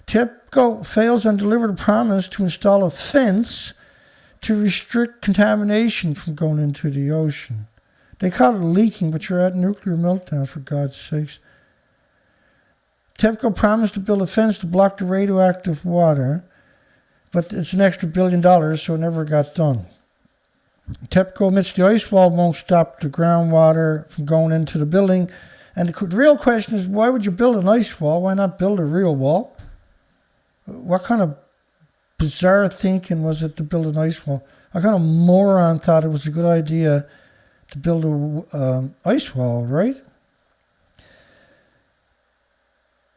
TEPCO fails on delivered promise to install a fence to restrict contamination from going into the ocean. They call it leaking, but you're at nuclear meltdown, for God's sakes. TEPCO promised to build a fence to block the radioactive water, but it's an extra $1 billion, so it never got done. TEPCO admits the ice wall won't stop the groundwater from going into the building. And the real question is, why would you build an ice wall? Why not build a real wall? What kind of bizarre thinking was it to build an ice wall? What kind of moron thought it was a good idea to build an ice wall, right?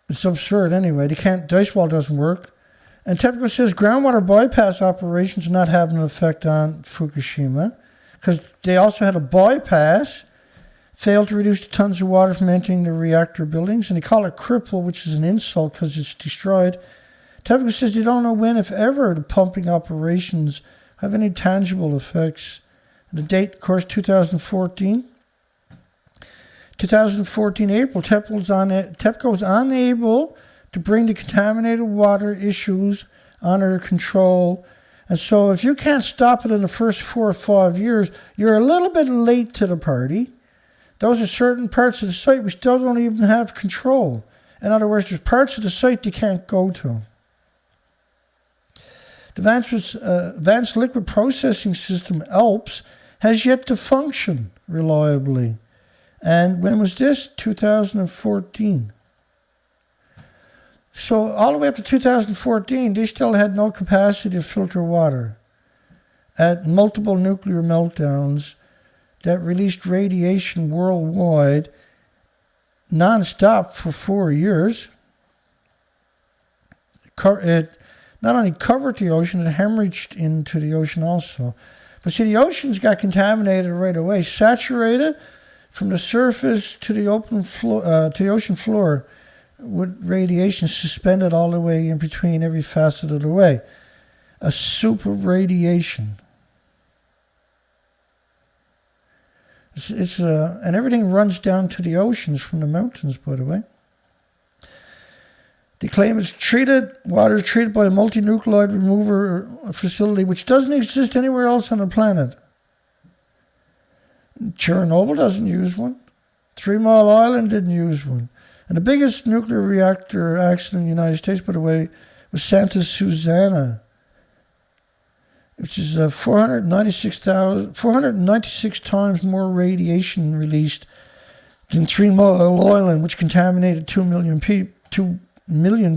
It's absurd anyway. The ice wall doesn't work. And TEPCO says groundwater bypass operations are not having an effect on Fukushima because they also had a bypass, failed to reduce the tons of water from entering the reactor buildings, and they call it cripple, which is an insult because it's destroyed. TEPCO says they don't know when, if ever, the pumping operations have any tangible effects. And the date, of course, 2014. 2014 April, TEPCO was unable to bring the contaminated water issues under control. And so if you can't stop it in the first 4 or 5 years, you're a little bit late to the party. Those are certain parts of the site we still don't even have control. In other words, there's parts of the site you can't go to. The Advanced Liquid Processing System, ALPS, has yet to function reliably. And when was this? 2014. So all the way up to 2014, they still had no capacity to filter water at multiple nuclear meltdowns that released radiation worldwide non-stop for 4 years. It not only covered the ocean, it hemorrhaged into the ocean also. But see, the oceans got contaminated right away, saturated from the surface to the open floor, to the ocean floor, with radiation suspended all the way in between every facet of the way. A soup of radiation. And everything runs down to the oceans from the mountains, by the way. They claim it's treated, water is treated by a multi-nuclide remover facility, which doesn't exist anywhere else on the planet. Chernobyl doesn't use one. 3 Mile Island didn't use one. And the biggest nuclear reactor accident in the United States, by the way, was Santa Susana, which is 496 times more radiation released than 3 Mile Island, which contaminated 2 million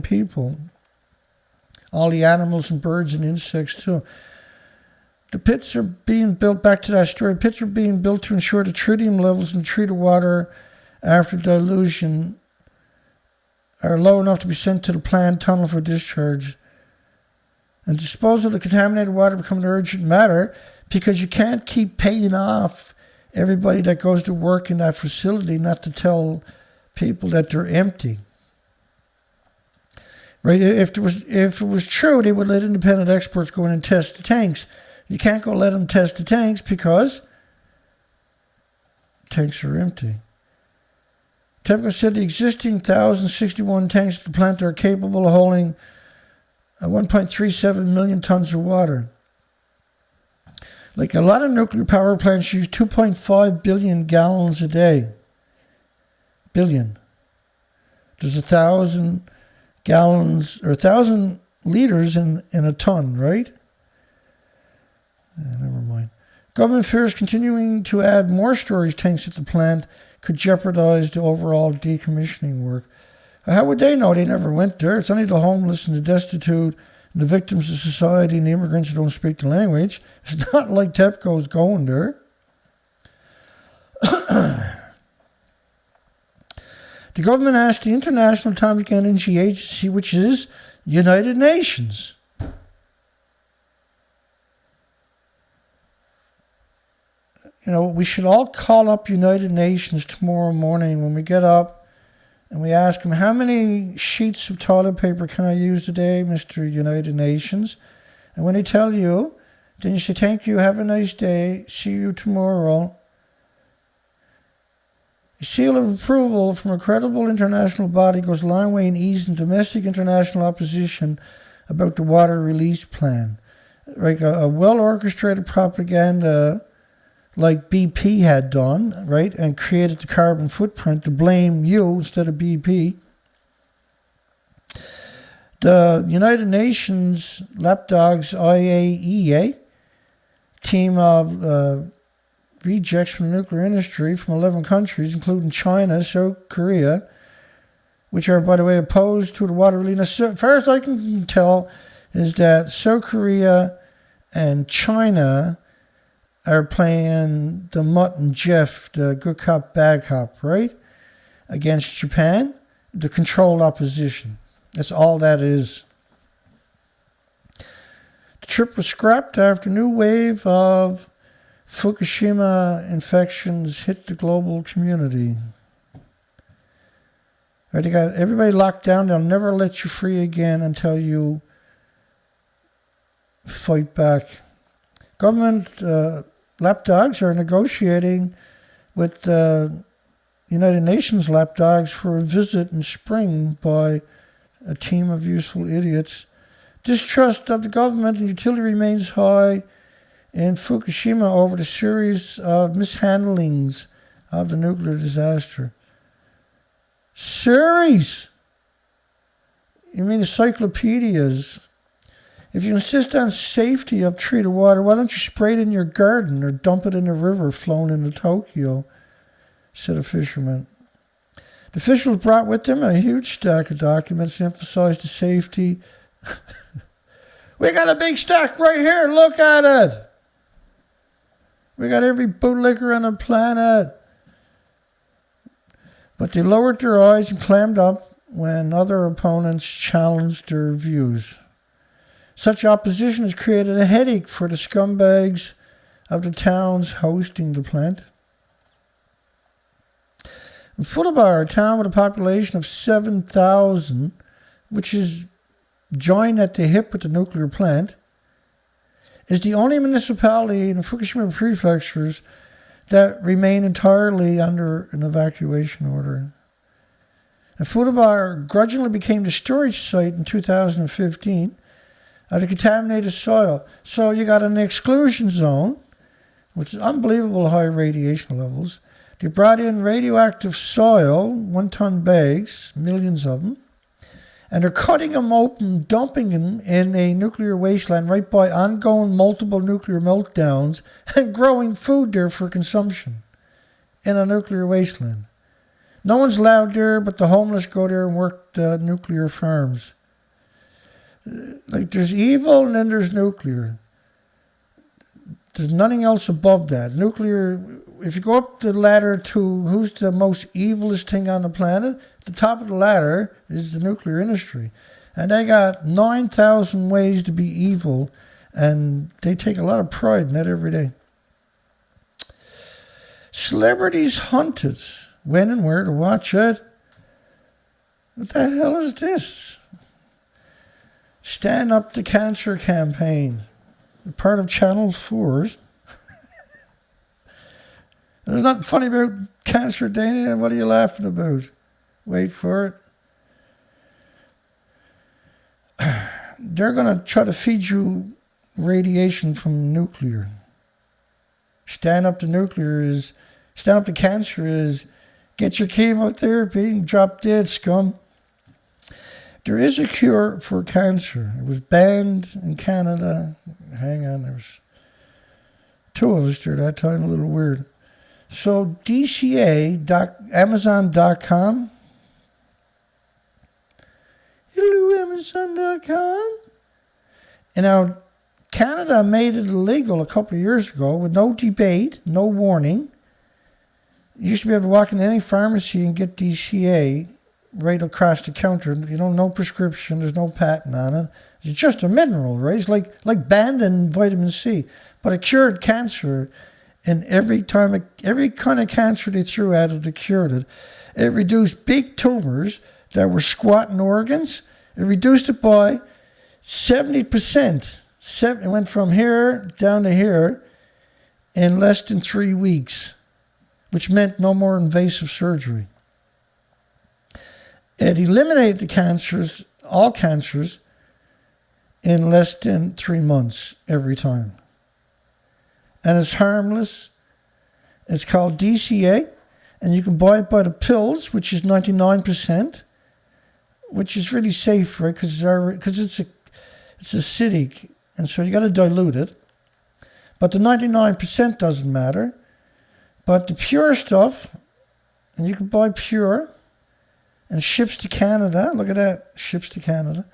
people. All the animals and birds and insects, too. The pits are being built, back to that story, pits are being built to ensure the tritium levels in treated water after dilution are low enough to be sent to the planned tunnel for discharge. And disposal of the contaminated water becomes an urgent matter because you can't keep paying off everybody that goes to work in that facility not to tell people that they're empty. Right? If it was true, they would let independent experts go in and test the tanks. You can't go let them test the tanks because tanks are empty. TEPCO said the existing 1,061 tanks at the plant are capable of holding 1.37 million tons of water. Like a lot of nuclear power plants use 2.5 billion gallons a day. Billion. There's 1,000 gallons or 1,000 liters in a ton, right? Never mind. Government fears continuing to add more storage tanks at the plant could jeopardize the overall decommissioning work. How would they know? They never went there. It's only the homeless and the destitute and the victims of society and the immigrants who don't speak the language. It's not like TEPCO's going there. The government asked the International Atomic Energy Agency, which is United Nations, we should all call up United Nations tomorrow morning when we get up and we ask them, how many sheets of toilet paper can I use today, Mr. United Nations? And when they tell you, then you say, thank you, have a nice day, see you tomorrow. A seal of approval from a credible international body goes a long way in easing domestic international opposition about the water release plan. Like a well-orchestrated propaganda like BP had done, right, and created the carbon footprint to blame you instead of BP. The United Nations Lapdogs IAEA team of rejects from the nuclear industry from 11 countries, including China, South Korea, which are, by the way, opposed to the water release. As far as I can tell, is that South Korea and China are playing the Mutt and Jeff, the good cop, bad cop, right? Against Japan, the controlled opposition. That's all that is. The trip was scrapped after a new wave of Fukushima infections hit the global community. Right, they got everybody locked down. They'll never let you free again until you fight back. Government lapdogs are negotiating with United Nations lapdogs for a visit in spring by a team of useful idiots. Distrust of the government and utility remains high in Fukushima over the series of mishandlings of the nuclear disaster. Series? You mean encyclopedias? If you insist on safety of treated water, why don't you spray it in your garden or dump it in a river flowing into Tokyo, said a fisherman. The officials brought with them a huge stack of documents to emphasize the safety. We got a big stack right here, look at it. We got every bootlicker on the planet. But they lowered their eyes and clammed up when other opponents challenged their views. Such opposition has created a headache for the scumbags of the towns hosting the plant. In Fukushima, a town with a population of 7,000, which is joined at the hip with the nuclear plant, is the only municipality in the Fukushima prefectures that remain entirely under an evacuation order. And Fukushima grudgingly became the storage site in 2015 of the contaminated soil. So you got an exclusion zone, which is unbelievable high radiation levels. They brought in radioactive soil, 1-ton bags, millions of them, and they're cutting them open, dumping them in a nuclear wasteland right by ongoing multiple nuclear meltdowns and growing food there for consumption in a nuclear wasteland. No one's allowed there, but the homeless go there and work the nuclear farms. Like, there's evil and then there's nuclear. There's nothing else above that. Nuclear, if you go up the ladder to who's the most evilest thing on the planet, the top of the ladder is the nuclear industry. And they got 9,000 ways to be evil, and they take a lot of pride in that every day. Celebrities hunted. When and where to watch it? What the hell is this? Stand Up to Cancer campaign. Part of Channel 4's. There's nothing funny about cancer, Dana. What are you laughing about? Wait for it. They're going to try to feed you radiation from nuclear. Stand Up to Cancer is get your chemotherapy and drop dead, scum. There is a cure for cancer. It was banned in Canada. Hang on, there was two of us there that time, a little weird. So Amazon.com. Hello, Amazon.com. And now, Canada made it illegal a couple of years ago with no debate, no warning. You used to be able to walk into any pharmacy and get DCA right across the counter. No prescription, there's no patent on it. It's just a mineral, right? It's like banned in vitamin C. But it cured cancer And every kind of cancer they threw at it, it cured it. It reduced big tumors that were squatting organs. It reduced it by 70%. It went from here down to here in less than 3 weeks, which meant no more invasive surgery. It eliminated the cancers, all cancers, in less than 3 months every time. And it's harmless. It's called DCA, and you can buy it by the pills, which is 99%, which is really safe, right? Because it's acidic, and so you got to dilute it. But the 99% doesn't matter. But the pure stuff, and you can buy pure, and ships to Canada. Look at that, ships to Canada.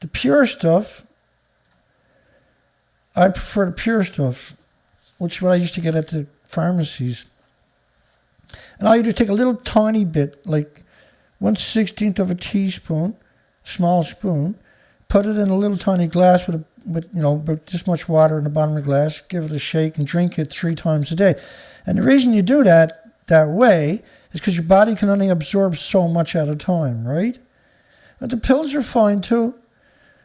The pure stuff, I prefer the pure stuff, which is what I used to get at the pharmacies. And all you do is take a little tiny bit, like 1/16 of a teaspoon, small spoon, put it in a little tiny glass with about this much water in the bottom of the glass, give it a shake and drink it 3 times a day. And the reason you do that way is because your body can only absorb so much at a time, right? But the pills are fine too.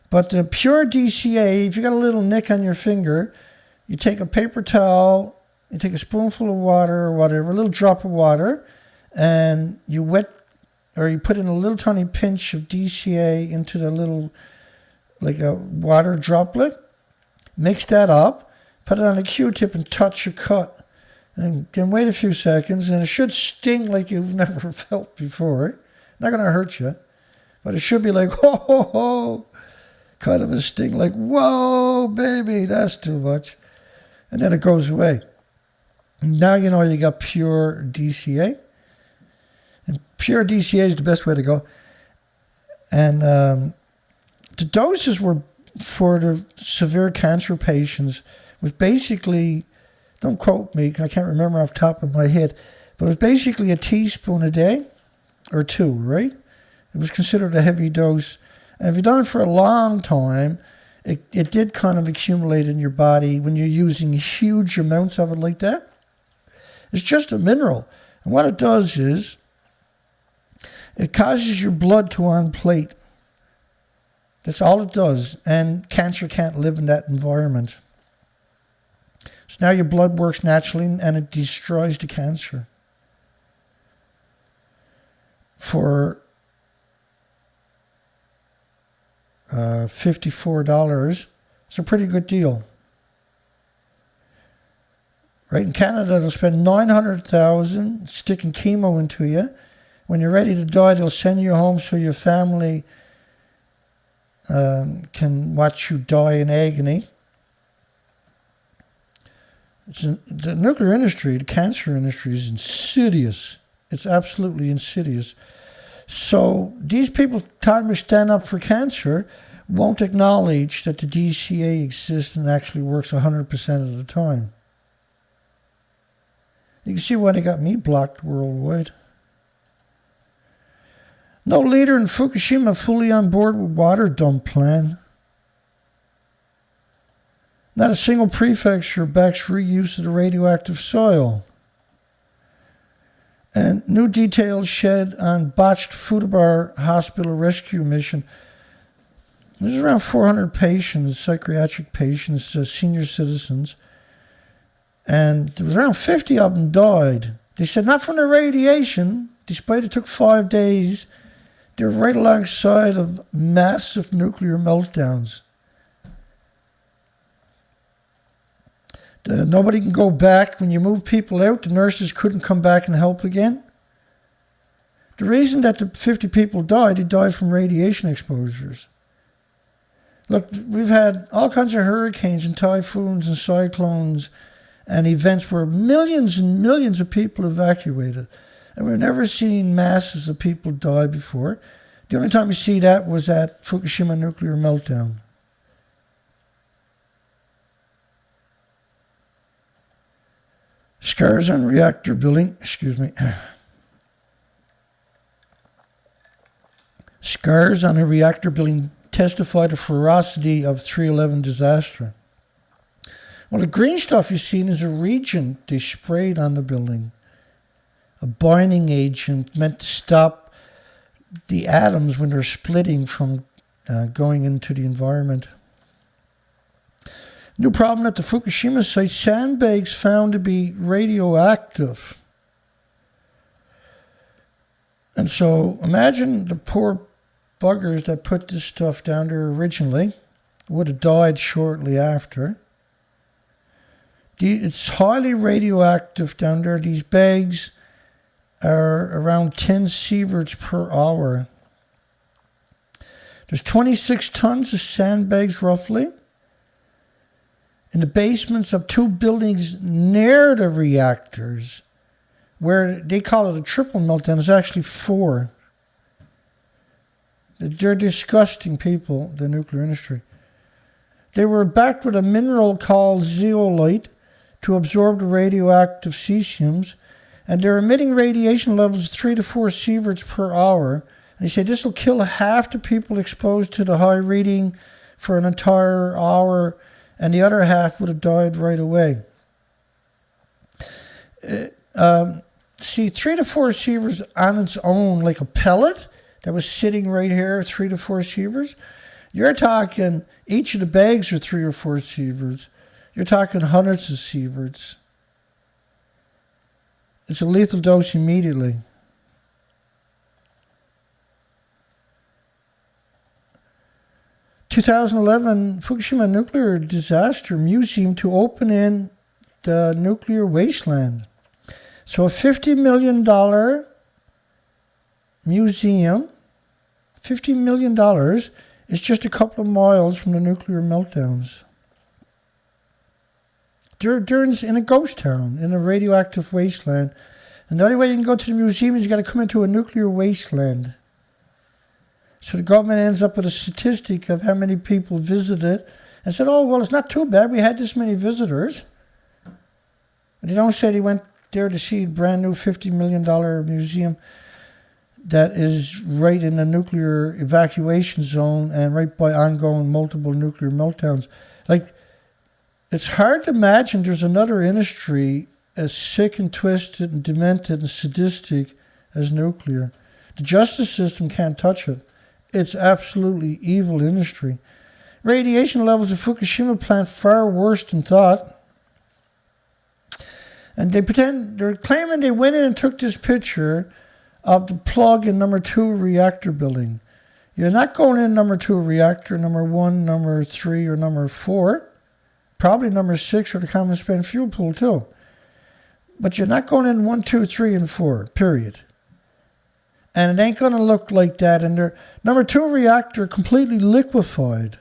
But the pure DCA, if you got a little nick on your finger, you take a paper towel, you take a spoonful of water or whatever, a little drop of water, and you put in a little tiny pinch of DCA into the little, like a water droplet, mix that up, put it on a Q-tip and touch your cut. And then wait a few seconds, and it should sting like you've never felt before. Not going to hurt you, but it should be like, ho, ho, ho, kind of a sting, like, whoa, baby, that's too much. And then it goes away. Now you know you got pure DCA. And pure DCA is the best way to go. And the doses were for the severe cancer patients was basically, don't quote me, I can't remember off the top of my head, but it was basically a teaspoon a day, or 2, right? It was considered a heavy dose. And if you've done it for a long time, it did kind of accumulate in your body when you're using huge amounts of it like that. It's just a mineral. And what it does is, it causes your blood to unplate. That's all it does. And cancer can't live in that environment. So now your blood works naturally and it destroys the cancer. For $54, it's a pretty good deal. Right, in Canada, they'll spend $900,000 sticking chemo into you. When you're ready to die, they'll send you home so your family can watch you die in agony. The nuclear industry, the cancer industry is insidious. It's absolutely insidious. So these people telling me stand up for cancer won't acknowledge that the DCA exists and actually works 100% of the time. You can see why they got me blocked worldwide. No leader in Fukushima fully on board with water dump plan. Not a single prefecture backs reuse of the radioactive soil. And new details shed on botched Fukushima hospital rescue mission. There's around 400 patients, psychiatric patients, senior citizens. And there was around 50 of them died. They said not from the radiation, despite it took 5 days. They're right alongside of massive nuclear meltdowns. Nobody can go back. When you move people out, the nurses couldn't come back and help again. The reason that the 50 people died, they died from radiation exposures. Look, we've had all kinds of hurricanes and typhoons and cyclones and events where millions and millions of people evacuated. And we've never seen masses of people die before. The only time we see that was at Fukushima nuclear meltdown. Scars on reactor building, Scars on a reactor building testify the ferocity of 3/11 disaster. Well, the green stuff you've seen is a reagent they sprayed on the building. A binding agent meant to stop the atoms when they're splitting from going into the environment. New problem at the Fukushima site, sandbags found to be radioactive. And so imagine the poor buggers that put this stuff down there originally would have died shortly after. It's highly radioactive down there. These bags are around 10 sieverts per hour. There's 26 tons of sandbags roughly in the basements of 2 buildings near the reactors, where they call it a triple meltdown. It's actually 4. They're disgusting people, the nuclear industry. They were backed with a mineral called zeolite to absorb the radioactive cesiums, and they're emitting radiation levels of 3 to 4 sieverts per hour. And they say this will kill half the people exposed to the high reading for an entire hour, and the other half would have died right away. See, 3 to 4 sieverts on its own, like a pellet that was sitting right here, 3 to 4 sieverts. You're talking, each of the bags are 3 or 4 sieverts. You're talking hundreds of sieverts. It's a lethal dose immediately. (2011) Fukushima Nuclear Disaster Museum to open in the nuclear wasteland. So a $50 million museum, $50 million, is just a couple of miles from the nuclear meltdowns. They're in a ghost town, in a radioactive wasteland. And the only way you can go to the museum is you got to come into a nuclear wasteland. So the government ends up with a statistic of how many people visit it and said, oh, well, it's not too bad. We had this many visitors. But they don't say they went there to see a brand new $50 million museum that is right in the nuclear evacuation zone and right by ongoing multiple nuclear meltdowns. Like, it's hard to imagine there's another industry as sick and twisted and demented and sadistic as nuclear. The justice system can't touch it. It's absolutely evil industry. Radiation levels at Fukushima plant far worse than thought. And they're claiming they went in and took this picture of the plug in number 2 reactor building. You're not going in number 2 reactor, number 1, number 3, or number 4. Probably number 6 or the common spent fuel pool too. But you're not going in 1, 2, 3, and 4, period. And it ain't going to look like that. And their number 2 reactor completely liquefied.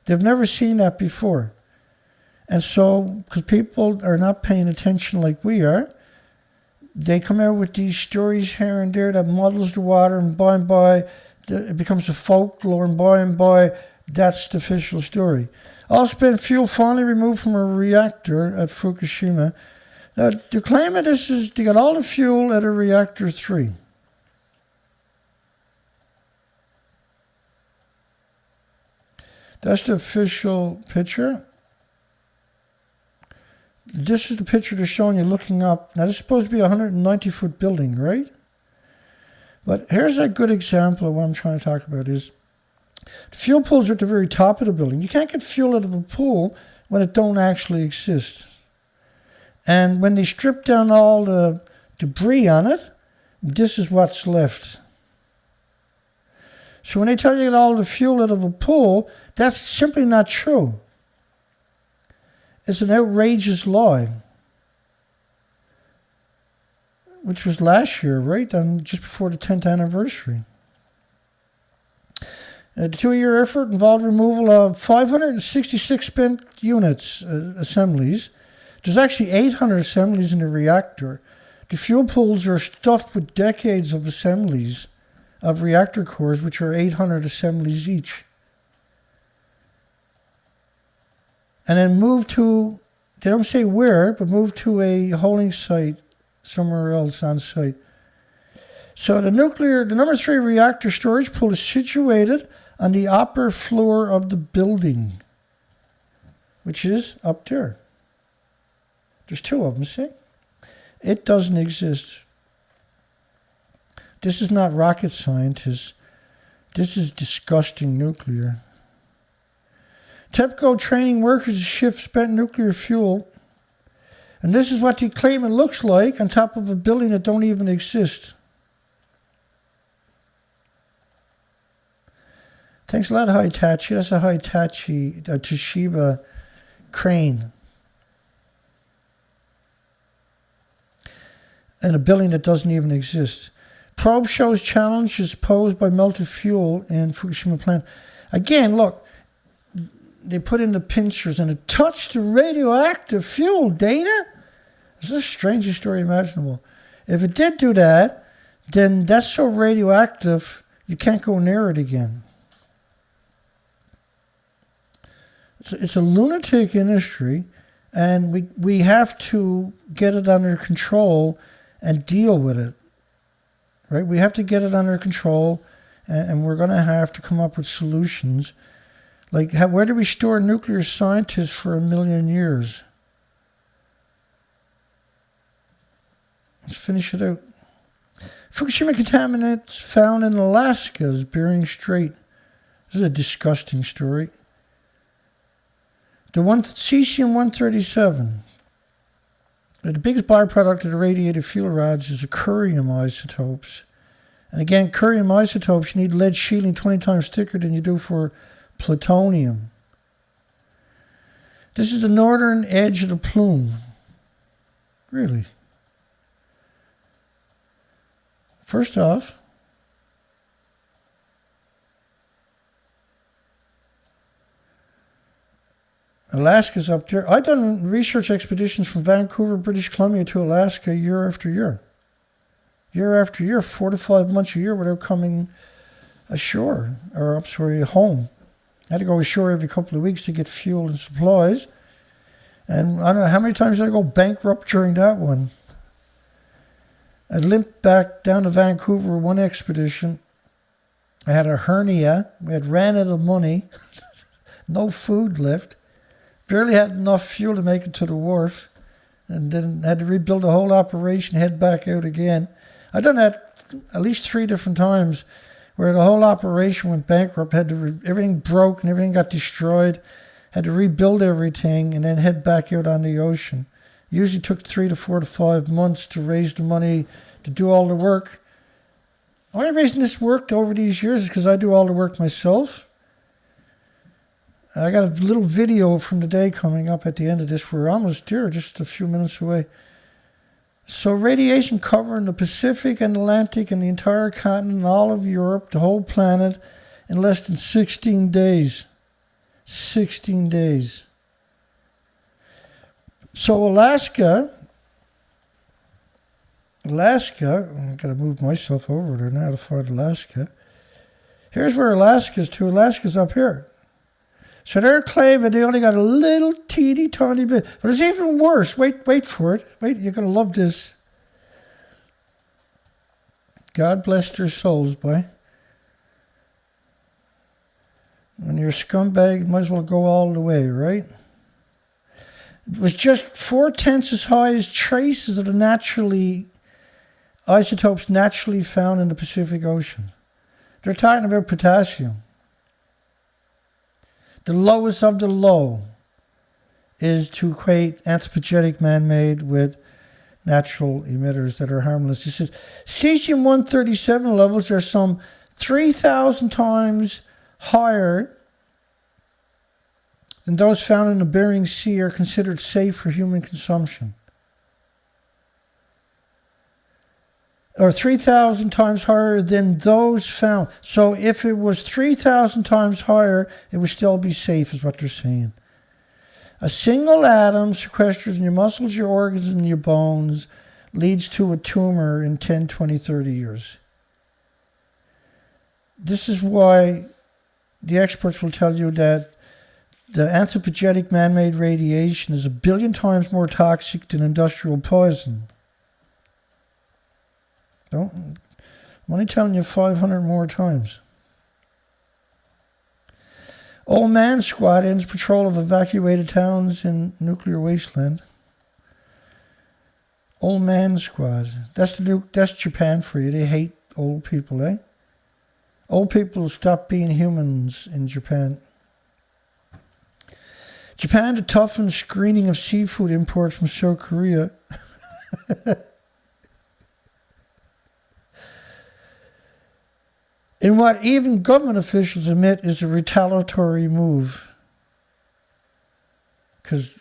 They've never seen that before. And so, because people are not paying attention like we are, they come out with these stories here and there that muddles the water, and by and by, it becomes a folklore, and by, that's the official story. All spent fuel finally removed from a reactor at Fukushima. Now, they're claiming they got all the fuel at a reactor 3. That's the official picture. This is the picture they're showing you looking up. Now, this is supposed to be a 190-foot building, right? But here's a good example of what I'm trying to talk about is the fuel pools are at the very top of the building. You can't get fuel out of a pool when it don't actually exist. And when they strip down all the debris on it, this is what's left. So when they tell you to get all the fuel out of a pool, that's simply not true. It's an outrageous lie. Which was last year, right? Just before the 10th anniversary. The 2-year effort involved removal of 566 spent units assemblies. There's actually 800 assemblies in the reactor. The fuel pools are stuffed with decades of assemblies of reactor cores, which are 800 assemblies each. And then move to, they don't say where, but move to a holding site somewhere else on site. So the number 3 reactor storage pool is situated on the upper floor of the building. which is up there. There's two of them, see? It doesn't exist. This is not rocket scientists. This is disgusting nuclear. TEPCO training workers to shift spent nuclear fuel. And this is what they claim it looks like on top of a building that don't even exist. Thanks a lot, Hitachi. That's a Hitachi, a Toshiba crane. And a building that doesn't even exist. Probe shows challenges posed by melted fuel in Fukushima plant. Again, look, they put in the pincers and it touched the radioactive fuel, Dana. It's the strangest story imaginable. If it did do that, then that's so radioactive you can't go near it again. It's a lunatic industry, and we have to get it under control and deal with it. Right? We have to get it under control, and we're going to have to come up with solutions. Like, where do we store nuclear scientists for 1 million years? Let's finish it out. Fukushima contaminants found in Alaska's Bering Strait. This is a disgusting story. The cesium-137. The biggest byproduct of the radiated fuel rods is the curium isotopes. And again, curium isotopes, you need lead shielding 20 times thicker than you do for plutonium. This is the northern edge of the plume. Really? First off, Alaska's up there. I've done research expeditions from Vancouver, British Columbia to Alaska year after year. Year after year, 4 to 5 months a year without coming ashore, or home. I had to go ashore every couple of weeks to get fuel and supplies. And I don't know how many times did I go bankrupt during that one. I limped back down to Vancouver one expedition. I had a hernia. We had ran out of money. No food left. Barely had enough fuel to make it to the wharf. And then had to rebuild the whole operation, head back out again. I've done that at least 3 different times where the whole operation went bankrupt. Everything broke and everything got destroyed. Had to rebuild everything and then head back out on the ocean. Usually took 3 to 4 to 5 months to raise the money to do all the work. The only reason this worked over these years is because I do all the work myself. I got a little video from the day coming up at the end of this. We're almost there, just a few minutes away. So radiation covering the Pacific and Atlantic and the entire continent, all of Europe, the whole planet, in less than 16 days. 16 days. So Alaska, I've got to move myself over there now to find Alaska. Here's where Alaska is to. Alaska's up here. So they're claiming they only got a little teeny tiny bit. But it's even worse. Wait for it. Wait, you're going to love this. God bless their souls, boy. When you're a scumbag, you might as well go all the way, right? It was just 4/10 as high as traces of the isotopes naturally found in the Pacific Ocean. They're talking about potassium. The lowest of the low is to equate anthropogenic man-made with natural emitters that are harmless. It says cesium-137 levels are some 3,000 times higher than those found in the Bering Sea are considered safe for human consumption. Or 3,000 times higher than those found. So if it was 3,000 times higher, it would still be safe, is what they're saying. A single atom sequesters in your muscles, your organs, and your bones leads to a tumor in 10, 20, 30 years. This is why the experts will tell you that the anthropogenic man-made radiation is 1 billion times more toxic than industrial poison. I'm only telling you 500 more times. Old Man Squad ends patrol of evacuated towns in nuclear wasteland. Old Man Squad. That's Japan for you. They hate old people, eh? Old people stop being humans in Japan. Japan to toughen screening of seafood imports from South Korea. In what even government officials admit is a retaliatory move. Because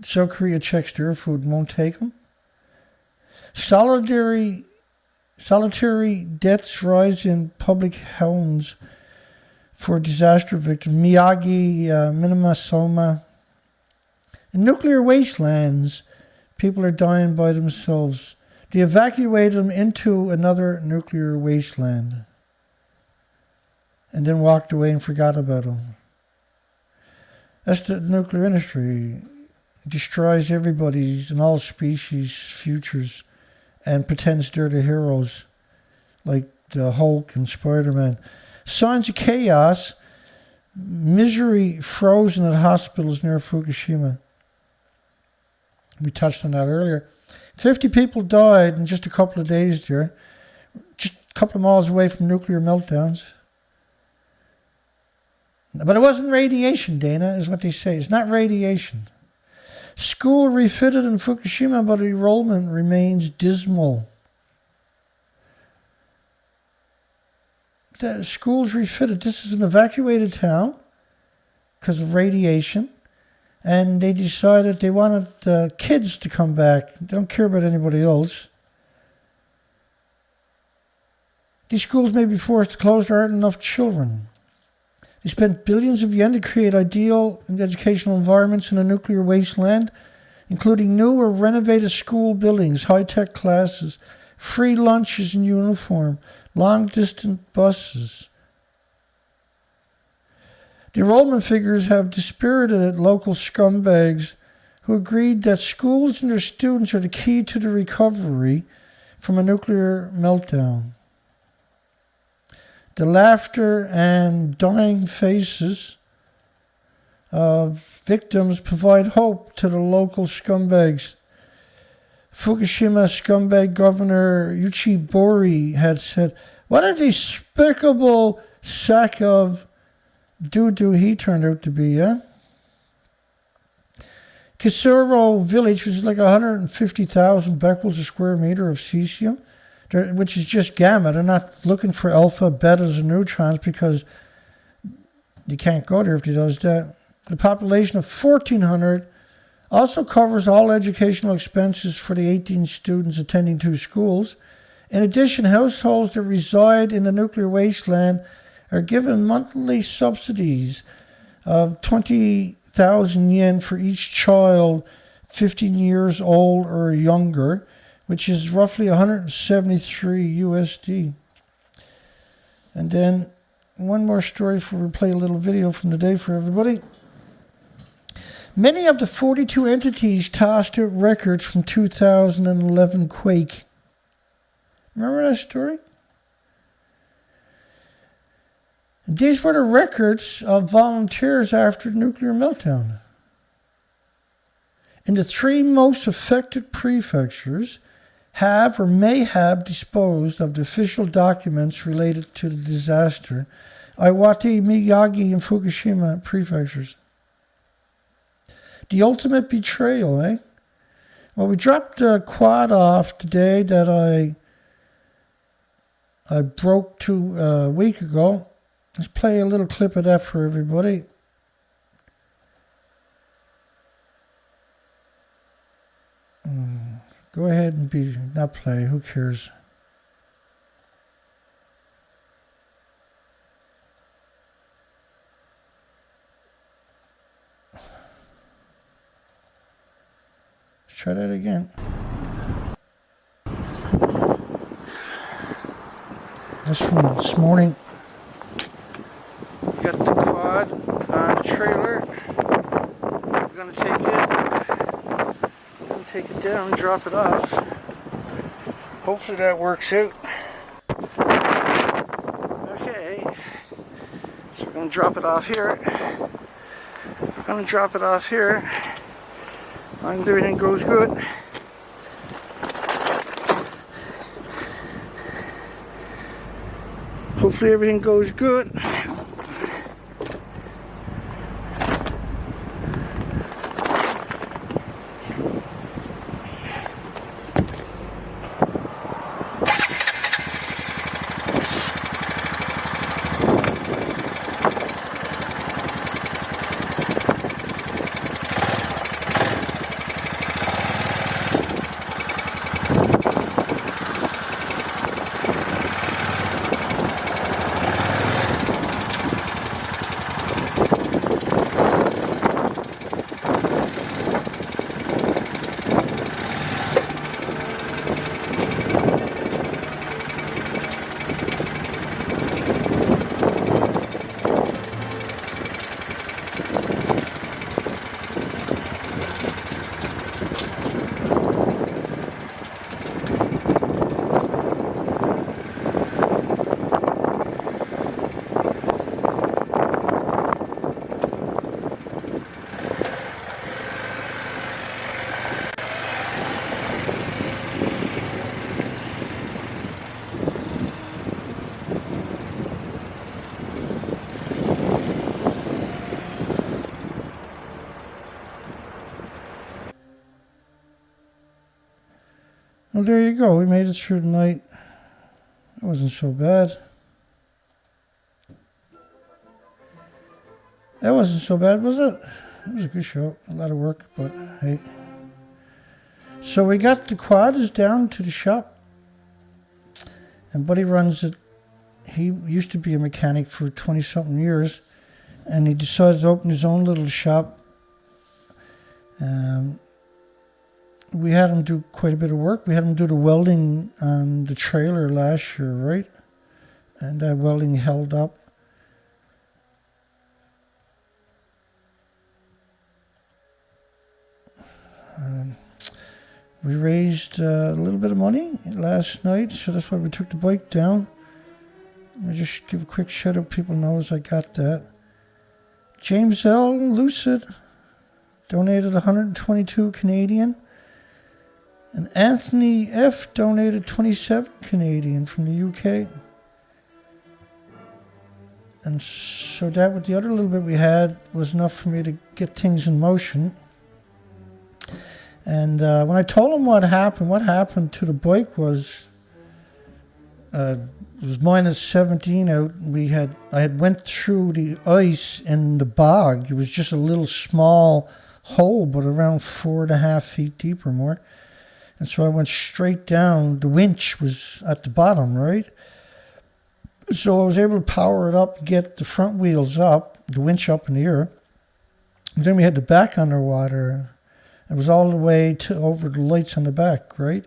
South Korea checks their food and won't take them. Solitary debts rise in public homes for disaster victims. Miyagi, Minamasoma. In nuclear wastelands, people are dying by themselves. They evacuate them into another nuclear wasteland and then walked away and forgot about them. That's the nuclear industry. It destroys everybody's and all species' futures and pretends they're the heroes, like the Hulk and Spider-Man. Signs of chaos, misery frozen at hospitals near Fukushima. We touched on that earlier. 50 people died in just a couple of days there, just a couple of miles away from nuclear meltdowns. But it wasn't radiation, Dana, is what they say. It's not radiation. School refitted in Fukushima, but enrollment remains dismal. The school's refitted. This is an evacuated town because of radiation. And they decided they wanted the kids to come back. They don't care about anybody else. These schools may be forced to close. There aren't enough children. They spent billions of yen to create ideal educational environments in a nuclear wasteland, including new or renovated school buildings, high-tech classes, free lunches in uniform, long-distance buses. The enrollment figures have dispirited local scumbags who agreed that schools and their students are the key to the recovery from a nuclear meltdown. The laughter and dying faces of victims provide hope to the local scumbags. Fukushima scumbag Governor Uchibori had said, "What a despicable sack of doo-doo he turned out to be, yeah?" Kisuro village, which is like 150,000 becquerels a square meter of cesium, which is just gamma. They're not looking for alpha, betas, and neutrons because you can't go there if he does that. The population of 1,400 also covers all educational expenses for the 18 students attending 2 schools. In addition, households that reside in the nuclear wasteland are given monthly subsidies of 20,000 yen for each child 15 years old or younger, which is roughly 173 USD. And then one more story before we play a little video from the day for everybody. Many of the 42 entities tossed out records from 2011 quake. Remember that story? These were the records of volunteers after the nuclear meltdown. In the 3 most affected prefectures, have or may have disposed of the official documents related to the disaster. Iwate, Miyagi, and Fukushima prefectures. The ultimate betrayal, eh? Well, we dropped a quad off today that I broke to a week ago. Let's play a little clip of that for everybody. Go ahead and not play. Who cares? Let's try that again. That's from this morning. We got the quad on the trailer. We're gonna take it down and drop it off. Hopefully that works out. Okay. So we're going to drop it off here. We're going to drop it off here. And everything goes good. Hopefully everything goes good. Well, there you go. We made it through the night. It wasn't so bad. That wasn't so bad, was it? It was a good show. A lot of work, but hey. So we got the quads down to the shop. And Buddy runs it. He used to be a mechanic for 20-something years. And he decided to open his own little shop. We had him do quite a bit of work. We had him do the welding on the trailer last year, right? And that welding held up. We raised a little bit of money last night, so that's why we took the bike down. Let me just give a quick shout out. People knows I got that. James L. Lucid donated 122 Canadian. And Anthony F. donated 27 Canadian from the UK. And so that with the other little bit we had was enough for me to get things in motion. And when I told him what happened to the bike was it was minus 17 out. I had went through the ice in the bog. It was just a little small hole, but around 4.5 feet deep or more. And so I went straight down. The winch was at the bottom, right? So I was able to power it up, get the front wheels up, the winch up in the air. And then we had the back underwater. It was all the way to over the lights on the back, right?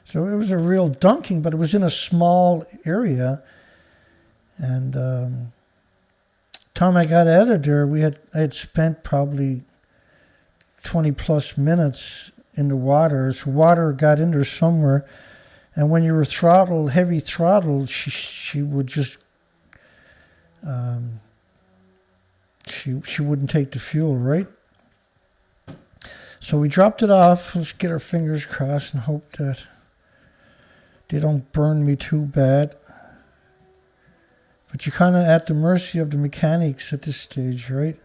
So it was a real dunking, but it was in a small area. And time I got out of there, I had spent probably 20 plus minutes in the water. So water got in there somewhere. And when you were throttled, heavy throttled, she would just, she wouldn't take the fuel, right? So we dropped it off. Let's get our fingers crossed and hope that they don't burn me too bad. But you're kind of at the mercy of the mechanics at this stage, right?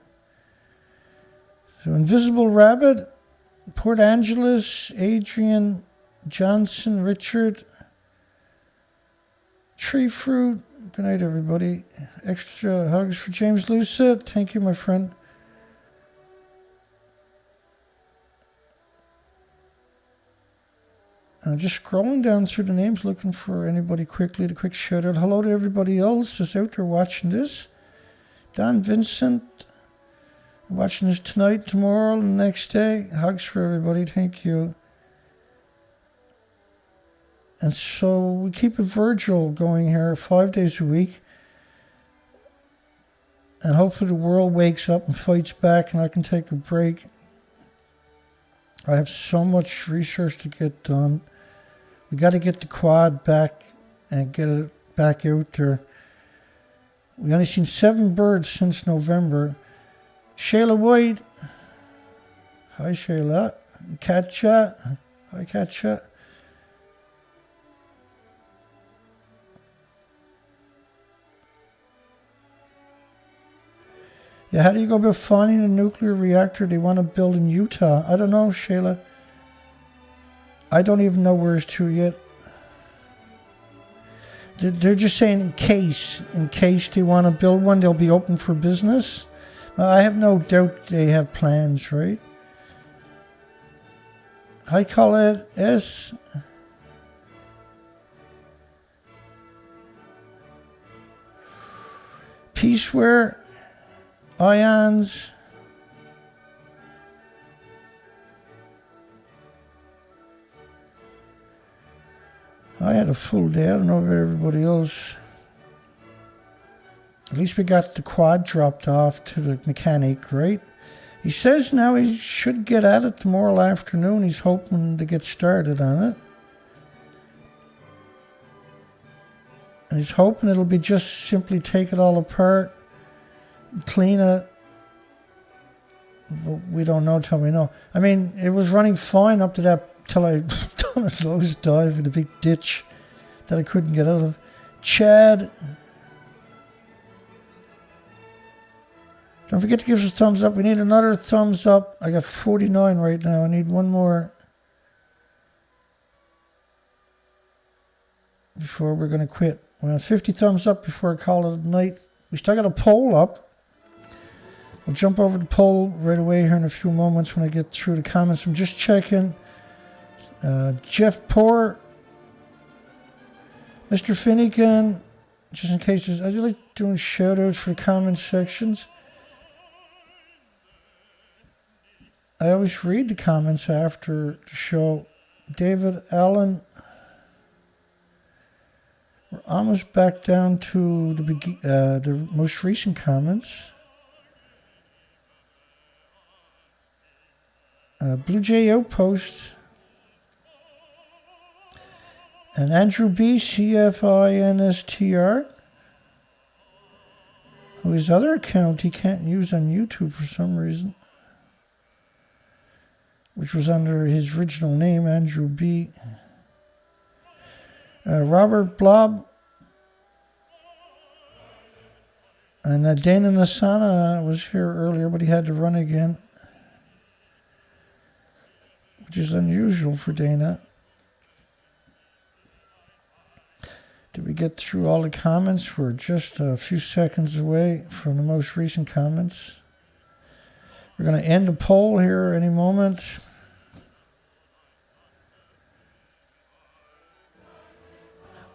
So Invisible Rabbit, Port Angeles, Adrian, Johnson, Richard, Tree Fruit. Good night, everybody. Extra hugs for James Lucid. Thank you, my friend. I'm just scrolling down through the names, looking for anybody quickly. A quick shout out. Hello to everybody else that's out there watching this. Don Vincent, watching this tonight, tomorrow, and the next day. Hugs for everybody. Thank you. And so we keep a Virgil going here 5 days a week. And hopefully the world wakes up and fights back and I can take a break. I have so much research to get done. We got to get the quad back and get it back out there. We only seen 7 birds since November. Shayla White. Hi, Shayla. Katja. Hi, Katja. Yeah, how do you go about finding a nuclear reactor they want to build in Utah? I don't know, Shayla. I don't even know where it's to yet. They're just saying in case they want to build one, they'll be open for business. I have no doubt they have plans, right? Hi, Colette S. Peaceware. Ions. I had a full day. I don't know about everybody else. At least we got the quad dropped off to the mechanic, right? He says now he should get at it tomorrow afternoon. He's hoping to get started on it. And he's hoping it'll be just simply take it all apart, clean it. But we don't know till we know. I mean, it was running fine up to that, till I done a nose dive in a big ditch that I couldn't get out of. Chad. Don't forget to give us a thumbs up. We need another thumbs up. I got 49 right now. I need one more before we're going to quit. We're on 50 thumbs up before I call it a night. We still got a poll up. We'll jump over the poll right away here in a few moments when I get through the comments. I'm just checking. Jeff Poor, Mr. Finnegan, just in case I do like doing shout outs for the comment sections. I always read the comments after the show. David Allen. We're almost back down to the most recent comments. Blue Jay Outpost. And Andrew B. CFINSTR. Who his other account he can't use on YouTube for some reason. Which was under his original name, Andrew B. Robert Blob. And Dana Nasana was here earlier, but he had to run again. Which is unusual for Dana. Did we get through all the comments? We're just a few seconds away from the most recent comments. We're going to end the poll here any moment.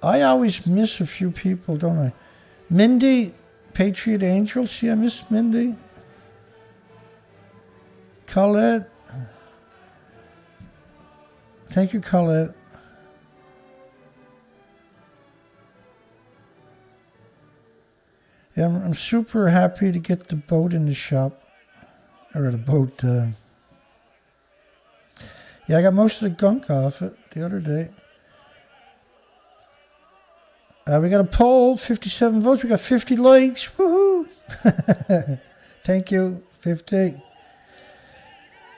I always miss a few people, don't I? Mindy, Patriot Angel. See, I miss Mindy. Colette. Thank you, Colette. Yeah, I'm super happy to get the boat in the shop. Or the boat. Yeah, I got most of the gunk off it the other day. We got a poll, 57 votes. We got 50 likes. Woohoo! Thank you, 50.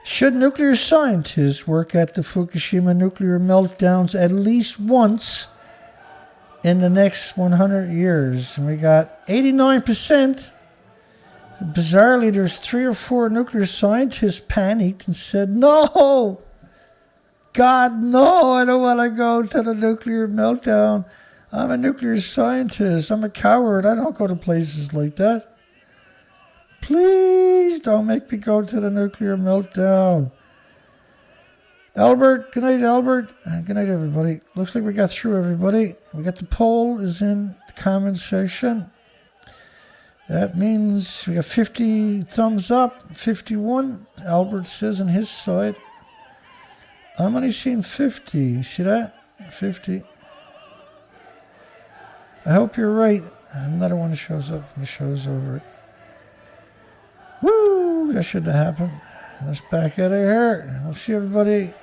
Should nuclear scientists work at the Fukushima nuclear meltdowns at least once in the next 100 years? And we got 89%. Bizarrely, there's 3 or 4 nuclear scientists panicked and said, no! God, no, I don't want to go to the nuclear meltdown. I'm a nuclear scientist. I'm a coward. I don't go to places like that. Please don't make me go to the nuclear meltdown. Albert, good night, Albert. Good night, everybody. Looks like we got through everybody. We got the poll is in the comment section. That means we got 50 thumbs up, 51. Albert says on his side. I'm only seeing 50. See that? 50. I hope you're right. Another one shows up and the show's over. Woo! That shouldn't have happened. Let's back out of here. I'll see everybody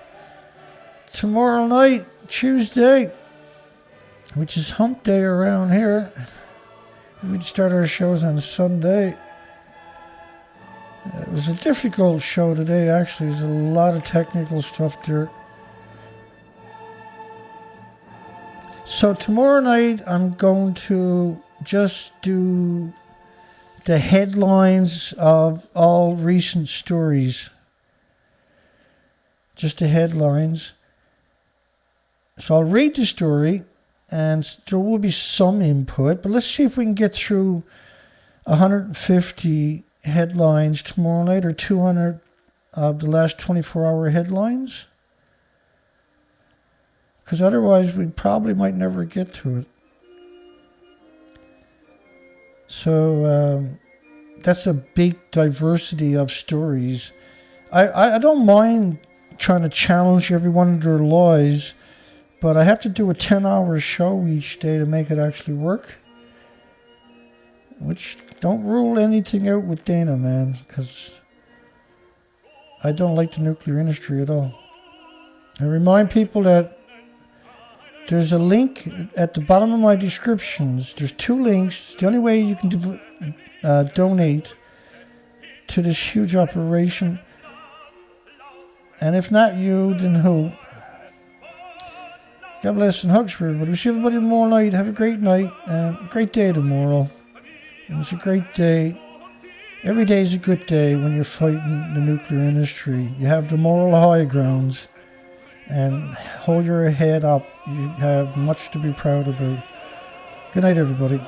tomorrow night, Tuesday, which is hump day around here. We'd start our shows on Sunday. It was a difficult show today, actually. There's a lot of technical stuff there. So tomorrow night, I'm going to just do the headlines of all recent stories. Just the headlines. So I'll read the story, and there will be some input, but let's see if we can get through 150 headlines tomorrow night, or 200 of the last 24-hour headlines. Because otherwise we probably might never get to it. So that's a big diversity of stories. I don't mind trying to challenge everyone in their lies, but I have to do a 10-hour show each day to make it actually work. Which, don't rule anything out with Dana, man, because I don't like the nuclear industry at all. I remind people that there's a link at the bottom of my descriptions. There's 2 links. The only way you can donate to this huge operation. And if not you, then who? God bless and hugs for everybody. We'll see everybody tomorrow night. Have a great night and a great day tomorrow. And it's a great day. Every day is a good day when you're fighting the nuclear industry. You have the moral high grounds. And hold your head up. You have much to be proud about. Good night, everybody.